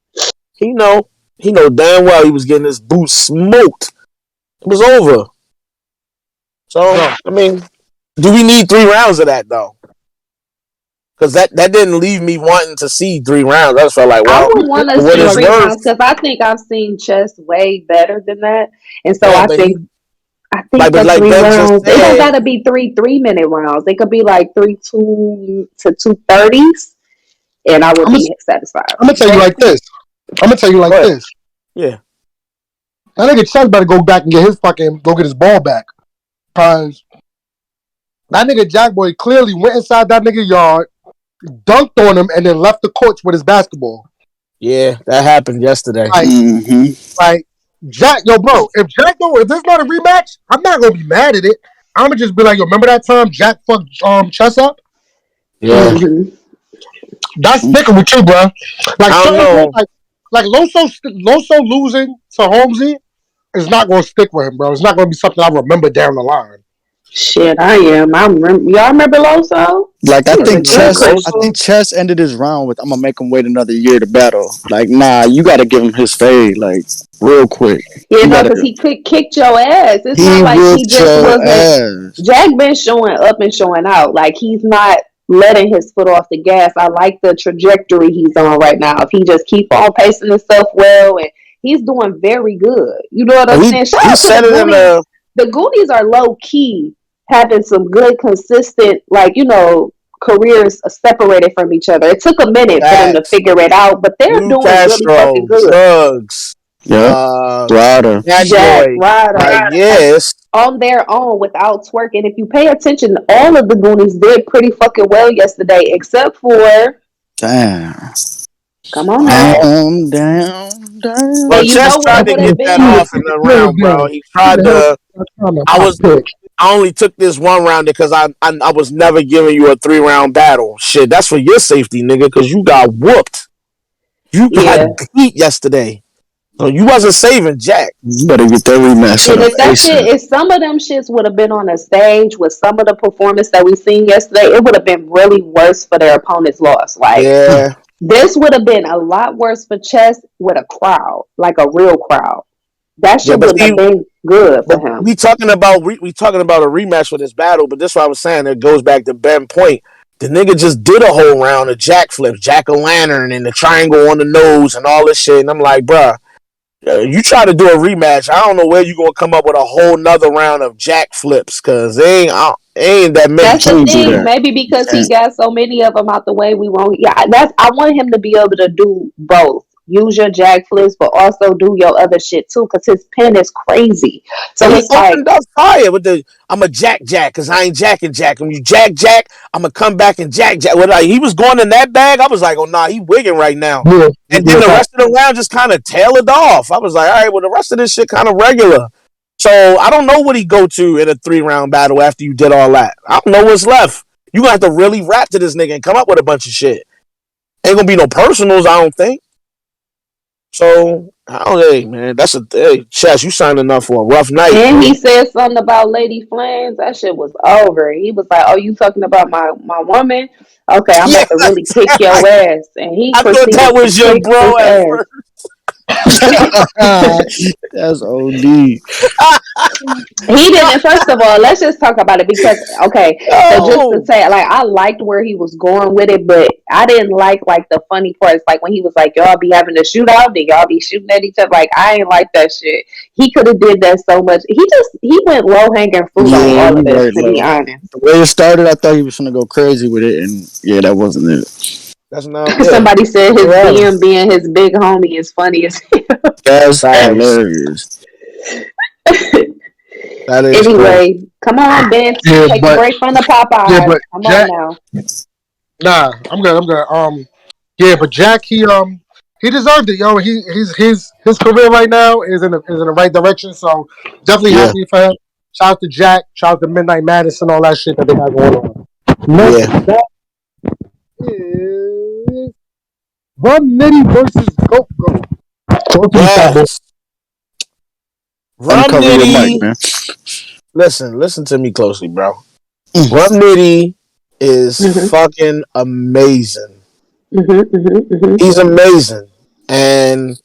He know damn well he was getting his boot smoked. It was over. So I mean, do we need 3 rounds of that though? Because that didn't leave me wanting to see 3 rounds. I just felt like, well,
I would want to see 3 rounds because I think I've seen Chess way better than that, and so I think the 3 rounds. They don't gotta be 3 3-minute rounds. They could be like 3 2 to 2:30s, and I would be satisfied.
I'm gonna tell you like this.
Yeah.
That nigga Chess better go back and go get his ball back. Cause that nigga Jack Boy clearly went inside that nigga yard, dunked on him, and then left the courts with his basketball.
Yeah, that happened yesterday.
Like Jack, yo, bro, if there's not a rematch, I'm not gonna be mad at it. I'm gonna just be like, yo, remember that time Jack fucked Chess up?
Yeah.
That's sticking with you, bro. Like,
I don't know.
Like Loso losing to Holmesy is not gonna stick with him, bro. It's not gonna be something I remember down the line.
Shit, I am. Y'all remember Loso?
Like I think Chess ended his round with, "I'm gonna make him wait another year to battle." Like, nah, you got to give him his fade, like real quick.
Yeah, no, because he kicked your ass. It's not like he just wasn't. Jack been showing up and showing out. Like he's not letting his foot off the gas. I like the trajectory he's on right now. If he just keep on pacing himself well, and he's doing very good. You know what I'm saying? Shout out to the Goonies. The Goonies are low key having some good, consistent, careers separated from each other. It took a minute for them to figure it out, but they're doing really fucking good.
Drugs.
Ryder.
Jack Ryder.
Yes.
On their own without twerking. If you pay attention, all of the Goonies did pretty fucking well yesterday, except for.
Damn.
Come on now.
Down.
Well, Chess tried to get that off in the round, bro. He tried to. I only took this 1 round because I was never giving you a 3-round battle. Shit, that's for your safety, nigga, because you got whooped. You got beat yesterday. So you wasn't saving Jack.
You better get that rematch
And
set up
if that shit,
ASAP.
if some of them shits would have been on a stage with some of the performance that we seen yesterday, it would have been really worse for their opponent's loss. Like
Yeah.
this would have been a lot worse for Chess with a crowd, like a real crowd. That
Yeah,
shit wouldn't have been good for
but
him.
we talking about we talking about a rematch for this battle, but this is what I was saying. It goes back to Ben Point. The nigga just did a whole round of jack flips, jack o' lantern, and the triangle on the nose and all this shit. And I'm like, bruh, you try to do a rematch, I don't know where you gonna come up with a whole nother round of jack flips because ain't that many.
That's the
Can't do
thing.
that.
Maybe because he
Can't.
got so many of them out the way, we won't. Yeah, that's. I want him to be able to do both. Use your jack flips, but also do your other shit too, because his pen is crazy. So
And he
it's like
opened up fire with the I'm a jack because I ain't jacking jack. When you jack, I'm gonna come back and jack. Well, like, he was going in that bag. I was like, oh nah, he wigging right now.
Yeah,
And then
yeah,
the
fact.
rest of the round just kind of tailored off. I was like, all right, well, the rest of this shit kind of regular. So I don't know what he go to in a 3-round battle after you did all that. I don't know what's left. You gonna have to really rap to this nigga and come up with a bunch of shit. Ain't gonna be no personals, I don't think. So, hey, man, that's Chess, you signing up for a rough night,
and
man.
he said something about Lady Flames. That shit was over. He was like, "Oh, you talking about my woman? Okay, I'm
Yeah,
about to really kick your ass." And he
I thought that
proceeded to
was your
kick his
bro at
ass.
first.
That's OD.
He didn't. First of all, let's just talk about it because okay. So just to
No.
say, like, I liked where he was going with it, but I didn't like the funny parts, like when he was like, "Y'all be having a shootout, then y'all be shooting at each other." Like, I ain't like that shit. He could have did that so much. He went low hanging fruit on
Yeah,
all of
you
this.
right,
To be
low.
honest,
The way it started, I thought he was gonna go crazy with it, and yeah, that wasn't it.
That's not, yeah.
somebody said his
Yeah.
DM being his big homie is funny as
That's
Facts.
hilarious.
hell.
That is crazy.
Anyway, come on, Ben.
Yeah,
Take a
but
break from the
yeah,
Popeyes.
but
Come on
Jack,
now.
nah, I'm good. I'm good. Yeah, but Jack, he deserved it, yo. His career right now is in the right direction. So definitely
Yeah,
happy for him. Shout out to Jack. Shout out to Midnight Madness and all that shit that they got going on. Next
Yeah.
up is Rum Nitty versus Goat Goat. Talk to me, Fat Boy.
Yes. Rum
uncover your mic,
Nitty.
man.
Listen to me closely, bro.
Mm.
Rum Nitty is
Mm-hmm,
fucking amazing.
mm-hmm, mm-hmm, mm-hmm.
He's amazing. And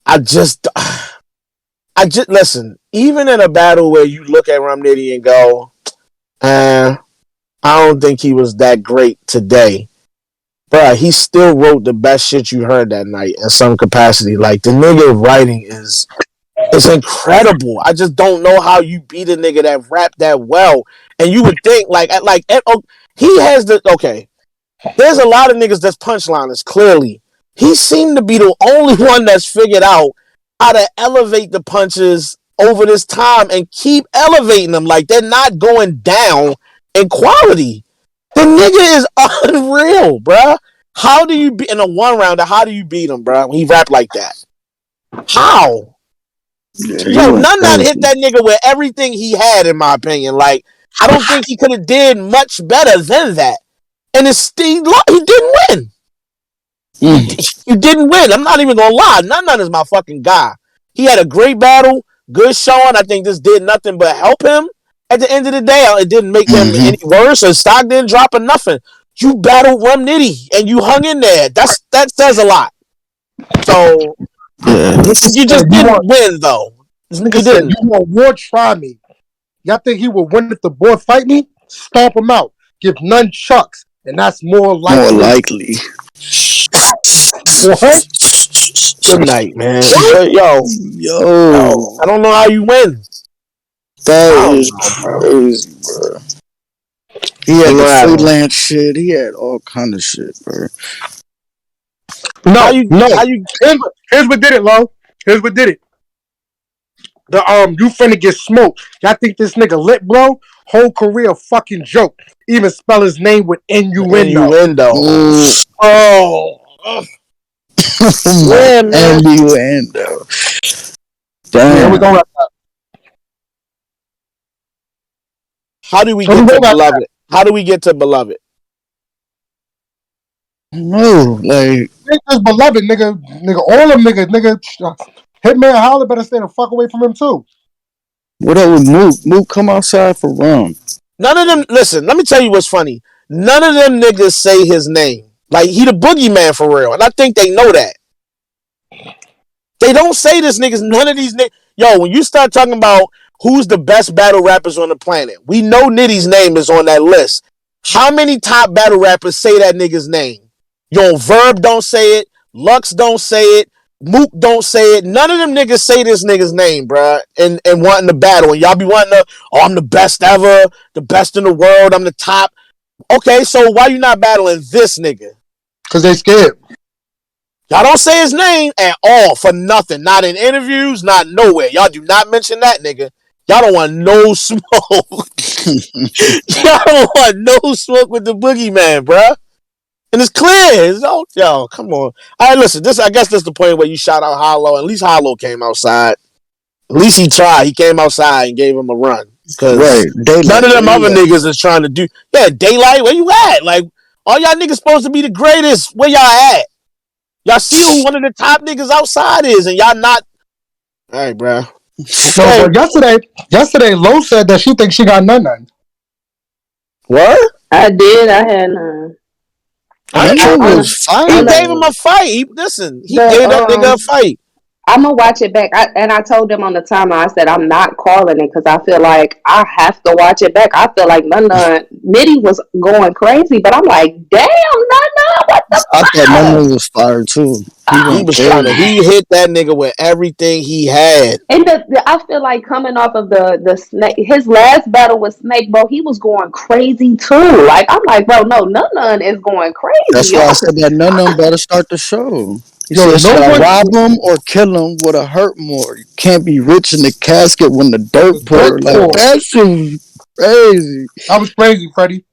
I just listen, even in a battle where you look at Rum Nitty and go, I don't think he was that great today. Bruh, he still wrote the best shit you heard that night in some capacity. Like, the nigga writing is incredible. I just don't know how you beat a nigga that rap that well. And you would think he has the okay. There's a lot of niggas that's punchliners. Clearly, he seemed to be the only one that's figured out how to elevate the punches over this time and keep elevating them. Like, they're not going down in quality. The nigga is unreal, bruh. How do you beat in a one rounder? How do you beat him, bruh? When he rap like that, how?
Yeah, he
Yo,
went
none not hit
crazy.
that nigga with everything he had, in my opinion. Like, I don't think he could have did much better than that. And he didn't win.
Mm.
You didn't win. I'm not even gonna lie. None is my fucking guy. He had a great battle, good showing. I think this did nothing but help him. At the end of the day, it didn't make him
Mm-hmm.
any worse. His stock didn't drop or nothing. You battled Rum Nitty and you hung in there. That says a lot. So
Yeah,
Nigga
you
said,
just didn't win, though.
nigga
You
said,
didn't.
you want war, try me. Y'all think he would win if the boy fight me? Stomp him out. Give none chucks. And that's more
more
likely.
likely.
What?
Good night, man.
What?
But yo,
Yo,
I don't know how you win.
that
I don't
is
know, bro.
crazy, bro. He
You
had the
know I don't.
freelance shit. He had all kind of shit, bro.
How
No,
you
no.
how you
Here's what did it, Lo. Here's what did it. You finna get smoked. Y'all think this nigga lit, bro? Whole career fucking joke. Even spell his name with innuendo.
innuendo?
Mm.
Oh,
My
yeah, man.
innuendo.
Yeah, we
Damn.
going.
How do we
Here we
get
go
to
after
beloved? How do we get to beloved?
No, like
Niggas beloved, nigga, all them nigga. Hitman Holler better stay the fuck away from him too.
what up with Mook? Mook, come outside for rum.
None of them. Listen, let me tell you what's funny. None of them niggas say his name. Like he the boogeyman for real, and I think they know that. They don't say this niggas. None of these niggas. Yo, when you start talking about who's the best battle rappers on the planet, we know Nitty's name is on that list. How many top battle rappers say that nigga's name? Yo, Verb don't say it. Lux don't say it. Mook don't say it. None of them niggas say this nigga's name, bruh, and wanting to battle. And y'all be wanting to, oh, I'm the best ever, the best in the world, I'm the top. Okay, so why you not battling this nigga?
Because they scared.
Y'all don't say his name at all for nothing. Not in interviews, not nowhere. Y'all do not mention that nigga. Y'all don't want no smoke. Y'all don't want no smoke with the boogeyman, bruh. And it's clear. It's, oh, yo, come on. All right, listen. I guess this is the point where you shout out Hollow. At least Hollow came outside. At least he tried. He came outside and gave him a run. Because
right.
none of them other niggas is trying to do. Yeah, Daylight, where you at? Like, all y'all niggas supposed to be the greatest. Where y'all at? Y'all see who one of the top niggas outside is, and y'all not. All right, bro.
So yesterday, Lo said that she thinks she got none.
What?
I did. I had none.
He gave him a fight. He gave that nigga a fight.
I'm gonna watch it back. I told them on the timeline. I said I'm not calling it because I feel like I have to watch it back. I feel like Nitty was going crazy, but I'm like, damn, what the
I
fuck?
thought Nunu was fired too.
He hit that nigga with everything he had.
And I feel like coming off of the Snake, his last battle with Snake, bro, he was going crazy too. Like I'm like, bro, no, none is going crazy.
That's why I said that none better start the show. He said, should I rob him or kill him? Would have hurt more. You can't be rich in the casket when the dirt pour. Like that shit was crazy.
That was crazy, Freddie.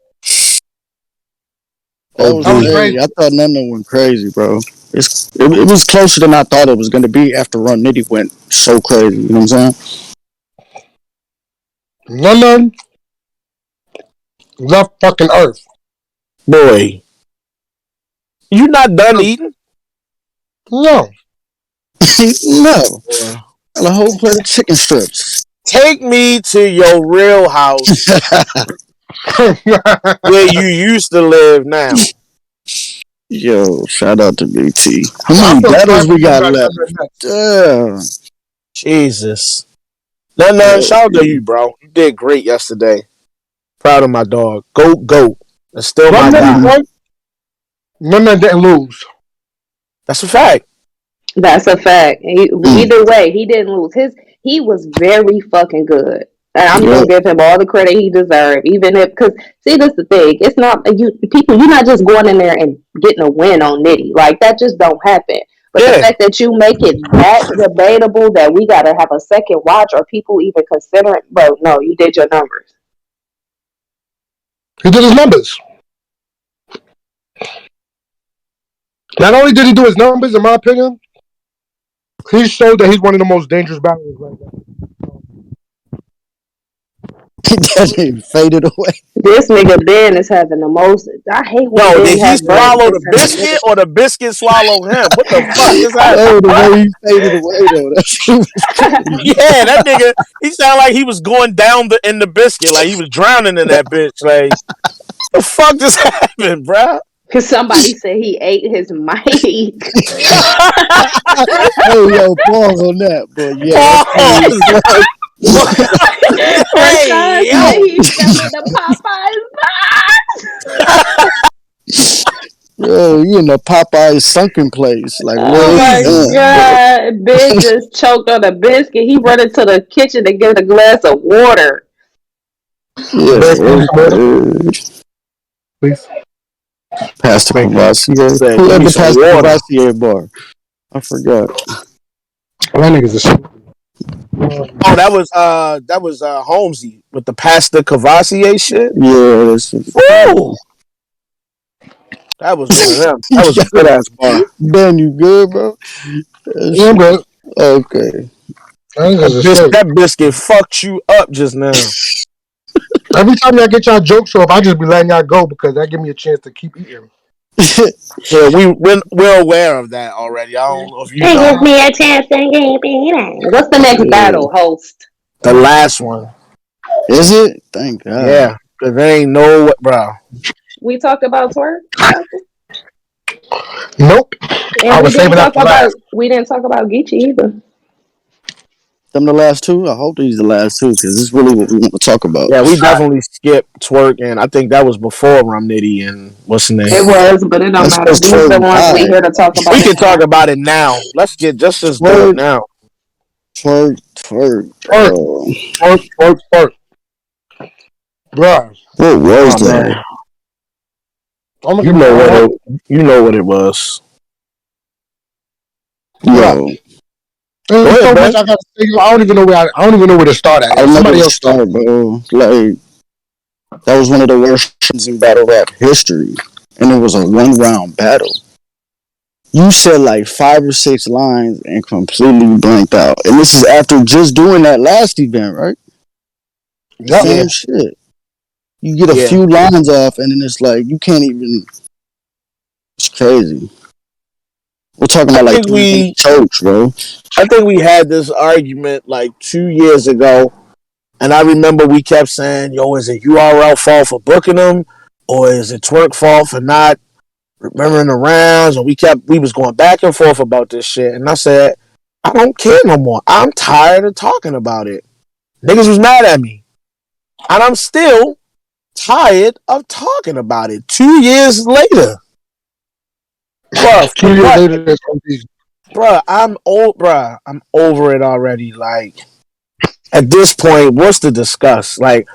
That was crazy. I thought Nunu went crazy, bro. It was closer than I thought it was going to be after Run Nitty went so crazy. You know what I'm saying?
None left fucking Earth.
Boy, you not done eating?
No.
No. A whole plate of chicken strips.
Take me to your real house where you used to live now.
Yo, shout out to BT. How many battles we got left? Damn.
Jesus. No, shout out to you, bro. You did great yesterday. Proud of my dog. Goat. That's still my guy.
None didn't lose.
That's a fact.
That's a fact. Either way, he didn't lose. He was very fucking good. And I'm gonna give him all the credit he deserved, even if, because see, this is the thing. It's not you're not just going in there and getting a win on Nitty. Like that just don't happen. But the fact that you make it that debatable that we gotta have a second watch or people even consider it, bro, no, you did your numbers.
He did his numbers. Not only did he do his numbers, in my opinion, he showed that he's one of the most dangerous battlers right now.
That nigga faded away.
This nigga Ben is having the most. I hate when
did he swallow the biscuit or the biscuit swallow him? What the fuck is that?
Oh, the way he faded away though.
Yeah, that nigga. He sounded like he was going down in the biscuit, like he was drowning in that bitch. Like, the fuck just happened, bruh?
Because somebody said he ate his mic.
Hey, yo, pause on that, but yeah.
Hey, he's selling the Popeyes box.
Yo, you in the Popeyes sunken place. Like,
oh my God. Ben just choked on a biscuit. He run into the kitchen to get a glass of water.
Please.
Pastor Cavassier. Who had the Pastor Cavassier bar? I forgot.
That nigga's a shit.
Oh, that was Holmesy with the Pastor Cavassier shit.
Yeah,
Woo! That was one of them. That was a good ass bar.
Ben, you good, bro?
Yeah, bro.
Okay.
That biscuit fucked you up just now.
Every time y'all get y'all jokes off, I just be letting y'all go because that give me a chance to keep eating.
Yeah, we're aware of that already. I don't know if you
They
know.
give me a chance to keep it. What's the next
Yeah.
battle, host?
The last one.
Is it? Thank God.
Yeah, because there ain't no, bro.
We talked about twerk,
Nope.
and
I
we
was
didn't
saving that
talk
for last.
about Geechee either.
Them the last two. I hope these the last two because this is really what we want to talk about.
Yeah, we definitely skipped twerk, and I think that was before Rum Nitty and what's the name.
It was, but it don't
That's
matter.
because
These the
twerk
ones we
died.
here to talk
We
about it
can talk
now.
about it now. Let's just do it
Twerk,
now.
twerk.
Twerk, twerk, twerk, twerk. Bruh.
What was
Oh man,
that?
I'm
you
looking
know
for
what
it.
you know what it was.
Bruh.
Yo,
Go
There's
ahead,
so much
man.
I gotta say. I don't even know I don't even know where to start at.
I
Yo,
don't know where
somebody
to
else talk.
start, bro. Like that was one of the worst shows in battle rap history, and it was a 1 round battle. You said like 5 or 6 lines and completely blanked out, and this is after just doing that last event, right?
Yep.
Yeah,
Same shit. You get a
yeah.
few lines off, and then it's like you can't even. It's crazy. We're talking
I
about like
think
3 minute
we
chokes, bro.
I think we had this argument like 2 years ago, and I remember we kept saying, "Yo, is it URL fault for booking them, or is it twerk fault for not remembering the rounds?" And we was going back and forth about this shit, and I said, "I don't care no more. I'm tired of talking about it. Niggas was mad at me, and I'm still tired of talking about it. 2 years later, bro. For
2 years
what,
later, it's gonna be.
bro? I'm old, bro. I'm over it already. Like at this point, what's to discuss? Like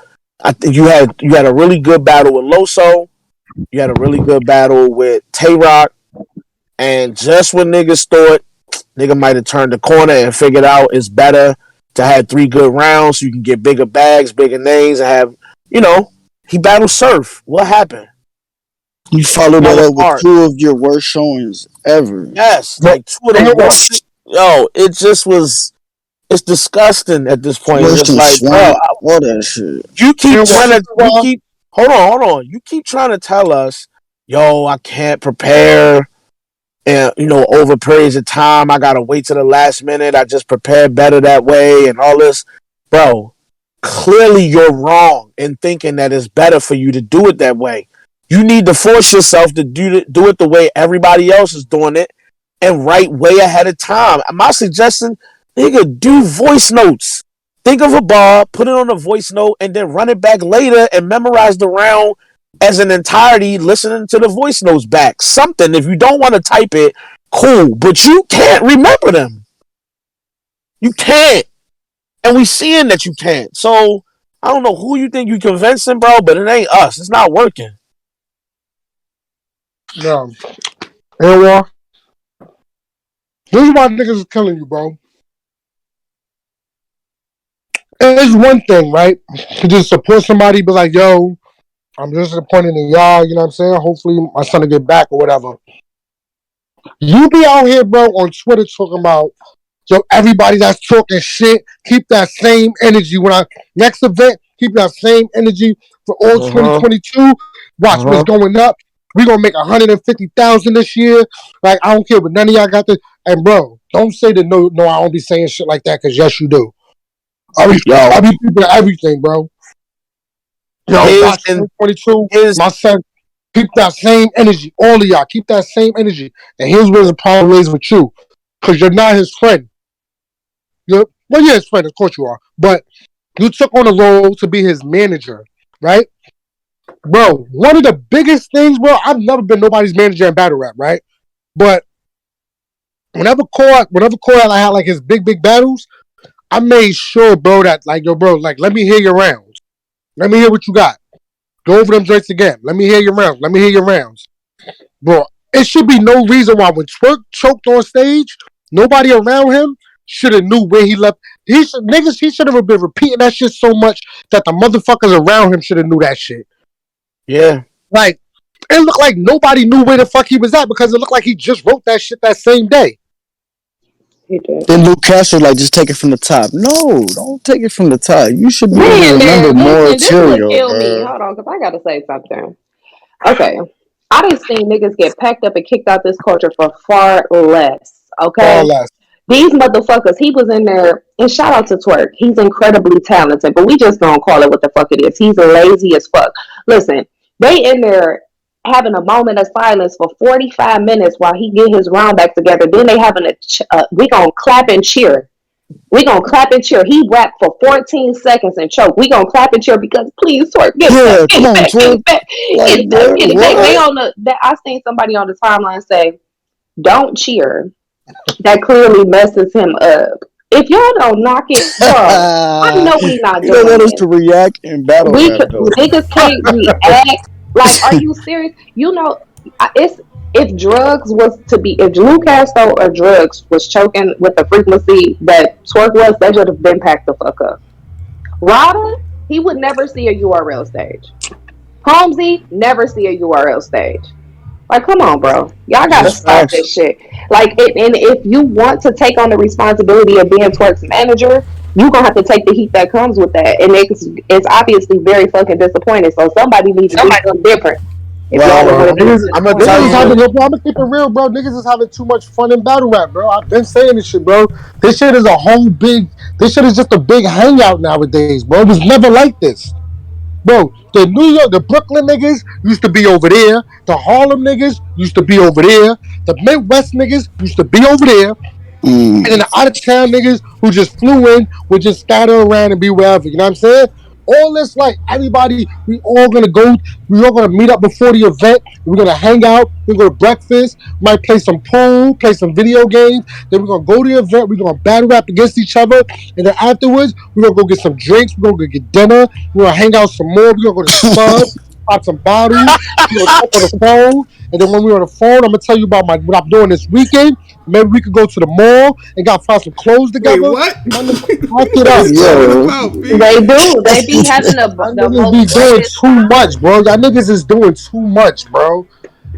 I think you had a really good battle with Loso. You had a really good battle with Tay Rock, and just when niggas thought nigga might have turned the corner and figured out it's better to have 3 good rounds so you can get bigger bags, bigger names, and have he battled Surf. What happened?
You followed
Fell
that up with
apart.
2 of your worst showings ever.
Yes,
No,
like two of the
ain't no-
worst. Yo, it just was. It's disgusting at this point. It's
Worse
just
than
like, bro,
Swank. All that shit.
you keep
ain't what-
trying to. You
well,
keep. Hold on. You keep trying to tell us, yo, I can't prepare. And over periods of time, I gotta wait to the last minute. I just prepared better that way, and all this, bro. Clearly, you're wrong in thinking that it's better for you to do it that way. You need to force yourself to do it the way everybody else is doing it, and write way ahead of time. My suggestion, nigga, do voice notes. Think of a bar, put it on a voice note, and then run it back later and memorize the round as an entirety, listening to the voice notes back. Something. If you don't want to type it, cool. But you can't remember them. You can't. And we seeing that you can't. So I don't know who you think you convincing, bro, but it ain't us. It's not working.
no. And well, this is why niggas is killing you, bro. It's one thing, right? To just support somebody, be like, yo, I'm just disappointed in y'all, you know what I'm saying? Hopefully my son will get back or whatever. You be out here, bro, on Twitter talking about, yo, everybody that's talking shit, keep that same energy. When I next event, keep that same energy for all
Uh huh.
2022.
Uh
Watch what's
huh.
going up. We gonna make 150,000 this year. Like I don't care, but none of y'all got this. And bro, don't say that no, I don't be saying shit like that because yes, you do.
Yo,
I be people everything, bro. Yo,
his
watch
and
2022.
his.
My son, keep that same energy. All of y'all, keep that same energy. And here's where the problem is with you, because you're not his friend. Well, yeah, his friend, of course you are. But you took on a role to be his manager, right? Bro, one of the biggest things, bro, I've never been nobody's manager in battle rap, right? But whenever Cole had like his big battles, I made sure, bro, that like, yo, bro, like, let me hear your rounds. Let me hear what you got. Go over them drinks again. Let me hear your rounds. Let me hear your rounds. Bro, it should be no reason why when Twerk choked on stage, nobody around him should have knew where he left. He should have been repeating that shit so much that the motherfuckers around him should have knew that shit.
Yeah.
Like, it looked like nobody knew where the fuck he was at because it looked like he just wrote that shit that same day.
He did.
Then Luke Castro like just take it from the top. No, don't take it from the top. You should be able to
Man,
remember
there.
more
Listen, this would
material,
kill me.
bro.
Hold on, because I got to say something. Okay. I done seen niggas get packed up and kicked out this culture for far less.
Far
Okay?
less.
These motherfuckers, he was in there, and shout out to Twerk. He's incredibly talented, but we just don't call it what the fuck it is. He's lazy as fuck. Listen, they in there having a moment of silence for 45 minutes while he get his round back together. Then they having we gonna clap and cheer. We gonna clap and cheer. He rapped for 14 seconds and choke. We gonna clap and cheer because please Twerk, get
Yeah,
back,
come on,
get
Twerk.
back,
Like,
get back, get
bro,
back. They
what?
on I seen somebody on the timeline say, "Don't cheer." That clearly messes him up. If y'all don't knock it, bro, I know we not
You don't
doing
want us
this.
to react and battle rap though.
Niggas can't react. Like, are you serious? You know, it's if drugs was to be if Lou Castro or drugs was choking with the frequency that Twerk was, they would have been packed the fuck up. Rada, he would never see a URL stage. Holmesy, never see a URL stage. Like, come on, bro. Y'all gotta
Just
stop
facts.
this shit. Like, and if you want to take on the responsibility of being Twerk's manager, you gonna have to take the heat that comes with that. And it's obviously very fucking disappointing. So somebody needs to do something different. If y'all are
Well,
gonna be
I'm gonna
disappointed.
tell
Niggas is having,
you.
bro, I'm gonna keep it real, bro. Niggas is having too much fun in battle rap, bro. I've been saying this shit, bro. This shit is this shit is just a big hangout nowadays, bro. It was never like this. Bro, the New York, the Brooklyn niggas used to be over there. The Harlem niggas used to be over there. The Midwest niggas used to be over there. And then
Mm,
the out of town niggas who just flew in would just scatter around and be wherever. You know what I'm saying? All this, like, everybody, we all gonna meet up before the event. We're gonna hang out. We're gonna breakfast. Might play some pool, play some video games. Then we're gonna go to the event. We're gonna battle rap against each other. And then afterwards, we're gonna go get some drinks. We're gonna go get dinner. We're gonna hang out some more. We're gonna go to Spud, pop some bottles. We're gonna talk on the phone. And then when we're on the phone, I'm gonna tell you about what I'm doing this weekend. Maybe we could go to the mall and find some clothes
Wait,
together.
what?
My niggas pack it
What
up,
you
bro.
talking
yo,
about, B?
They do. They be having
Y'all
the
niggas
most
be doing
greatest
too
time.
much, bro. Y'all niggas is doing too much, bro.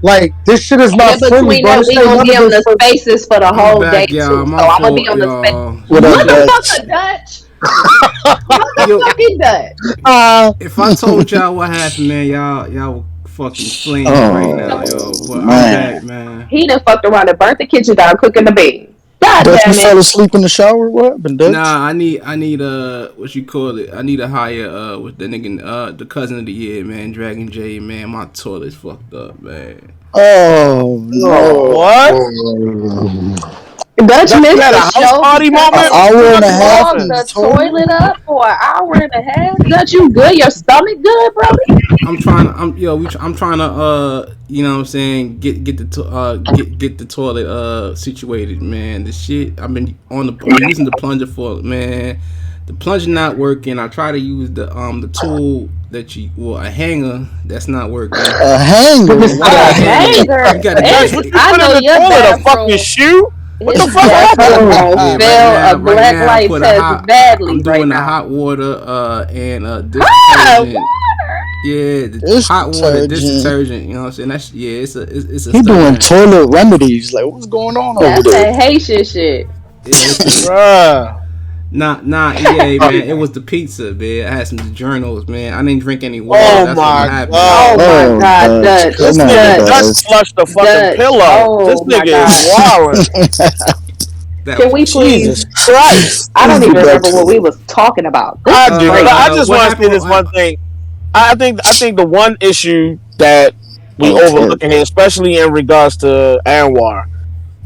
Like, this shit is
And
not
in
friendly,
between
bro.
that,
This
we
ain't
gonna
never
be on
been
the
friendly.
spaces for the
I'm
whole day
back, y'all.
too.
My
So I'm gonna be
fault,
on the space.
y'all.
what up, Dutch?
Motherfucker Dutch.
Yo,
Motherfucking Dutch.
if I told y'all what happened, man, y'all would fucking flame me right now, yo.
Oh
But I'm back,
man,
man.
He done fucked around and burnt the kitchen down cooking the beans. God
Dutch, you
damn
fell
it.
asleep in the shower? What happened, Dutch?
Nah, I need what you call it? I need a hire with the nigga the cousin of the year, man, Dragon J, man. My toilet's fucked up, man.
Oh no!
What?
Dutch
That you
missed
had
the
a house
show
party
because
An
moment?
he
What the
hour and
fuck
a
is
half
clogged
in
popping?
the
the
toilet.
toilet up for an hour and a half. Dutch, you good? Your stomach good, brother?
I'm trying to you know what I'm saying, get the toilet situated, man. The shit I've been using the plunger for, man. The plunger not working. I try to use the tool a hanger that's not working.
A hanger?
Niggas
But
said
while
a
I
A
had
hanger.
it,
hanger.
you gotta
Dutch,
get
what
And
you
it.
I
put in
know
the
your
toilet? A fucking
bathroom.
shoe? What
His
the fuck happened?
bathroom gonna
Yeah,
fail a
right
black
now I
light
put
test
I'm
badly right
doing the
now.
hot water and dish
Ah,
detergent.
water.
Yeah, the
This
hot water, dish
detergent.
detergent. You know what I'm saying? That's it's a
He doing
stunt.
toilet remedies. Like, what's going on over
That's
there?
that Haitian shit.
Yeah, it's the
Bruh.
EA, man. It was the pizza, man. I had some journals, man. I didn't drink any water.
Oh
That's what
my
happened.
Oh
god.
my
Oh,
God,
Dutch,
Dutch,
This
come on,
nigga Dutch
Dutch,
Dutch.
flushed the fucking
Dutch.
pillow. This
Oh my
nigga is
God.
wildin'.
That
Can we
Jesus
please?
Christ.
I don't
Easy,
even remember what
Dutch.
we was talking about. This
I
is
do, but I
crazy.
just
what
want to say
happened?
this one thing. I think the one issue that we
Oh, twerk.
overlooking here, especially in regards to Anwar.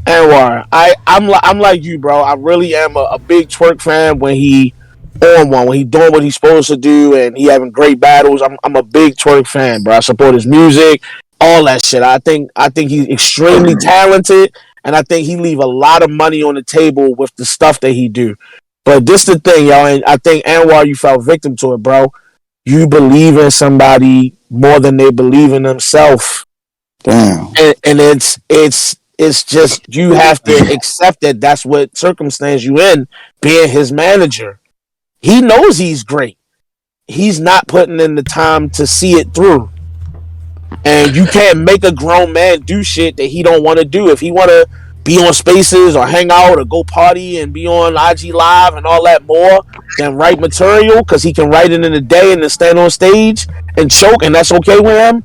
Anwar, I'm like you, bro. I really am a big twerk fan when he on one, when he doing what he's supposed to do, and he having great battles. I'm a big twerk fan, bro. I support his music, all that shit. I think he's extremely talented, and I think he leave a lot of money on the table with the stuff that he do. But this the thing, y'all, and I think Anwar, you fell victim to it, bro. You believe in somebody more than they believe in themselves,
Damn.
and it's just you have to accept that that's what circumstance you in. Being his manager, he knows he's great. He's not putting in the time to see it through, and you can't make a grown man do shit that he don't want to do. If he want to be on Spaces or hang out or go party and be on IG Live and all that more than write material because he can write it in a day and then stand on stage and choke, and that's okay with him.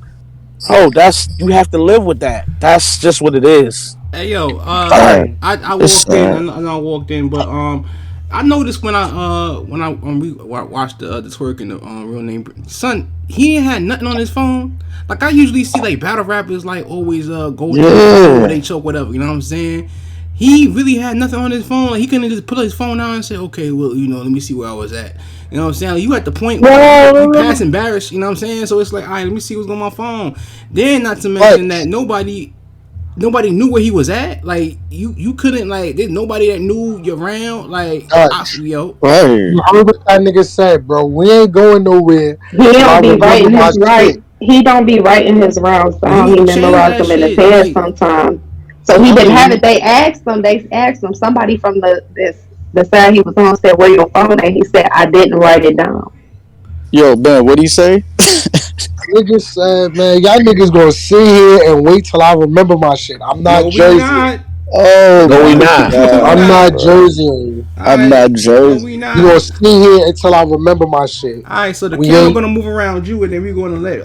Oh, that's you have to live with that. That's just what it is.
Hey yo,
Sad.
I
It's
walked in
sad.
and I walked in, but I noticed when I watched the twerk and the real name son, he ain't had nothing on his phone. Like I usually see like battle rappers like always go in the phone where
Yeah.
they choke whatever. You know what I'm saying? He really had nothing on his phone. Like he couldn't just pull his phone out and say, okay, well let me see where I was at. You know what I'm saying? Like, you at the point where you
Well,
pass embarrassed. You know what I'm saying? So it's like, all right, let me see what's on my phone. Then not to
But
mention that nobody knew where he was at. Like you couldn't like there's nobody that knew you around. Like
Dutch,
yo,
Right.
you heard what that nigga said, bro. We ain't going nowhere
he
till I
don't be
remember
writing
my
his right.
shit.
He don't be writing his rounds
but
down. He
he changed
memorized
that
them in his
shit.
head
Like
sometimes. So he
I
didn't have
mean,
it. They asked him. They asked him. Somebody from the side he was on said, "Where your phone at?" He said, "I didn't write it down."
Yo, Ben, what do you say?
Niggas said, man, y'all niggas gonna sit here and wait till I remember my shit. I'm
no,
not
we
Jersey.
not.
Oh
No, we
my
not.
No, we
I'm
god,
not
not.
bro.
Jersey.
All
I'm
right,
not
no,
Jersey.
we
You gonna
not.
sit here until I remember my shit.
All right, so the
We
camera
ain't,
gonna move around you, and then we're gonna let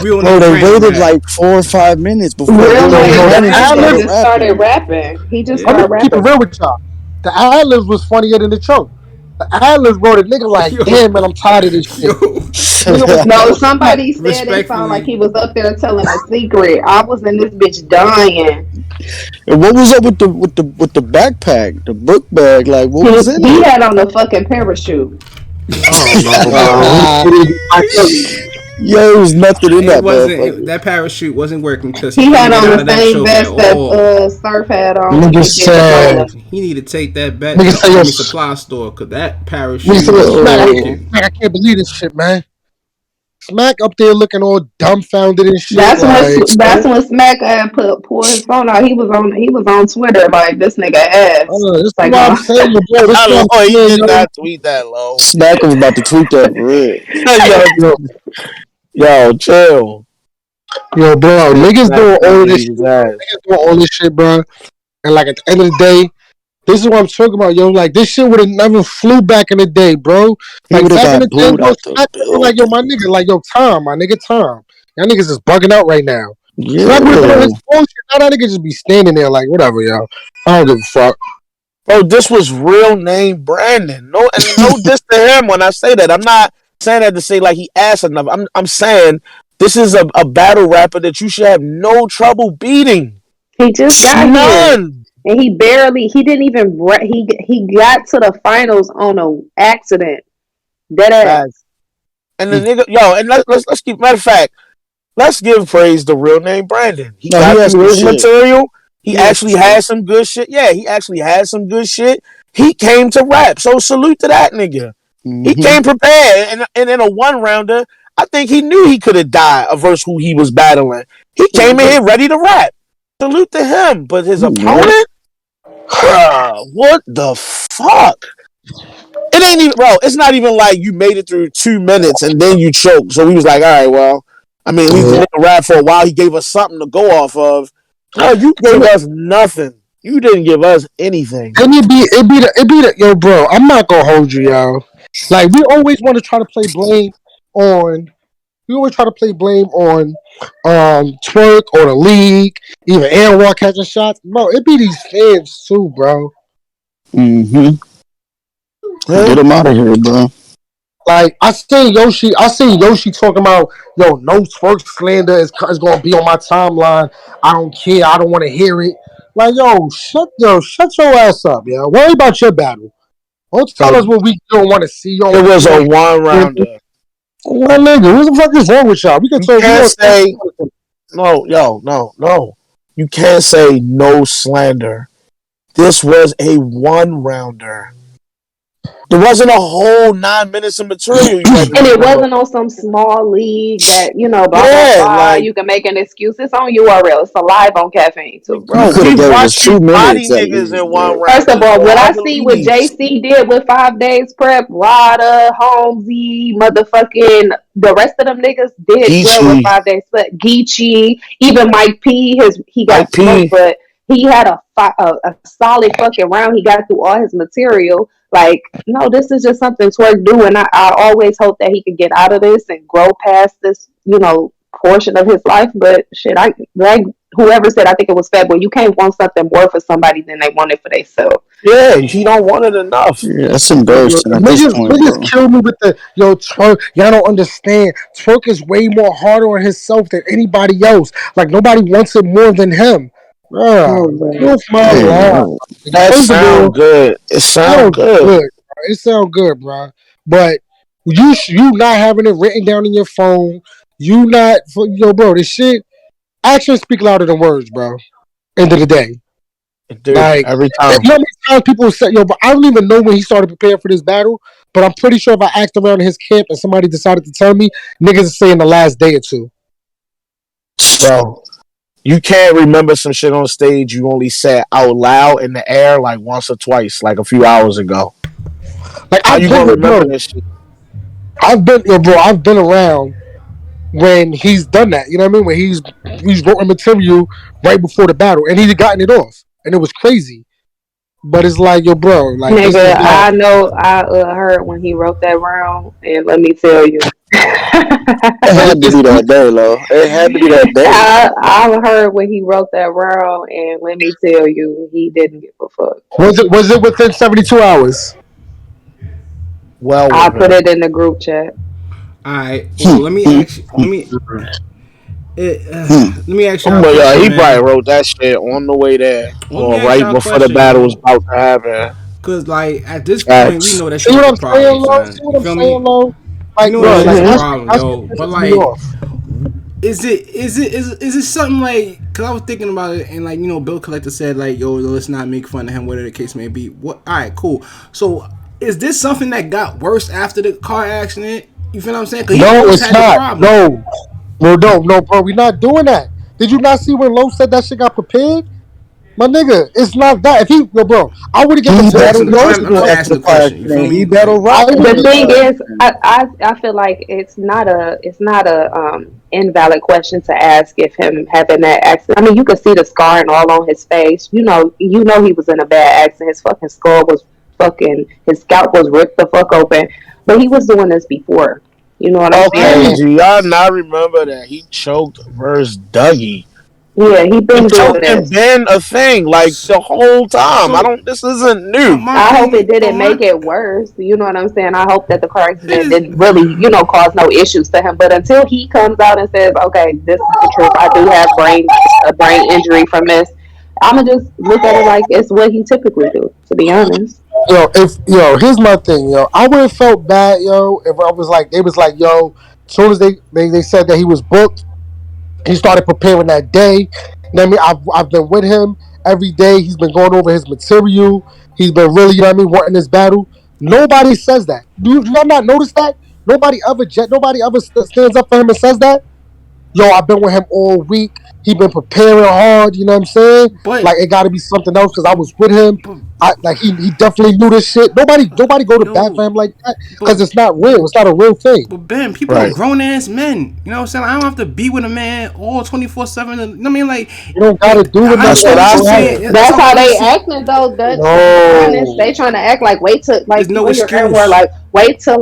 real
Bro,
name
they
Brandon
waited
rap.
like 4 or 5 minutes before
Real
Real
yo,
name
Name
bro. The
Brandon
Brandon
ad
just
started
libs.
just started
rapping.
rapping. He just
Let me
started
Yeah,
keep it
rapping.
real with y'all. The ad libs was funnier than the choke. The ad libs, bro. The nigga like,
yo,
damn man, I'm tired of this shit.
yo.
Nigga was
No,
like,
somebody said they sound like
Respectfully,
he was up there telling a secret. I was in this bitch dying.
And what was up with the backpack, the book bag? Like, what was in
He
it?
had on the fucking parachute.
I don't know, bro. His shit is like,
Yo, it was nothing in
it
that
wasn't
motherfucker.
that parachute wasn't working because he
He
couldn't
had
get
on
out
the
of that
same
choke at
vest that
all.
Surf had on when
nigga
he did the
said,
bowling.
He need to take that back
nigga
to the
say, yo,
army supply store because that
nigga say,
parachute
yo,
wasn't
smack,
Yo,
working.
smack, I can't believe this shit, man. Smack up there looking all dumbfounded and shit.
That's when
Like,
that's when Smack pulled his phone out. He was on Twitter like this nigga ass.
this is
Like
what I'm saying, bro. This is
Not
what
low.
I'm
He
saying,
did
yo.
not tweet that low.
Smack was about to tweet that for real.
yo,
Yo,
yo, chill.
yo, bro.
Said
Niggas
Smack
doing
was about
all
to
this
eat
shit.
his ass.
Niggas doing all this shit, bro. And like at the end of the day, this is what I'm talking about, yo. Like this shit would have never flew back in the day, bro.
He
Like
would have
back in
got
the day,
booed
bro,
out the
Smack would be like, yo,
building.
my nigga, like, yo, Tom, my nigga, Tom. Y'all niggas is bugging out right now. Smack would have been on
Yeah.
his bullshit. Now that nigga just be standing there like, whatever, yo. I don't give a fuck.
Bro, this was real name Brandon. No, and no diss to him when I say that. I'm not saying that to say like he asked enough. I'm saying this is a battle rapper that you should have no trouble beating.
he just got here
None.
and he didn't even he got to the finals on a accident. Dead
Facts.
ass.
And the nigga, yo, and let's keep matter of fact, let's give praise to real name Brandon. He
No, he
got
has
through
some
his
shit.
material. He
He has some
actually
shit.
had some good shit. Yeah, he actually had some good shit. He came to rap. So salute to that nigga. He
Mm-hmm.
came prepared. And in a one rounder, I think he knew he could have died versus who he was battling. He came in
Mhm.
here ready to rap. Salute to him. But his
Yep.
opponent, bruh, what the fuck? It ain't even, bro. It's not even like you made it through 2 minutes and then you choked. So he was like, all right, well, I mean, at least the
Yeah.
nigga rap for a while. He gave us something to go off of. No, you gave us nothing. You didn't give us anything.
And it be the, yo, bro. I'm not gonna hold you, yo. Like we always want to try to play blame on. We always try to play blame on Twerk or the league, even Anwar catching shots. Bro, it be these fans too, bro.
Mm-hmm.
Huh?
Get him out of here, bro.
Like I seen Yoshi talking about, yo, no Twerk slander is gonna be on my timeline. I don't care. I don't want to hear it. Like, shut your ass up, yo. Worry about your battle. Don't tell us
Bro,
what we don't want to see. You don't
it
want to
was
hear.
a one rounder.
Well, nigga, what the fuck is wrong with y'all? We can
You
talk. We
can't
gonna
say, no, yo, no. You can't say no slander. This was a one rounder. There wasn't a whole 9 minutes of material you had to
And it
remember.
wasn't on some small league that, blah, blah,
Yeah,
blah.
like,
You can make an excuse. It's on URL. It's alive on Caffeine, too.
You
bro,
could
we
have gave us
watched you
2 minutes
body
at
niggas
least,
in one
bro.
First
round.
of
It's
all,
so
what I
hard to
see what
believe.
JC did with 5 days prep, Rada, Holmesy, motherfucking the rest of them niggas did well with
Geechee,
5 days prep. Geechee, even Mike P, he got
Mike
smoked,
P.
but he had a solid fucking round. He got through all his material. Like, no, this is just something Twerk do, and I always hope that he can get out of this and grow past this, portion of his life. But shit, I like whoever said I think it was Fat Boy. You can't want something more for somebody than they want it for themselves.
Yeah, he don't want it enough.
Yeah, that's embarrassing at this point, bro.
Niggas kill me with the twerk. Y'all don't understand. Twerk is way more harder on himself than anybody else. Like nobody wants it more than him.
Oh,
Bruh, get off my
Hey,
line.
bro.
That
First of all,
sound good. It sound good.
bro. It sound good, bro. But you not having it written down in your phone. You not bro. This shit actions speak louder than words, bro. End of the day.
It do
Like,
every
you know
time.
how many times people say, but I don't even know when he started preparing for this battle, but I'm pretty sure if I asked around his camp and somebody decided to tell me, niggas is saying the last day or two.
Bro, you can't remember some shit on stage you only said out loud in the air like once or twice, like a few hours ago.
Like,
How
I've
you gonna
been,
remember this shit?
I've been around when he's done that. You know what I mean? When he's wrote material right before the battle, and he's gotten it off, and it was crazy. But it's like, bro, like this is
Nigga,
not.
I know I heard when he wrote that round, and let me tell you.
It had to be that day, though. It had to be that day.
I heard when he wrote that round, and let me tell you, he didn't give a fuck.
Was it within 72 hours?
Well,
I
with
put
him.
it in the group chat.
All right. Well, let me ask you. Let me ask y'all a
He
question,
probably
man.
wrote that shit on the way there
Let me
or
ask
right
y'all a
before the
question,
battle was
yo.
about to happen.
Cause like at this point, we
Facts.
know that
See
shit
what
is a
I'm saying,
problem,
Lo? See
son.
what
You
I'm
feel
saying,
me?
Lo?
We
Like,
know that
bro,
shit's
like
a
Mm-hmm.
problem,
that's what
yo. But
pisses me
like,
off.
is it something like? Cause I was thinking about it, and like Bill Collector said like, yo, let's not make fun of him, whatever the case may be. What? All right, cool. So is this something that got worse after the car accident? You feel what I'm saying? Cause he
No,
always
it's
had the
not.
problem.
No, no, bro. We're not doing that. Did you not see when Lowe said that shit got prepared? My nigga, it's not that. If he, Bro, I would have
He
given him
I'm just
points
asking.
for
battled
the
Los
first
I'm just
though
round.
after
asking
the
the
car
question. You feel
accident. He
me? Like,
battled Rock
I would
The
after
have.
the
thing
car
is,
accident.
I feel like it's not a invalid question to ask if him having that accident. I mean, you could see the scarring all on his face. You know he was in a bad accident. His fucking skull was his scalp was ripped the fuck open. But he was doing this before. You know what I'm
Okay,
saying?
Yeah,
do y'all not remember that he choked versus Dougie?
Yeah, he
The
been doing
choking
this.
been a thing like the whole time.
so
This isn't
my
new.
my
I hope it
thing, but
didn't make
my
it worse. You know what I'm saying? I hope that the car
it
accident
is.
didn't really, cause no issues to him. But until he comes out and says, "Okay, this is the truth. I do have a brain injury from this," I'ma just look at it like it's what he typically do. To be honest,
here's my thing, I would have felt bad, if I was like, they was like, as soon as they said that he was booked, he started preparing that day. You know what I mean? I've been with him every day. He's been going over his material. He's been really, wanting this battle. Nobody says that. Do y'all not notice that? Nobody ever stands up for him and says that. I've been with him all week. He been preparing hard. You know what I'm saying?
But
Like it got to be something else because I was with him.
but
He definitely knew this shit. Nobody go to bat for
yo,
him like that
but
because it's not real. It's not a real thing.
But Ben, people are
Right.
grown ass men. You know what I'm saying? I don't have to be with a man all 24/7. You know what I mean?
You don't got to do with
I
That's
nothing
what
I'm
I
until
just
it
said.
saying.
happens.
That's
that's
all.
how
I'm just
they
saying.
acting though, Dutch. To be honest, they
No.
trying to act like
There's
like
no
when you're at war,
excuse.
like wait till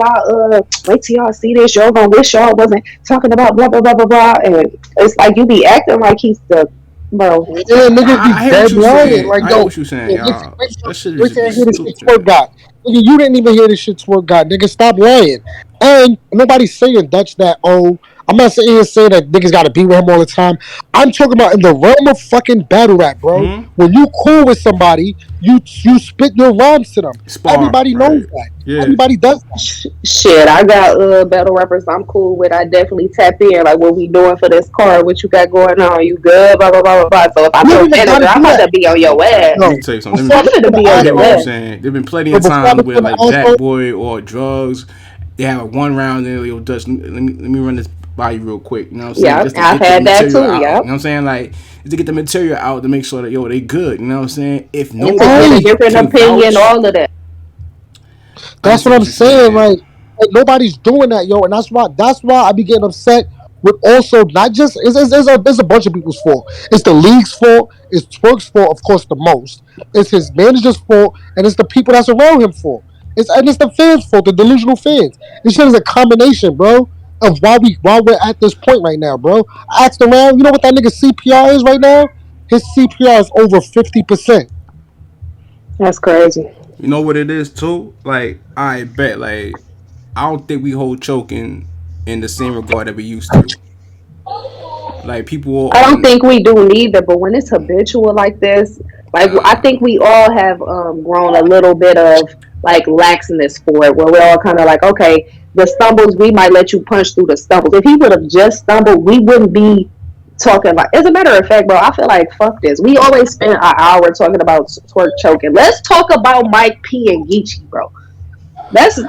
y'all see this. Y'all gonna wish y'all wasn't talking about blah blah blah blah blah. And it's like you be acting like he's the bro.
Yeah, niggas be
I hear what
dead
you're
lying.
saying.
Like,
I hear what you're saying, y'all. That shit is
wait till I
just
hear this shit twerk
stupid.
got. Nigga, you didn't even hear this shit twerk got. Nigga, stop lying. And nobody's saying Dutch that, I'm not sitting here saying that niggas gotta be with him all the time. I'm talking about in the realm of fucking battle rap, bro.
Hmm?
When you cool with somebody, you spit your rhymes to them.
Spar,
Everybody knows
right?
that.
Yeah.
Everybody does that.
Shit, I got battle rappers I'm cool with. I definitely tap in. Like, what we doing for this car? What you got going on? You good? Blah blah blah blah blah. So if I'm
You don't
your
even
manager,
gotta
I'm
do
about
that.
to be on your
Okay.
ass.
Let
Yo,
me tell you something.
before I
I'm gonna
became
be
an
on
I get
your
what you're
asshole,
ass.
saying. There've been plenty of
before I
times where
became
like
an
Jack
asshole,
Boy or drugs, they have one round and they'll just let me run this by you real quick. You know what I'm saying?
Yep,
Just to
I've
get the
had that
material
too.
out. You
Yep,
know what I'm saying? Like to get the material out to make sure that they good. You know what I'm saying? If
and to get a
nobody
right?
different
can
opinion,
vouch,
all of that.
I
That's
understand
what
what
I'm
you're
saying.
saying.
Like nobody's doing that, yo, and that's why I be getting upset with also not just it's a bunch of people's fault. It's the league's fault. It's Twerk's fault, of course, the most. It's his manager's fault, and it's the people that's around him fault. It's the fans' fault, the delusional fans. This shit is a combination, bro. of why we're at this point right now, bro. I asked around. You know what that nigga CPR is right now? His CPR is over 50%.
That's crazy.
You know what it is too? Like I bet, like I don't think we hold choking in the same regard that we used to. Like people
I don't
on.
think we do neither, but when it's habitual like this, like I think we all have grown a little bit of like laxness for it, where we're all kind of like, okay, the stumbles we might let you punch through the stumbles. If he would have just stumbled, we wouldn't be talking about. As a matter of fact, bro, I feel like fuck this. We always spend an hour talking about twerk choking. Let's talk about Mike P and Geechee, bro.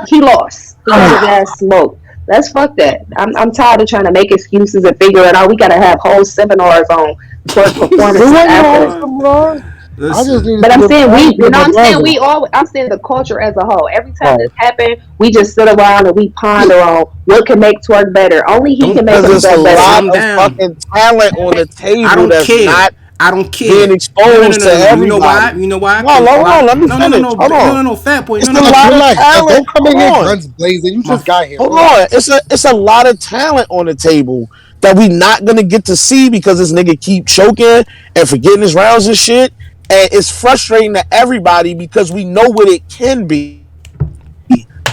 He lost. He got his ass smoked. Let's fuck that. I'm tired of trying to make excuses and figure it out. We gotta have whole seminars on twerk
It
performances
wasn't
after.
awesome, bro. I just
Listen,
needed
But
to
I'm
get
saying
back
we,
to
you know,
my
what I'm saying
brother.
we all. I'm saying the culture as a whole. Every time
Oh,
this happens, we just sit around and we ponder on what can make twerk better. Only he can
don't
make
Because there's a
himself better.
lot
calm
of
down.
fucking talent on the
I
table
don't
that's
care.
not
I don't
being
care. No, no, no,
exposed to
no, no, no. You know why?
everybody.
You know why?
No,
Because a
hold
lot
on,
of
let me
no, no, no,
finish.
no,
Hold
no,
on.
no, no. Fat boy.
It's
No, no,
a
no.
lot of
relax.
talent.
Don't come in
Hold
here
on.
guns blazing. You
My
just got here.
Hold on.
Relax.
It's a lot of talent on the table that we not gonna get to see because this nigga keep choking and forgetting his rounds and shit. And it's frustrating to everybody because we know what it can be.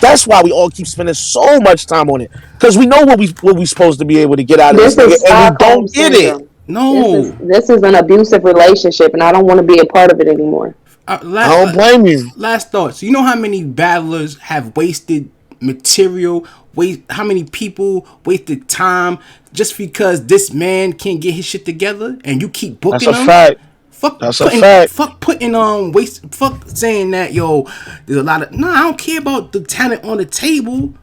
That's why we all keep spending so much time on it. Because we know what we supposed to be able to get out of this
This
nigga
is
and we
Stockholm
don't get it.
syndrome.
no.
This is an abusive relationship, and I don't want to be a part of it anymore.
Uh,
I
la-
don't
la-
blame you.
Last thoughts. You know how many battlers have wasted material? How many people wasted time just because this man can't get his shit together, and you keep
That's
booking
a
them?
fact.
Fuck
That's a
putting,
fact.
fuck putting waste, fuck saying that yo, there's a lot of no. I don't care about the talent on the table.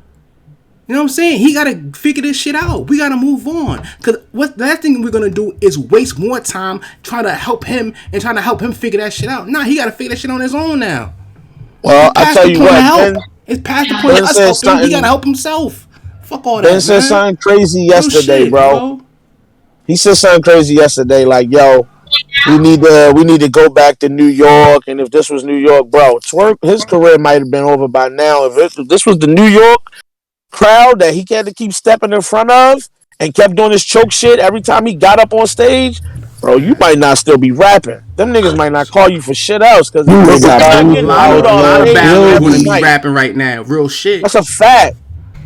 You know what I'm saying? He gotta figure this shit out. We gotta move on. Cause what the last thing we're gonna do is waste more time trying to help him and trying to help him figure that shit out. Nah, he gotta figure that shit on his own now.
Well,
It's
I
past
tell
the
you
point of
what,
help. It's past the point of
Ben
us
said
helping him. He gotta
something
help himself. Fuck all
Ben
that,
said
man.
something crazy
Real
yesterday,
shit,
bro.
bro.
He said something crazy yesterday, like, yo, we need to go back to New York, and if this was New York, bro, Twerk his career might have been over by now. If this was the New York crowd that he had to keep stepping in front of and kept doing his choke shit every time he got up on stage, bro, you might not still be rapping. Them niggas might not call you for shit else because
You would have got
you're not
A
booed
getting
lot
booed
of a
out
off
lot
the
of
stage
battlers
every
wouldn't
building.
be
night.
rapping right now. Real shit.
That's a fact.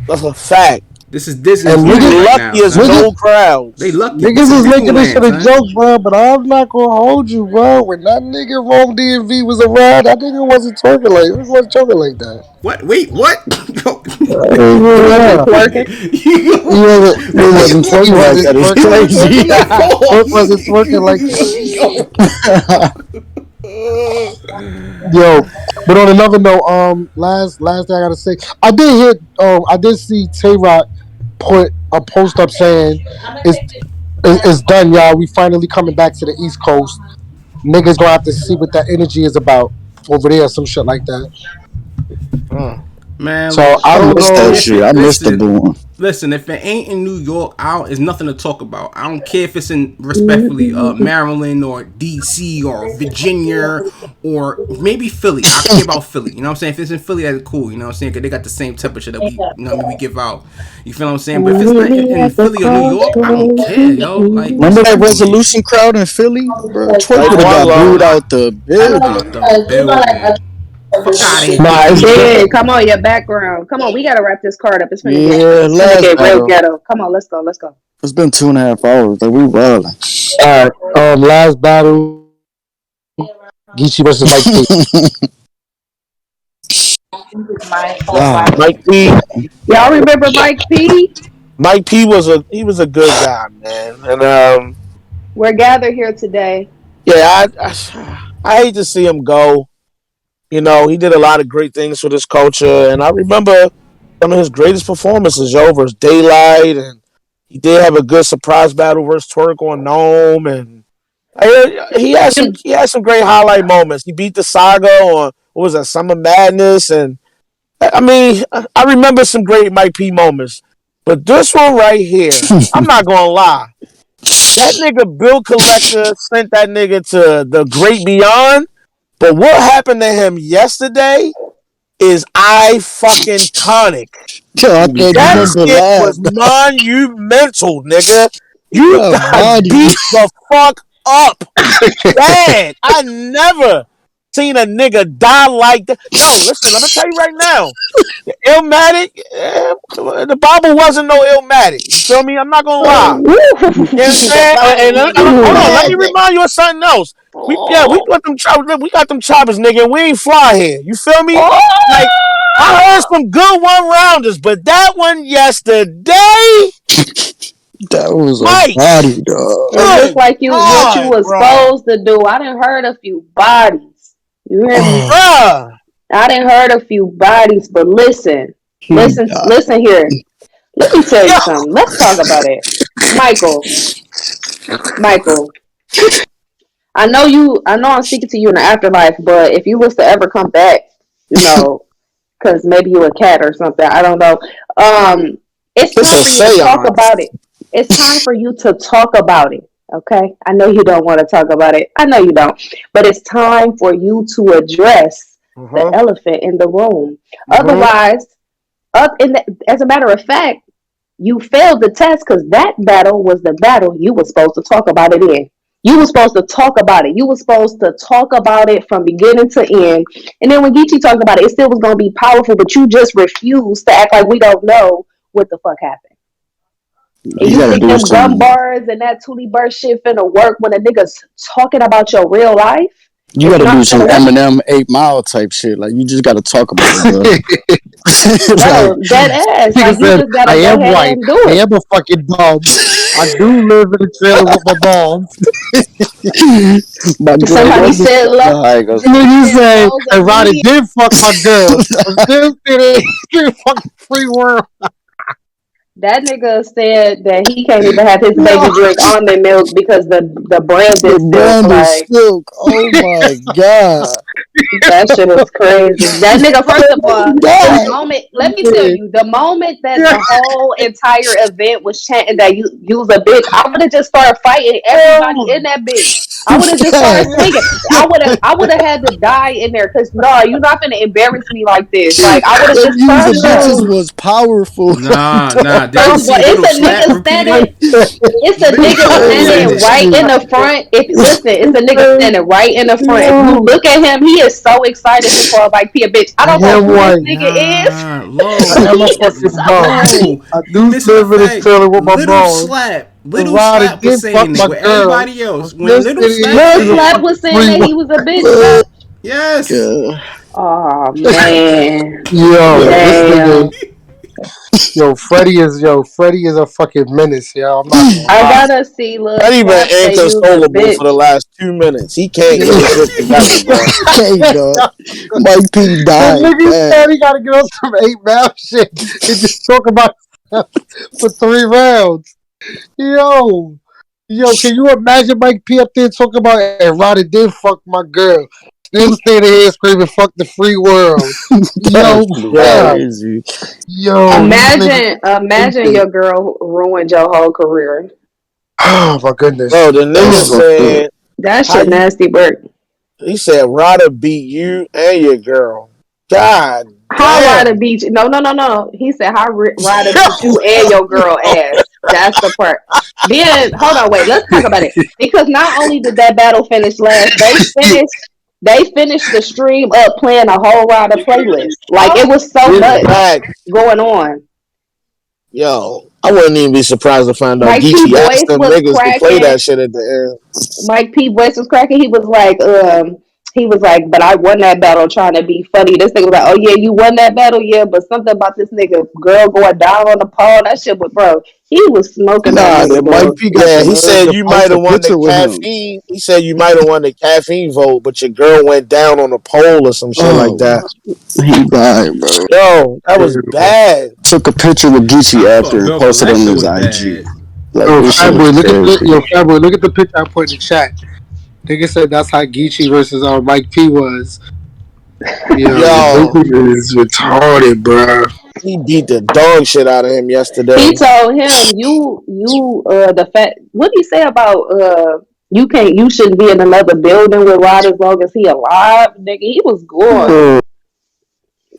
That's a fact.
This is
And
You
land
niggas,
right
lucky
now,
it's
son.
niggas,
no
They
crowds.
lucky. This
niggas
is
is making this shit
Disneyland,
a
son.
joke, bro. But I'm not gonna hold you, bro. When that nigga Rome DMV was around, that nigga wasn't twerking like, he wasn't choking like that.
What? Wait, what?
He wasn't
Yeah,
twerking.
he
Wasn't
he
twerking like
wasn't
that. It's
twerking like that.
crazy.
Twerk wasn't twerking like that. Yo, but on another note, last thing I gotta say, I did see Tay Rock put a post up saying it's done, y'all. We finally coming back to the East Coast. Niggas gonna have to see what that energy is about over there, some shit like that.
Man,
So
look.
I
I
don't
missed that
know.
If
shit.
it
I missed the
listen,
boom.
listen. If it ain't in New York, it's nothing to talk about. I don't care if it's in respectfully Maryland or D.C. or Virginia or maybe Philly. I care about Philly. You know what I'm saying? If it's in Philly, that's cool. You know what I'm saying? Because they got the same temperature that we give out. You feel what I'm saying? But if it's not
Meet
in
at the
Philly or New York, I don't care,
crossroads.
yo. Like
Remember that
respectfully,
resolution crowd in Philly, bro? Twerk
Like
would have got
one
booed
love.
out the building.
out the building. Fuck out of
Nah,
here.
it's
Again,
different.
come on, your background. Come on, we gotta wrap this card up.
Yeah,
It's finna
last
get real
battle.
ghetto. Come on, let's go, let's go.
It's been 2.5 hours. Like we wilding.
All right. Last battle, Geechee versus Mike P.
Ah,
Mike P.
Y'all remember Mike P?
Mike P was a good guy, man. And
We're gathered here today.
yeah, I hate to see him go. You know, he did a lot of great things for this culture, and I remember some of his greatest performances over his Daylight, and he did have a good surprise battle versus Twerk on Gnome, and he had some great highlight moments. He beat the Saga on what was that Summer Madness, and I mean I remember some great Mike P moments, but this one right here, I'm not gonna lie. That nigga Bill Collector sent that nigga to the great beyond. But what happened to him yesterday is iconic.
Yo, I can't
That
remember
skit was
last.
monumental, nigga. You
Yo,
got
body.
beat the fuck up bad. I never seen a nigga die like that. Yo, listen, I'm gonna tell you right now. Illmatic, the Bible wasn't no Illmatic. You feel me? I'm not gonna lie. You know what I'm saying? Hold on, let me remind you of something else. We got them choppers, nigga. And we ain't fly here. You feel me? Like I heard some good one rounders, but that one yesterday,
That was a
Mike.
body, dog.
It's just
Good
like what you
God,
was
bro.
supposed to do. I done heard a few bodies. You hear me?
Bruh.
I done heard a few bodies, but listen,
He died.
listen here. Let me tell you something. Let's talk about it. Michael, I know I'm speaking to you in the afterlife, but if you was to ever come back, you know, because maybe you're a cat or something, I don't know. It's
It's
time
a
for you to talk
seance.
about it. It's time for you to talk about it. Okay, I know you don't want to talk about it. I know you don't, but it's time for you to address the
Uh-huh.
elephant in the room.
Uh-huh.
Otherwise, as a matter of fact, you failed the test because that battle was the battle you were supposed to talk about it in. You were supposed to talk about it. You were supposed to talk about it from beginning to end. And then when Geechee talked about it, it still was going to be powerful, but you just refused to act like we don't know what the fuck happened. And
You
you
gotta
think
do
them gum
some.
bars and that Tootie Bird shit finna work when a nigga's talking about your real life?
You
It's
gotta do
not
some
finna work.
Eminem 8 Mile type shit. Like you just gotta talk about it, bro. Like
No, dead ass.
Nigga
Like you
said,
just gotta
I
go
am
ahead
white.
and do
I
it.
am a fucking bum. I do live in a trailer with my mom.
my girl
Somebody
was
said
no,
love.
I ain't gonna.
Nigga
You
said
say,
Rose
and Roddy
immediate.
did fuck my girl. I'm still sitting in fucking free world.
That nigga said that he can't even have his
Yo.
baby drink almond milk because the brand
The
is silk.
brand is
Like
silk. Oh my god.
that shit is crazy. That nigga, first of all, the
God.
moment let me tell you, the moment that the whole entire event was chanting that you was a bitch, I would have just started fighting everybody in that bitch. I would have just
God.
started swinging. I would have had to die in there because no, you're not gonna embarrass me like this. Like I would have
Them
just
user
crushed you.
bitches was powerful.
Nah. Did you
First of all,
see
it's
Little
a
Slap
nigga
repeated?
standing. It's a
Little
nigga
Slap said
standing
this
right
shit.
in the front. If listen, it's a nigga standing right in the front. If you look at him, he is so excited to call like P a bitch. I
I
don't know
am
who this
white.
nigga is,
Nah,
I
Lo,
but
am
he
a
is
fucking
so
bum.
Lo,
I
you
do
missing the
live in this
fact.
trailer with my mom. And
Little
Roddy
Slap was
did fuck
saying it
my
with
girl.
everybody
I'm
else.
still
When Little
sitting
Slap
here
Lil
in
say
the
Slap
it,
fucking
was saying
free
that
world.
he was a bitch though.
yes.
God.
Oh man,
Yo,
Yo.
this nigga,
damn.
Freddie is a fucking menace, yo. I'm not gonna
I
lie.
gotta see Lil
Not even
Slap say you's a
inconsolable for the
bitch.
last 2 minutes. He can't get his shit together, bro.
Hey, dog. Mike P
The
died
nigga
bad.
said he gotta get on some 8 Mile shit and just talk about himself for 3 rounds. Yo, can you imagine Mike P up there talking about and Roddy did fuck my girl? Still standing here screaming fuck the free world. Yo,
That's
Yo,
fam.
crazy.
Yo, these niggas
Imagine
stupid.
your girl ruined your whole career.
Oh my goodness.
bro, the
That's
nigga
Oh,
fucked up.
said
That
how
shit
you.
nasty, Bert.
He said Ryder beat you and your girl. God
How Ryder
damn.
beat you? No, no, no, no. He said how Ryder beat you and your girl ass. That's the part. Then hold on, wait. Let's talk about it because not only did that battle finish last, they finished the stream up playing a whole Ryder playlist. Like it was so
yeah.
much
Fact.
going on.
Yo, I wouldn't even be surprised to find out
Mike P
Geechee asked
voice
them
was
niggas to play
cracking.
that shit at the end.
Mike P voice was cracking. He was like, but I won that battle trying to be funny. This nigga was like, oh yeah, you won that battle, yeah, but something about this nigga girl going down on the pole, that shit was bro. He was smoking that
Nah,
nigga,
then Mike
dog.
P got
Yeah,
the
he
nerve
said
to
you might
post a
have won the
picture with him.
caffeine. He said you might have won the caffeine vote, but your girl went down on the pole or some shit like
Oh,
that.
he died, bro.
Yo, that was bad.
Took a picture with Geechee
I
after
thought
and
Bill
posted it on
Collector
his
was
IG.
bad.
Like
Yo,
this shit was
Fatboy,
crazy.
Fatboy, look at the picture I put in the chat. Nigga said that's how Geechee versus Mike P was. Yo, the
Yo,
nigga is retarded, bro.
he beat the dog shit out of him
He
yesterday.
told him, the fact, what did he say about, you shouldn't be in another building with Rod as long as he alive, nigga. He was going.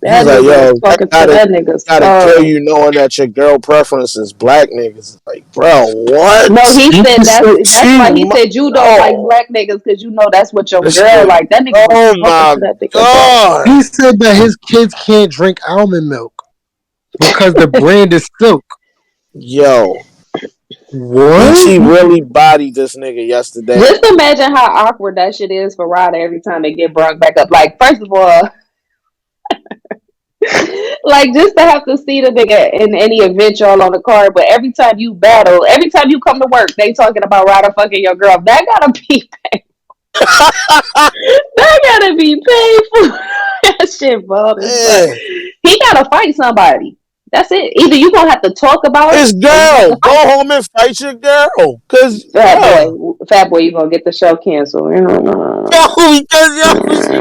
He's
That
like,
nigga
yo,
was talking to that nigga's
gotta kill
soul.
you knowing that your girl preference is black niggas. Like, bro, what?
No, he said that's why he said you don't like
Oh,
black niggas because you know that's what your
This
girl
nigga,
like. That nigga was
oh
talking
my
to that nigga soul.
god.
He said that his kids can't drink almond milk because the brand is silk.
Yo,
What?
Geechee really bodied this nigga yesterday.
Just imagine how awkward that shit is for Ryder every time they get brought back up. Like, first of all, like just to have to see the nigga in any event y'all on the card, but every time you battle, every time you come to work, they talking about Ryder fucking your girl. That gotta be that gotta be painful. That shit bold as fuck.
Man,
He gotta fight somebody. That's it. Either you gonna have to talk about it
his
or you have
girl.
to
Go
fight.
home and fight your girl. Cause
Fat boy, you gonna get the show canceled.
she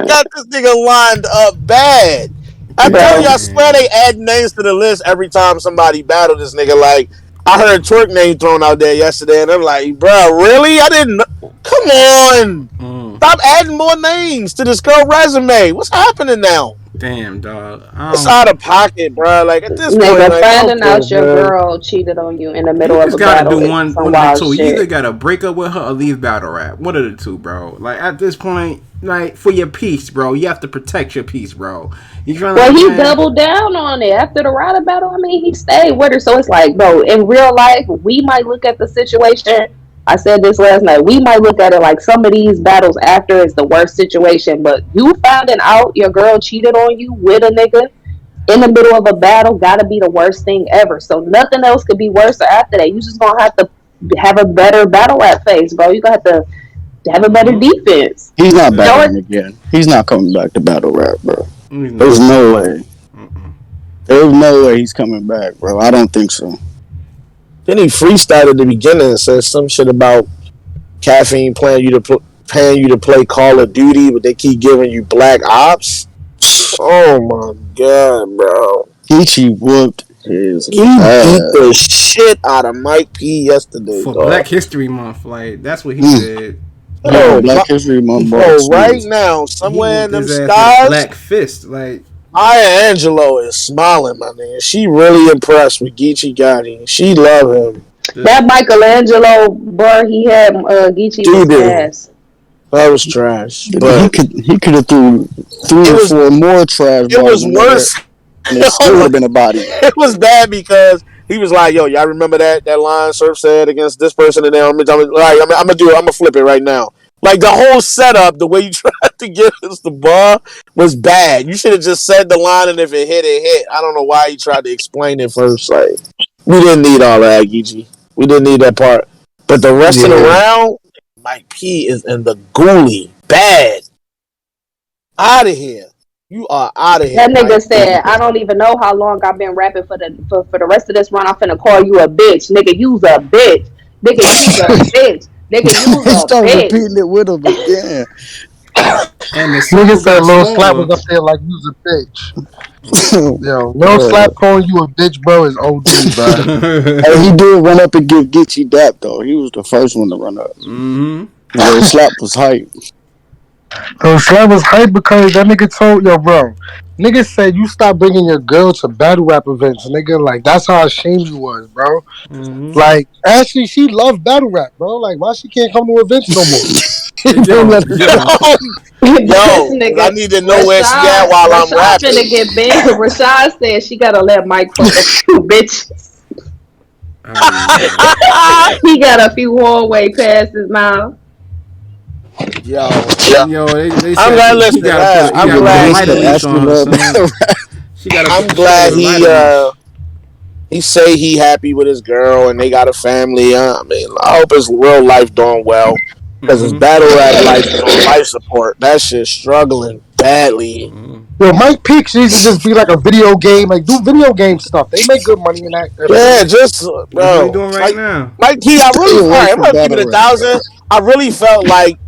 got this nigga lined up bad. I tell
Bro,
you, I swear they
man,
add names to the list every time somebody battle this nigga. Like, I heard Twerk name thrown out there yesterday, and I'm like, bro, really? I didn't know. Come on. Stop adding more names to this girl resume. What's happening now?
damn dog. I
It's
don't.
out of pocket, bro. Like, at this point,
nigga,
like,
finding
okay,
out your
man.
girl cheated on you in the
You
middle of
just
a
gotta
battle
do
is
one
some
of the
wild
two. You either
shit.
gotta break up with her or leave battle rap. One of the two, bro. Like at this point, like for your peace, bro. You have to protect your peace, bro. You trying
Well,
to
he
man?
doubled down on it after the Ryder battle. I mean, he stayed with her, so it's like, bro, in real life, we might look at the situation. I said this last night. We might look at it like some of these battles after is the worst situation, but you finding out your girl cheated on you with a nigga in the middle of a battle gotta be the worst thing ever. So nothing else could be worse after that. You just gonna have to have a better battle rap face, bro. You gonna have to have a better defense.
He's not
Know it.
battling again. He's not coming back to battle rap, bro.
He's
There's
not.
no way. There's no way he's coming back, bro. I don't think so.
Then he freestyled at the beginning and said some shit about Caffeine paying you to play Call of Duty, but they keep giving you Black Ops. Oh my god, bro!
Geechee whooped his
He beat
ass.
the shit out of Mike P yesterday,
For
dog.
Black History Month, like that's what he said.
Yeah,
Bro,
Black History Month, bro.
bro, right
Jeez.
now,
He
somewhere in
whooped
them
his ass with a
skies,
black fist. Like
Maya Angelou is smiling, my nigga. She really impressed with Geechee Gotti. She love him.
That Michelangelo bar he had, Geechee was
Dude,
ass.
that was trash.
He
But
could have threw three
it
or
was
four more trash
it
bars
was
in there,
worse.
and it still would have been a body.
It was bad because he was like, "Yo, y'all remember that line Surf said against this person?" And then I'm gonna do it. I'm gonna flip it right now. Like the whole setup, the way you tried to get us the bar was bad. You should have just said the line, and if it hit, it hit. I don't know why he tried to explain it first. Like we didn't need all that, Geechee. We didn't need that part. But the rest of the round, Mike P is in the ghoulie. Bad. Out of here. You are out of here,
That nigga
Mike.
said, I don't even know how long I've been rapping for the rest of this run. I'm finna call you a bitch. Nigga, you's a bitch. Nigga, you's a bitch. Nigga, you's
He
a
started
bitch.
repeating it with him again.
and the
Nigga
circle
said
got
Lil Slap was
smaller.
up there like you was a bitch. Yo, Lil Slap calling you a bitch, bro, is OD, bro.
Hey, he did run up and give Geechee dap though. He was the first one to run up. Lil Slap was hype.
Lil Slap was hype because that nigga told, yo, bro, nigga said you stop bringing your girl to battle rap events, nigga. Like, that's how ashamed you was, bro. Like, actually, she loved battle rap, bro. Like, why she can't come to events no more? Don't let her go.
This
Yo, I
nigga,
need to know where she at while I'm
Rashad
rapping.
finna get banned. Rashad said she gotta let Mike fuck a few bitches. He got a few hallway passes now.
Yo,
They
I'm
said
glad.
he
Listen,
gotta
I'm
put a
glad
lighter
he.
leash
asking
on her,
love
son.
battle rap.
She gotta
I'm
put
glad
a lighter leash.
he say he happy with his girl and they got a family. I mean, I hope his real life doing well because his battle rap life is on life support. That shit's struggling badly.
Yo, Mike Peaks needs to just be like a video game, like do video game stuff. They make good money in that
Yeah,
field.
just
That's what he
bro,
doing right now.
Mike P. I
Stay
really, all
away
right, I'm
from
gonna keep it
battle
a
rap, bro.
thousand. I really felt like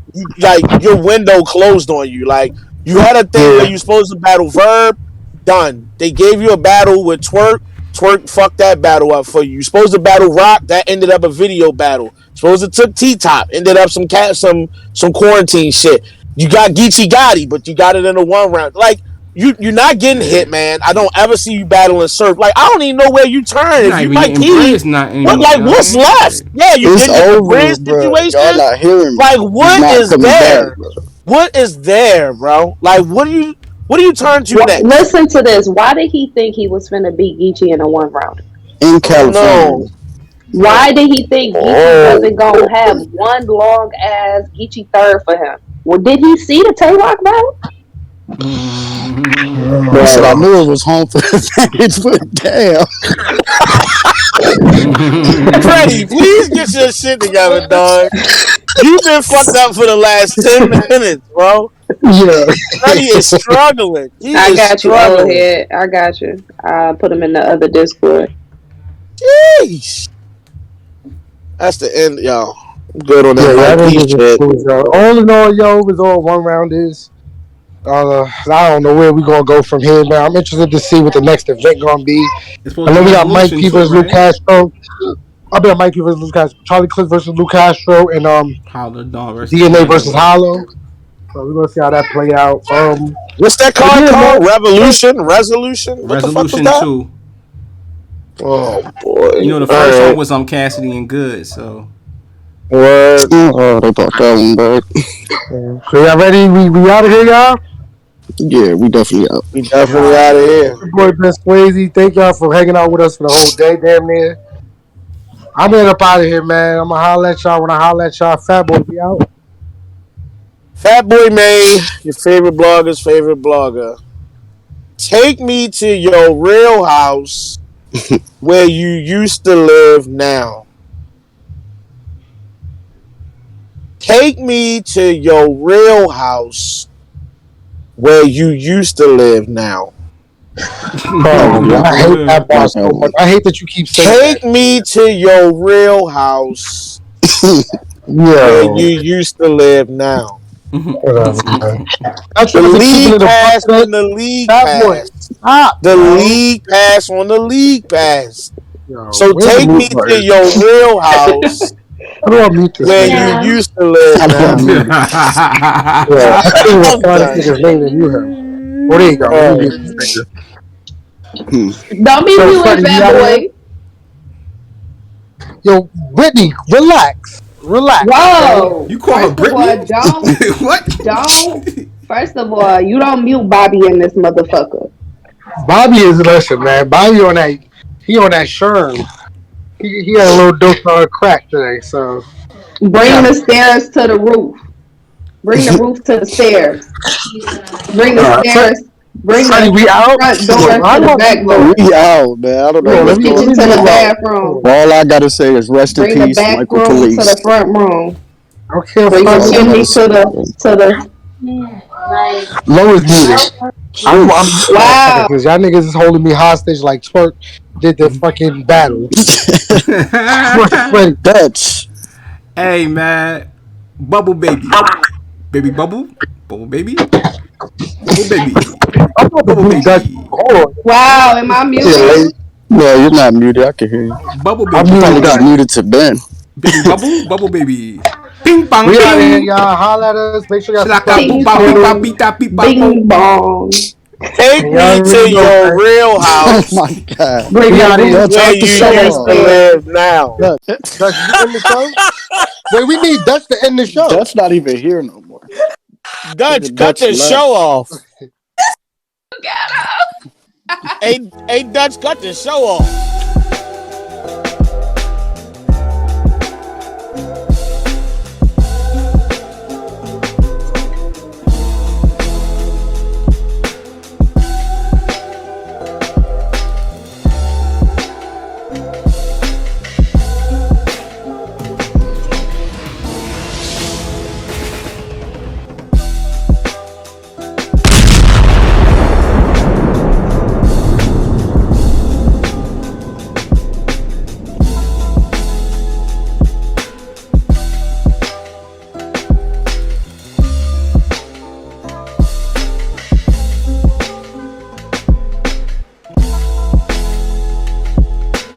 your window closed on you. Like you had a thing where
Yeah.
you supposed to battle Verb, done. They gave you a battle with Twerk. Twerk fucked that battle up for you. You supposed to battle Rock, that ended up a video battle. Supposed to took T Top, ended up some quarantine shit. You got Geechee Gotti, but you got it in a one round. Like you're not getting hit, man. I don't ever see you battling Surf. Like I don't even know where you turn. If
Not
you
even
Mike
getting
P,
Briz, not anymore.
what's left? Yeah, you
It's
didn't get the
over,
bridge
bro. Y'all
situation.
not hearing me.
Like
He's
what
not
is
coming
there?
back, bro.
What is there, bro? Like what do you turn to next?
Listen to this. Why did he think he was finna beat Geechee in a 1 rounder?
In California.
No.
Why did he think Geechee wasn't gonna have one long ass Geechee third for him? Well, did he see the Tay-Rock battle?
I said I knew it was home for advantage, but damn.
Freddie, please get your shit together, dog. You've been fucked up for the last 10 minutes, bro.
Yeah.
Freddie is struggling.
I got you, old head. I got you. I put him in the other Discord.
Jeez. That's the end, y'all. I'm good on that
Yeah,
Mike P shit.
All in all, yo, it was all 1 rounders. I don't know where we gonna go from here, man. I'm interested to see what the next event gonna be.
It's
I
supposed to
know
be
we got Mike
Revolution
P
too,
versus Lou
right?
Castro. I bet Mike P versus Lou Castro, Charlie Cliff versus Lou Castro, and
Hollow Dawn versus
DNA versus
D'Angelo.
Hollow. So we're gonna see how that play out.
What's that
but
card
yeah,
called?
man.
Resolution? What the fuck was
Resolution
that?
2.
Oh boy.
You know the first one was Cassidy and Good, so
Word.
Oh, they brought that one back.
So y'all ready? We out of here, y'all?
Yeah, we definitely out.
We definitely out of here.
Your boy Ben Swayze. Thank y'all for hanging out with us for the whole day, damn near. I'm getting up out of here, man. I'm gonna holler at y'all when I holler at y'all. Fat boy, be out.
Fat Boy May, your favorite blogger's favorite blogger. Take me to your real house where you used to live now. Take me to your real house where you used to live now.
Oh, I hate that bar so much. I hate that you keep saying
Take me to your real house where you used to live now.
Whatever, man.
The league pass on the league pass. The league pass on the league pass. So take me to your real house where you used to live now.
Yeah, I think we'll find this nigga's name than you have. Oh, there you go. Let me mute this nigga.
Don't be muting, Fat Boy.
Yo, Brittany, relax.
Whoa!
You call her Brittany?
What? First of all, you don't mute Bobby in this motherfucker.
Bobby is listen, man. Bobby on that. He on that Sherm. He had a little dose on crack today, so.
Bring the stairs to the roof. Bring the roof to the stairs. Bring the stairs. Bring the front door to the back door.
We out, man. I don't know.
Bring the kitchen to the bathroom.
All I gotta say is rest in
Bring the
peace,
back
Michael
room
Police.
to the front room.
Okay,
Bring the chimney to the.
Low is muted. I'm
wow.
Because y'all niggas is holding me hostage like Twerk did the fucking battle.
Dutch.
Hey man, Bubble Baby, baby Bubble Baby, Bubble Baby, Bubble Baby.
Wow, am I muted?
No, you're not muted. I can hear you.
Bubble
I'm
Baby.
probably just muted to Ben.
Baby Bubble Baby. Ping pong.
We out here, y'all. Holla at us. Make sure y'all
subscribe.
Bing bong.
Take me to your real house.
Oh my god.
Bring
where you used to live now.
Dutch, you end the show? Wait, we need Dutch to end the show.
Dutch not even here no more.
Dutch, cut the show off. Hey, Dutch, cut the show off.